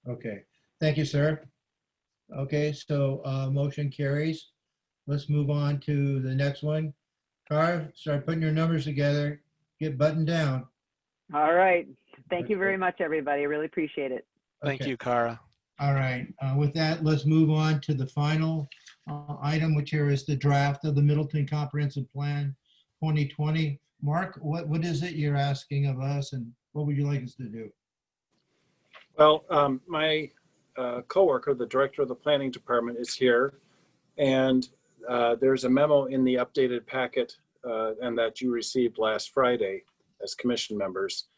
Okay, thank you, sir. Okay, so motion carries. Let's move on to the next one. Cara, start putting your numbers together. Get buttoned down. All right. Thank you very much, everybody. I really appreciate it. Thank you, Cara. All right. With that, let's move on to the final item, which here is the draft of the Middleton Comprehensive Plan 2020. Mark, what is it you're asking of us, and what would you like us to do? Well, my coworker, the director of the planning department, is here, and there's a memo in the updated packet and that you received last Friday as commission members,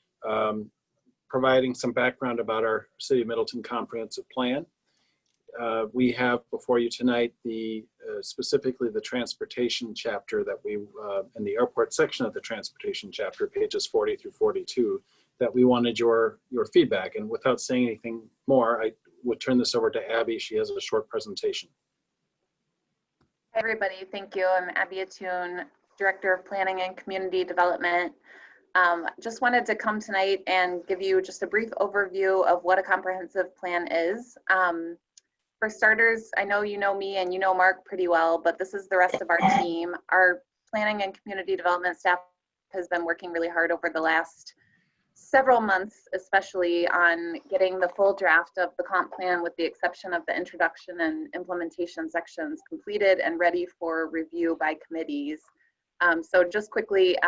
providing some background about our City of Middleton Comprehensive Plan. We have before you tonight specifically the transportation chapter that we, in the airport section of the transportation chapter, pages 40 through 42, that we wanted your feedback. And without saying anything more, I would turn this over to Abby. She has a short presentation. Hi, everybody. Thank you. I'm Abby Attune, Director of Planning and Community Development. Just wanted to come tonight and give you just a brief overview of what a comprehensive plan is. For starters, I know you know me and you know Mark pretty well, but this is the rest of our team. Our planning and community development staff has been working really hard over the last several months, especially on getting the full draft of the comp plan, with the exception of the introduction and implementation sections, completed and ready for review by committees. So just quickly,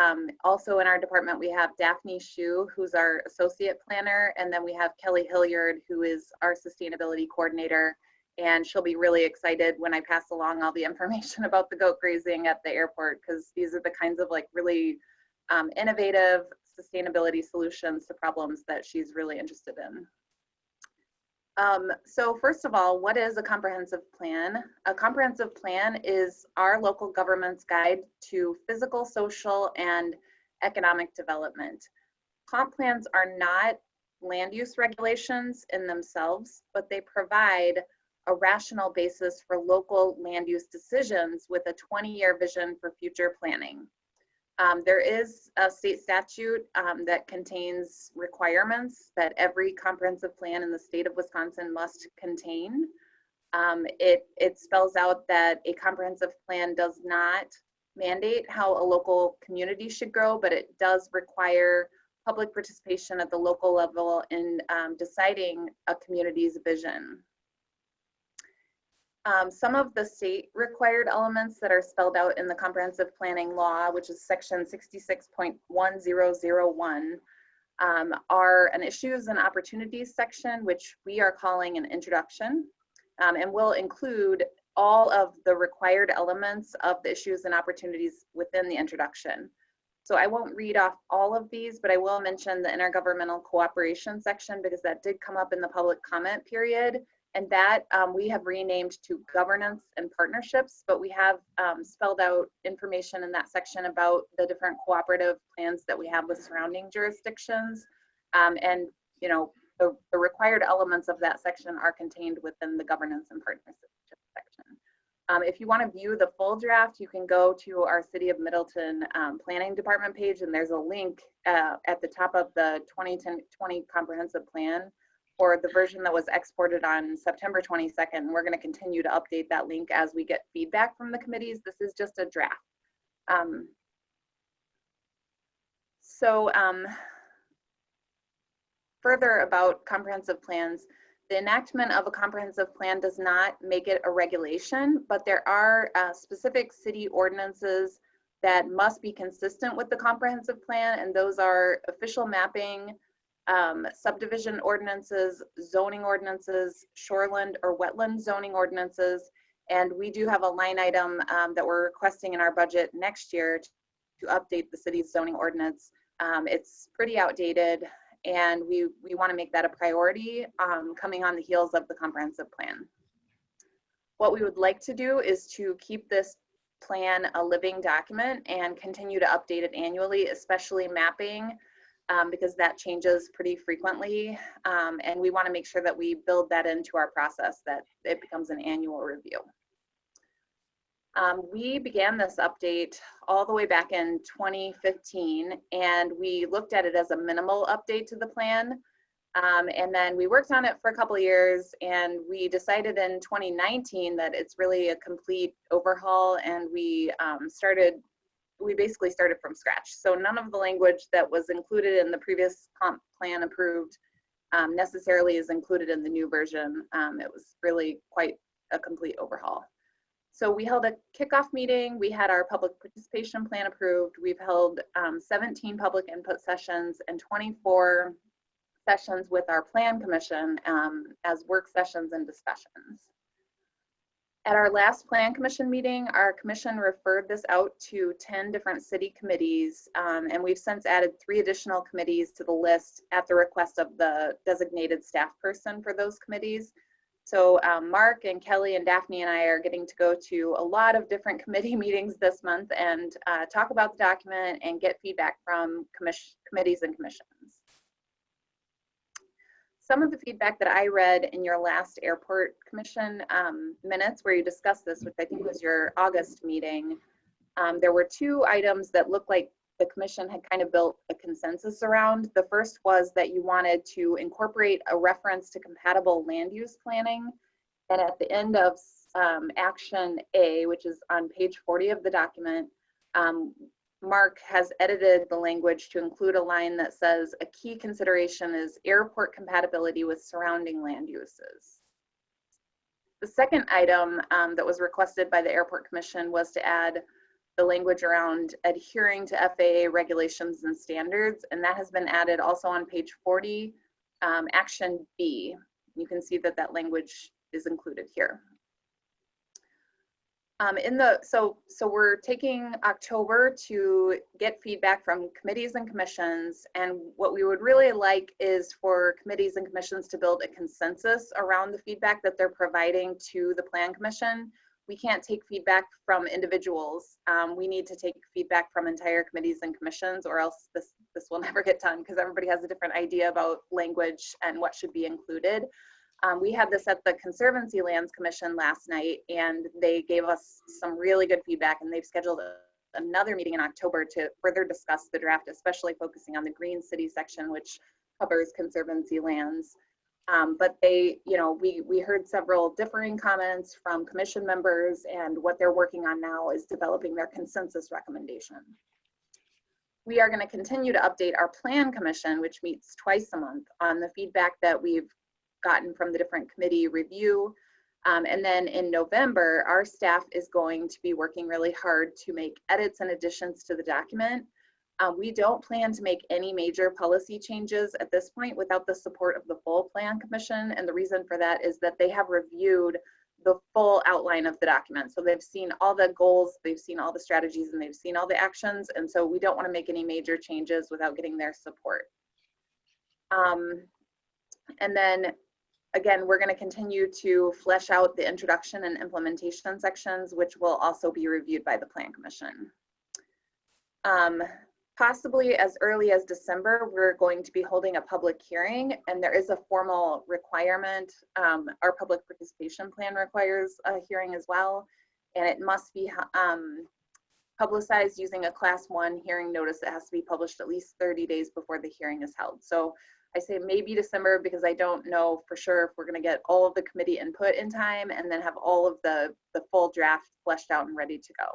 also in our department, we have Daphne Shu, who's our associate planner, and then we have Kelly Hilliard, who is our sustainability coordinator. And she'll be really excited when I pass along all the information about the goat grazing at the airport, because these are the kinds of like really innovative sustainability solutions to problems that she's really interested in. So first of all, what is a comprehensive plan? A comprehensive plan is our local government's guide to physical, social, and economic development. Comp plans are not land use regulations in themselves, but they provide a rational basis for local land use decisions with a 20-year vision for future planning. There is a state statute that contains requirements that every comprehensive plan in the state of Wisconsin must contain. It spells out that a comprehensive plan does not mandate how a local community should grow, but it does require public participation at the local level in deciding a community's vision. Some of the state required elements that are spelled out in the comprehensive planning law, which is section 66.1001, are an issues and opportunities section, which we are calling an introduction, and will include all of the required elements of the issues and opportunities within the introduction. So I won't read off all of these, but I will mention the intergovernmental cooperation section because that did come up in the public comment period. And that we have renamed to governance and partnerships, but we have spelled out information in that section about the different cooperative plans that we have with surrounding jurisdictions. And you know, the required elements of that section are contained within the governance and partnership section. If you want to view the full draft, you can go to our City of Middleton Planning Department page, and there's a link at the top of the 2010-20 Comprehensive Plan for the version that was exported on September 22nd. We're going to continue to update that link as we get feedback from the committees. This is just a draft. Further about comprehensive plans, the enactment of a comprehensive plan does not make it a regulation, but there are specific city ordinances that must be consistent with the comprehensive plan, and those are official mapping, subdivision ordinances, zoning ordinances, shoreland or wetland zoning ordinances, and we do have a line item that we're requesting in our budget next year to update the city's zoning ordinance. It's pretty outdated, and we want to make that a priority coming on the heels of the comprehensive plan. What we would like to do is to keep this plan a living document and continue to update it annually, especially mapping, because that changes pretty frequently. And we want to make sure that we build that into our process, that it becomes an annual review. We began this update all the way back in 2015, and we looked at it as a minimal update to the plan. And then we worked on it for a couple of years, and we decided in 2019 that it's really a complete overhaul, and we basically started from scratch. So none of the language that was included in the previous comp plan approved necessarily is included in the new version. It was really quite a complete overhaul. So we held a kickoff meeting. We had our public participation plan approved. We've held 17 public input sessions and 24 sessions with our plan commission as work sessions and discussions. At our last plan commission meeting, our commission referred this out to 10 different city committees, and we've since added 3 additional committees to the list at the request of the designated staff person for those committees. So Mark and Kelly and Daphne and I are getting to go to a lot of different committee meetings this month and talk about the document and get feedback from committees and commissions. Some of the feedback that I read in your last airport commission minutes where you discussed this, which I think was your August meeting, there were 2 items that looked like the commission had kind of built a consensus around. The first was that you wanted to incorporate a reference to compatible land use planning. And at the end of action A, which is on page 40 of the document, Mark has edited the language to include a line that says a key consideration is airport compatibility with surrounding land uses. The second item that was requested by the Airport Commission was to add the language around adhering to FAA regulations and standards, and that has been added also on page 40, action B. You can see that that language is included here. So we're taking October to get feedback from committees and commissions, and what we would really like is for committees and commissions to build a consensus around the feedback that they're providing to the Plan Commission. We can't take feedback from individuals. We need to take feedback from entire committees and commissions, or else this will never get done because everybody has a different idea about language and what should be included. We had this at the Conservancy Lands Commission last night, and they gave us some really good feedback, and they've scheduled another meeting in October to further discuss the draft, especially focusing on the Green City section, which covers Conservancy lands. But they, we heard several differing comments from commission members, and what they're working on now is developing their consensus recommendation. We are going to continue to update our plan commission, which meets twice a month, on the feedback that we've gotten from the different committee review. And then in November, our staff is going to be working really hard to make edits and additions to the document. We don't plan to make any major policy changes at this point without the support of the full plan commission. And the reason for that is that they have reviewed the full outline of the document. So they've seen all the goals, they've seen all the strategies, and they've seen all the actions. And so we don't want to make any major changes without getting their support. And then again, we're going to continue to flesh out the introduction and implementation sections, which will also be reviewed by the plan commission. Possibly as early as December, we're going to be holding a public hearing, and there is a formal requirement. Our public participation plan requires a hearing as well, and it must be publicized using a Class 1 hearing notice that has to be published at least 30 days before the hearing is held. So I say maybe December because I don't know for sure if we're going to get all of the committee input in time and then have all of the full draft fleshed out and ready to go.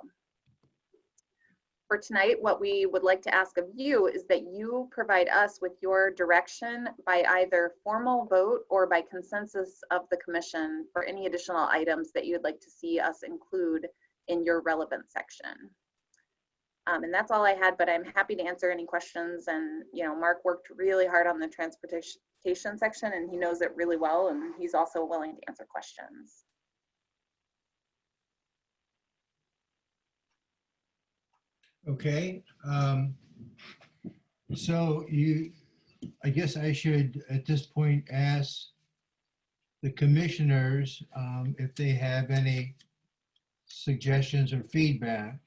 For tonight, what we would like to ask of you is that you provide us with your direction by either formal vote or by consensus of the commission for any additional items that you'd like to see us include in your relevant section. And that's all I had, but I'm happy to answer any questions. And, Mark worked really hard on the transportation section, and he knows it really well, and he's also willing to answer questions. Okay, so I guess I should at this point ask the commissioners if they have any suggestions or feedback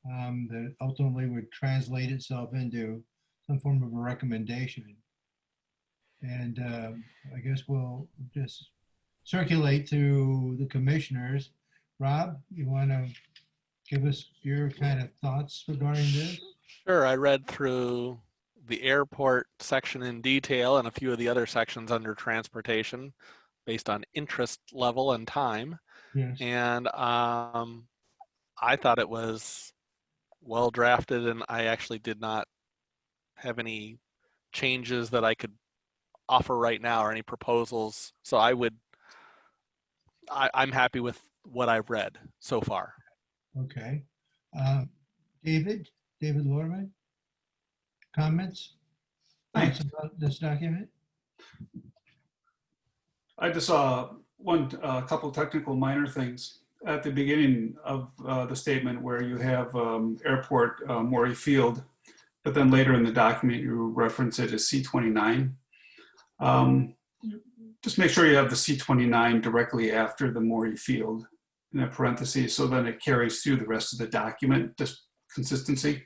that ultimately would translate itself into some form of a recommendation. And I guess we'll just circulate through the commissioners. Rob, you want to give us your kind of thoughts regarding this? Sure, I read through the airport section in detail and a few of the other sections under transportation based on interest level and time. Yes. And I thought it was well drafted, and I actually did not have any changes that I could offer right now or any proposals. So I'm happy with what I've read so far. Okay. David Lorman, comments? Thoughts about this document? I just saw a couple technical minor things at the beginning of the statement where you have airport Maury Field, but then later in the document you reference it as C29. Just make sure you have the C29 directly after the Maury Field in a parenthesis, so then it carries through the rest of the document, just consistency.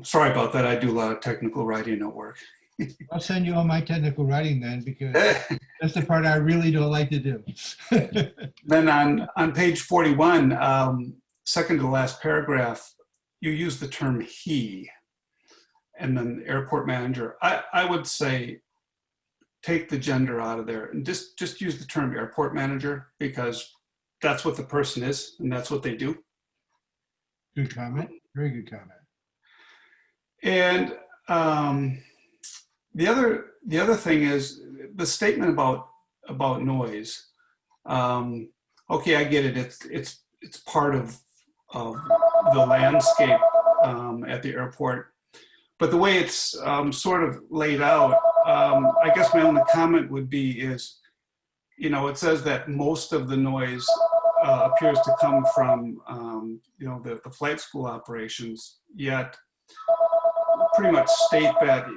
Sorry about that. I do a lot of technical writing at work. I'll send you all my technical writing then, because that's the part I really don't like to do. Then on page 41, second to the last paragraph, you use the term he, and then airport manager. I would say take the gender out of there and just use the term airport manager, because that's what the person is and that's what they do. Good comment. Very good comment. And the other thing is the statement about noise. Okay, I get it. It's part of the landscape at the airport, but the way it's sort of laid out, I guess my only comment would be is, it says that most of the noise appears to come from the flight school operations, yet pretty much state that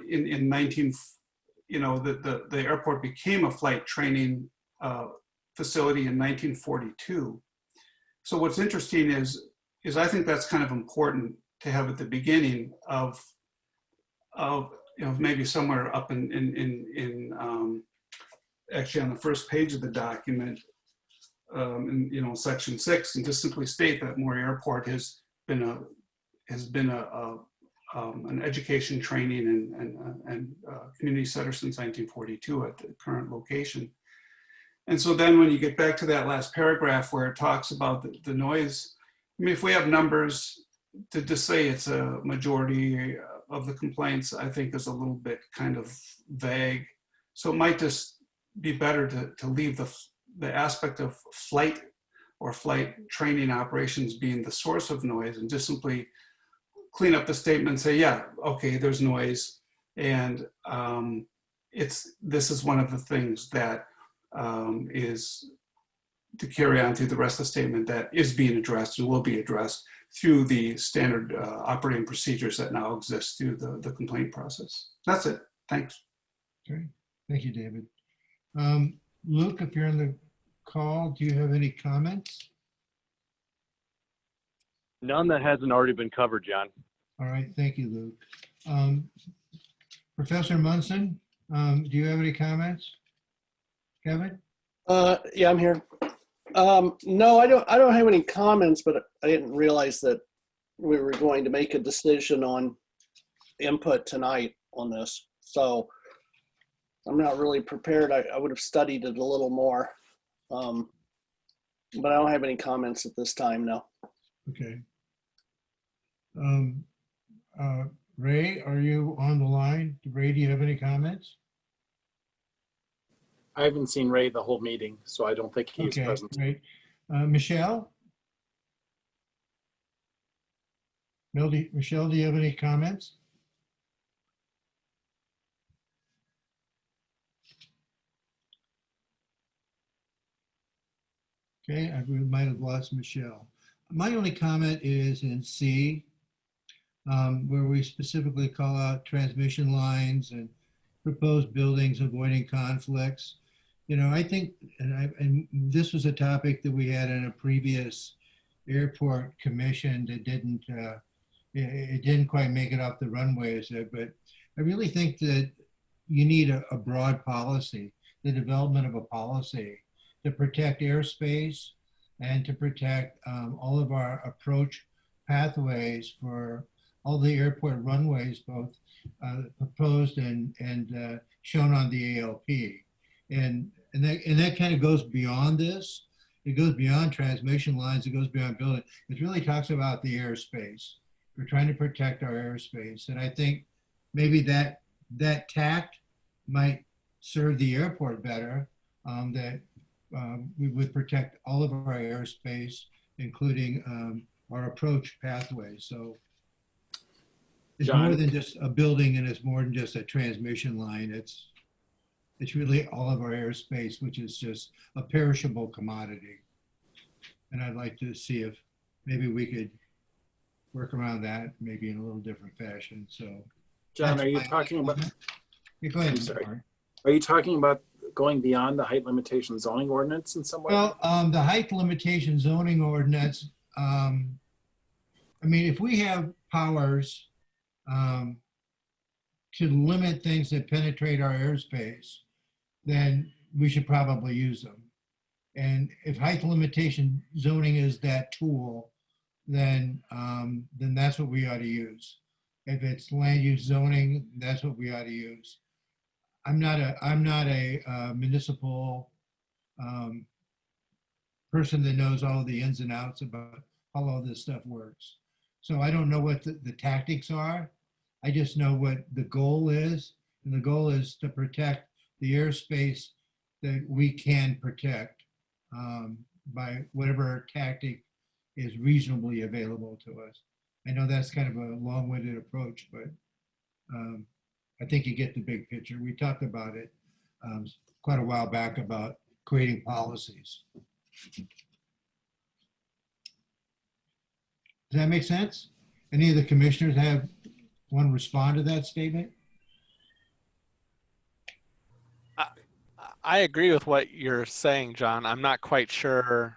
the airport became a flight training facility in 1942. So what's interesting is I think that's kind of important to have at the beginning of maybe somewhere up in actually on the first page of the document, in section 6, and just simply state that Maury Airport has been a an education training and community center since 1942 at the current location. And so then when you get back to that last paragraph where it talks about the noise, I mean, if we have numbers to just say it's a majority of the complaints, I think is a little bit kind of vague. So it might just be better to leave the aspect of flight or flight training operations being the source of noise and just simply clean up the statement and say, yeah, okay, there's noise. And this is one of the things that is to carry on through the rest of the statement that is being addressed and will be addressed through the standard operating procedures that now exist through the complaint process. That's it. Thanks. Okay. Thank you, David. Luke, if you're on the call, do you have any comments? None that hasn't already been covered, John. All right. Thank you, Luke. Professor Munson, do you have any comments? Kevin? Yeah, I'm here. No, I don't have any comments, but I didn't realize that we were going to make a decision on input tonight on this. So I'm not really prepared. I would have studied it a little more. But I don't have any comments at this time, no. Okay. Ray, are you on the line? Ray, do you have any comments? I haven't seen Ray the whole meeting, so I don't think he's present. Great. Michelle? Michelle, do you have any comments? Okay, we might have lost Michelle. My only comment is in C, where we specifically call out transmission lines and proposed buildings avoiding conflicts. You know, I think, and this was a topic that we had in a previous airport commission that it didn't quite make it off the runway, but I really think that you need a broad policy, the development of a policy to protect airspace and to protect all of our approach pathways for all the airport runways, both proposed and shown on the ALP. And that kind of goes beyond this. It goes beyond transmission lines. It goes beyond building. It really talks about the airspace. We're trying to protect our airspace. And I think maybe that tact might serve the airport better, that we would protect all of our airspace, including our approach pathways. So it's John? more than just a building, and it's more than just a transmission line. It's really all of our airspace, which is just a perishable commodity. And I'd like to see if maybe we could work around that, maybe in a little different fashion. So, John, are you talking about? Yeah, go ahead. I'm sorry. Are you talking about going beyond the height limitation zoning ordinance in some way? Well, the height limitation zoning ordinance, I mean, if we have powers to limit things that penetrate our airspace, then we should probably use them. And if height limitation zoning is that tool, then that's what we ought to use. If it's land use zoning, that's what we ought to use. I'm not a municipal person that knows all the ins and outs about how all this stuff works. So I don't know what the tactics are. I just know what the goal is. And the goal is to protect the airspace that we can protect by whatever tactic is reasonably available to us. I know that's kind of a long-winded approach, but I think you get the big picture. We talked about it quite a while back about creating policies. Does that make sense? Any of the commissioners want to respond to that statement? I agree with what you're saying, John. I'm not quite sure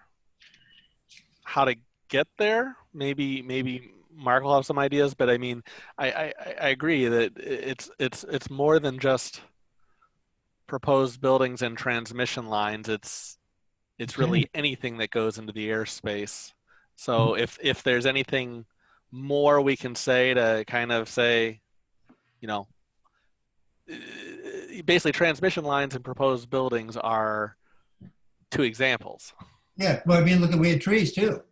how to get there. Maybe Mark will have some ideas, but I mean, I agree that it's more than just proposed buildings and transmission lines. It's really anything that goes into the airspace. So if there's anything more we can say to kind of say, you know, basically transmission lines and proposed buildings are two examples. Yeah, well, I mean, look, we had trees too.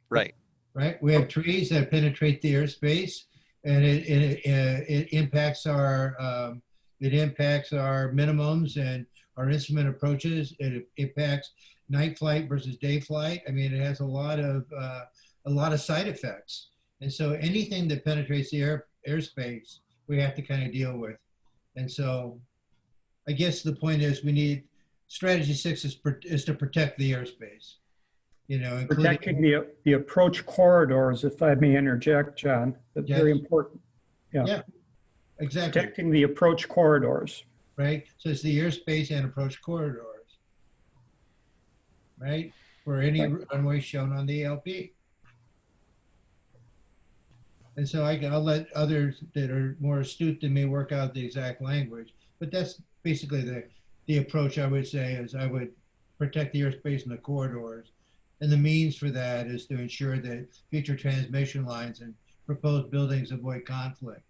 Right. Right? We have trees that penetrate the airspace, and it impacts our minimums and our instrument approaches. It impacts night flight versus day flight. I mean, it has a lot of side effects, and so anything that penetrates the airspace, we have to kind of deal with. And so, I guess the point is, we need strategy 6 is to protect the airspace. You know, Protecting the approach corridors, if I may interject, John, that's very important. Yeah, exactly. Protecting the approach corridors. Right, so it's the airspace and approach corridors, right, for any runway shown on the LP. And so I'll let others that are more astute than me work out the exact language, but that's basically the approach I would say is I would protect the airspace and the corridors. And the means for that is to ensure that future transmission lines and proposed buildings avoid conflict.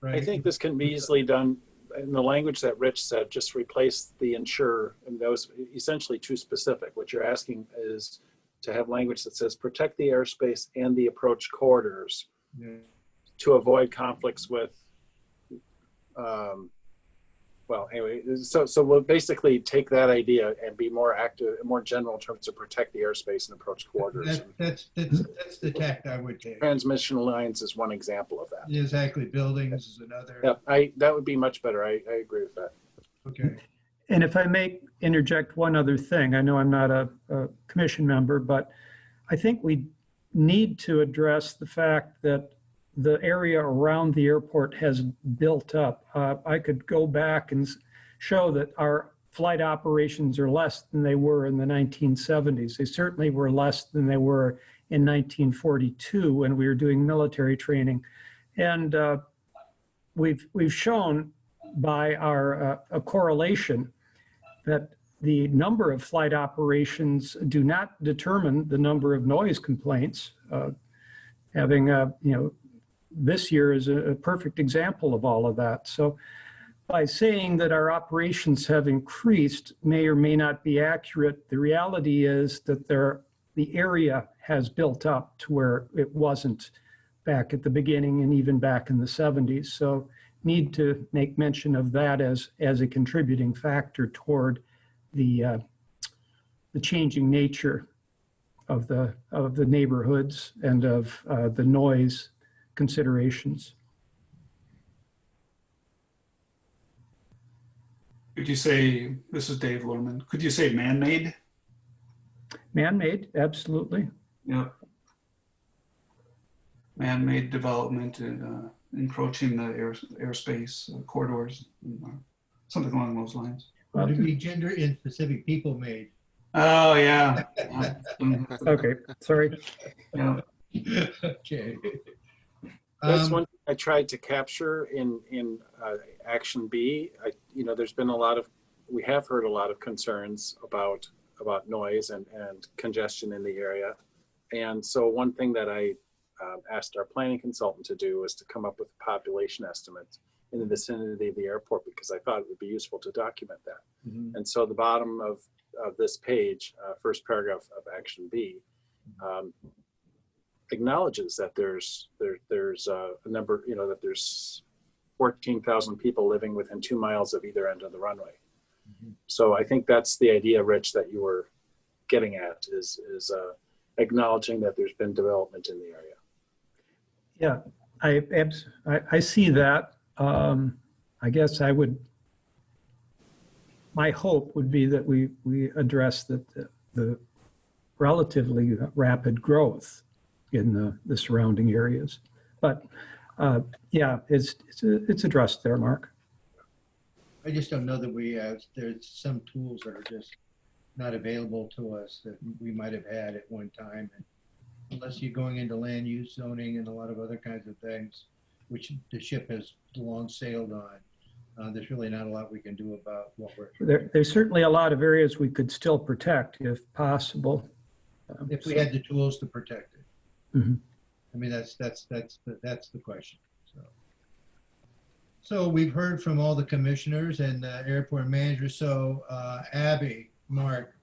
Right? I think this can be easily done in the language that Rich said, just replace the ensure, and that was essentially too specific. What you're asking is to have language that says protect the airspace and the approach corridors to avoid conflicts with, well, anyway, so we'll basically take that idea and be more active, more general in terms of protect the airspace and approach corridors. That's the tact I would take. Transmission lines is one example of that. Exactly, buildings is another. Yeah, that would be much better. I agree with that. Okay. And if I may interject one other thing, I know I'm not a commission member, but I think we need to address the fact that the area around the airport has built up. I could go back and show that our flight operations are less than they were in the 1970s. They certainly were less than they were in 1942 when we were doing military training. And we've shown by our a correlation that the number of flight operations do not determine the number of noise complaints. Having this year is a perfect example of all of that. So by saying that our operations have increased may or may not be accurate. The reality is that the area has built up to where it wasn't back at the beginning and even back in the 70s. So need to make mention of that as a contributing factor toward the changing nature of the neighborhoods and of the noise considerations. Could you say, this is Dave Lorman, could you say man-made? Man-made, absolutely. Yeah. Man-made development and encroaching the airspace corridors, something along those lines. Well, to be gender in specific people made. Oh, yeah. Okay, sorry. Yeah. Okay. That's one thing I tried to capture in Action B. There's been we have heard a lot of concerns about noise and congestion in the area. And so one thing that I asked our planning consultant to do was to come up with a population estimate in the vicinity of the airport, because I thought it would be useful to document that. Mm-hmm. And so the bottom of this page, first paragraph of Action B, acknowledges that there's a number, that there's 14,000 people living within 2 miles of either end of the runway. Mm-hmm. So I think that's the idea, Rich, that you were getting at is acknowledging that there's been development in the area. Yeah, I see that. I guess my hope would be that we address the relatively rapid growth in the surrounding areas. But yeah, it's addressed there, Mark. I just don't know that there's some tools that are just not available to us that we might have had at one time. And unless you're going into land use zoning and a lot of other kinds of things, which the ship has long sailed on, there's really not a lot we can do about what we're. There's certainly a lot of areas we could still protect if possible. If we had the tools to protect it. Mm-hmm. I mean, that's the question. So we've heard from all the commissioners and airport managers. So Abby, Mark,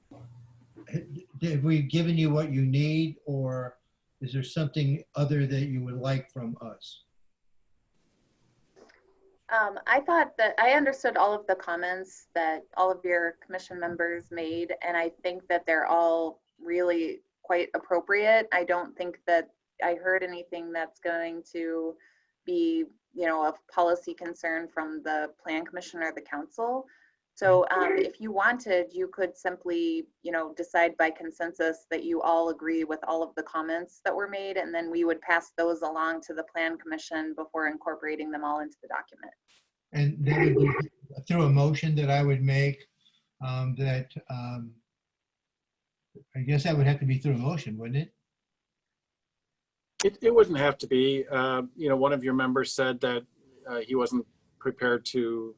have we given you what you need, or is there something other that you would like from us? I thought that I understood all of the comments that all of your commission members made, and I think that they're all really quite appropriate. I don't think that I heard anything that's going to be, you know, a policy concern from the plan commission or the council. So if you wanted, you could simply, you know, decide by consensus that you all agree with all of the comments that were made, and then we would pass those along to the plan commission before incorporating them all into the document. And that would be through a motion that I would make I guess that would have to be through a motion, wouldn't it? It wouldn't have to be. You know, one of your members said that he wasn't prepared to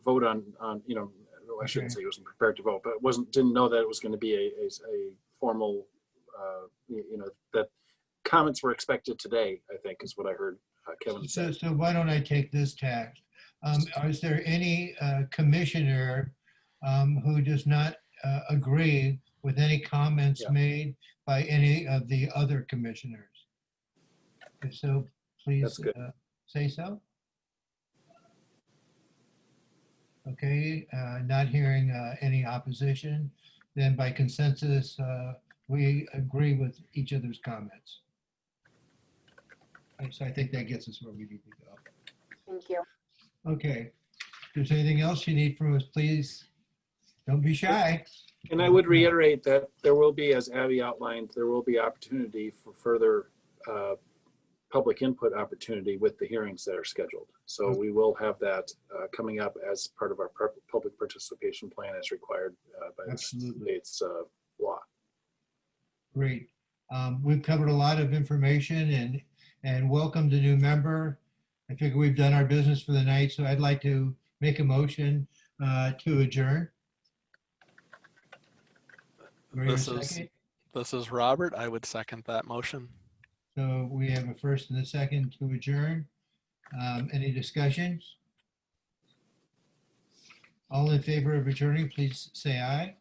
vote on, you know, I shouldn't say he wasn't prepared to vote, but didn't know that it was going to be a formal, you know, that comments were expected today, I think is what I heard Kevin say. So why don't I take this tact? Is there any commissioner who does not agree with any comments made by any of the other commissioners? If so, please say so. Okay, not hearing any opposition, then by consensus, we agree with each other's comments. So I think that gets us where we need to go. Thank you. Okay, if there's anything else you need from us, please don't be shy. And I would reiterate that there will be, as Abby outlined, there will be opportunity for further public input opportunity with the hearings that are scheduled. So we will have that coming up as part of our public participation plan as required by the state's law. Great. We've covered a lot of information and welcome the new member. I figure we've done our business for the night, so I'd like to make a motion to adjourn. This is Robert. I would second that motion. So we have a first and a second to adjourn. Any discussions? All in favor of adjourning, please say aye.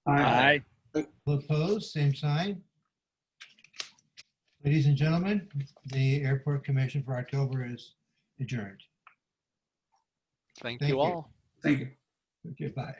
Aye. All opposed, same sign. Ladies and gentlemen, the Airport Commission for October is adjourned. Thank you all. Thank you. Okay, bye.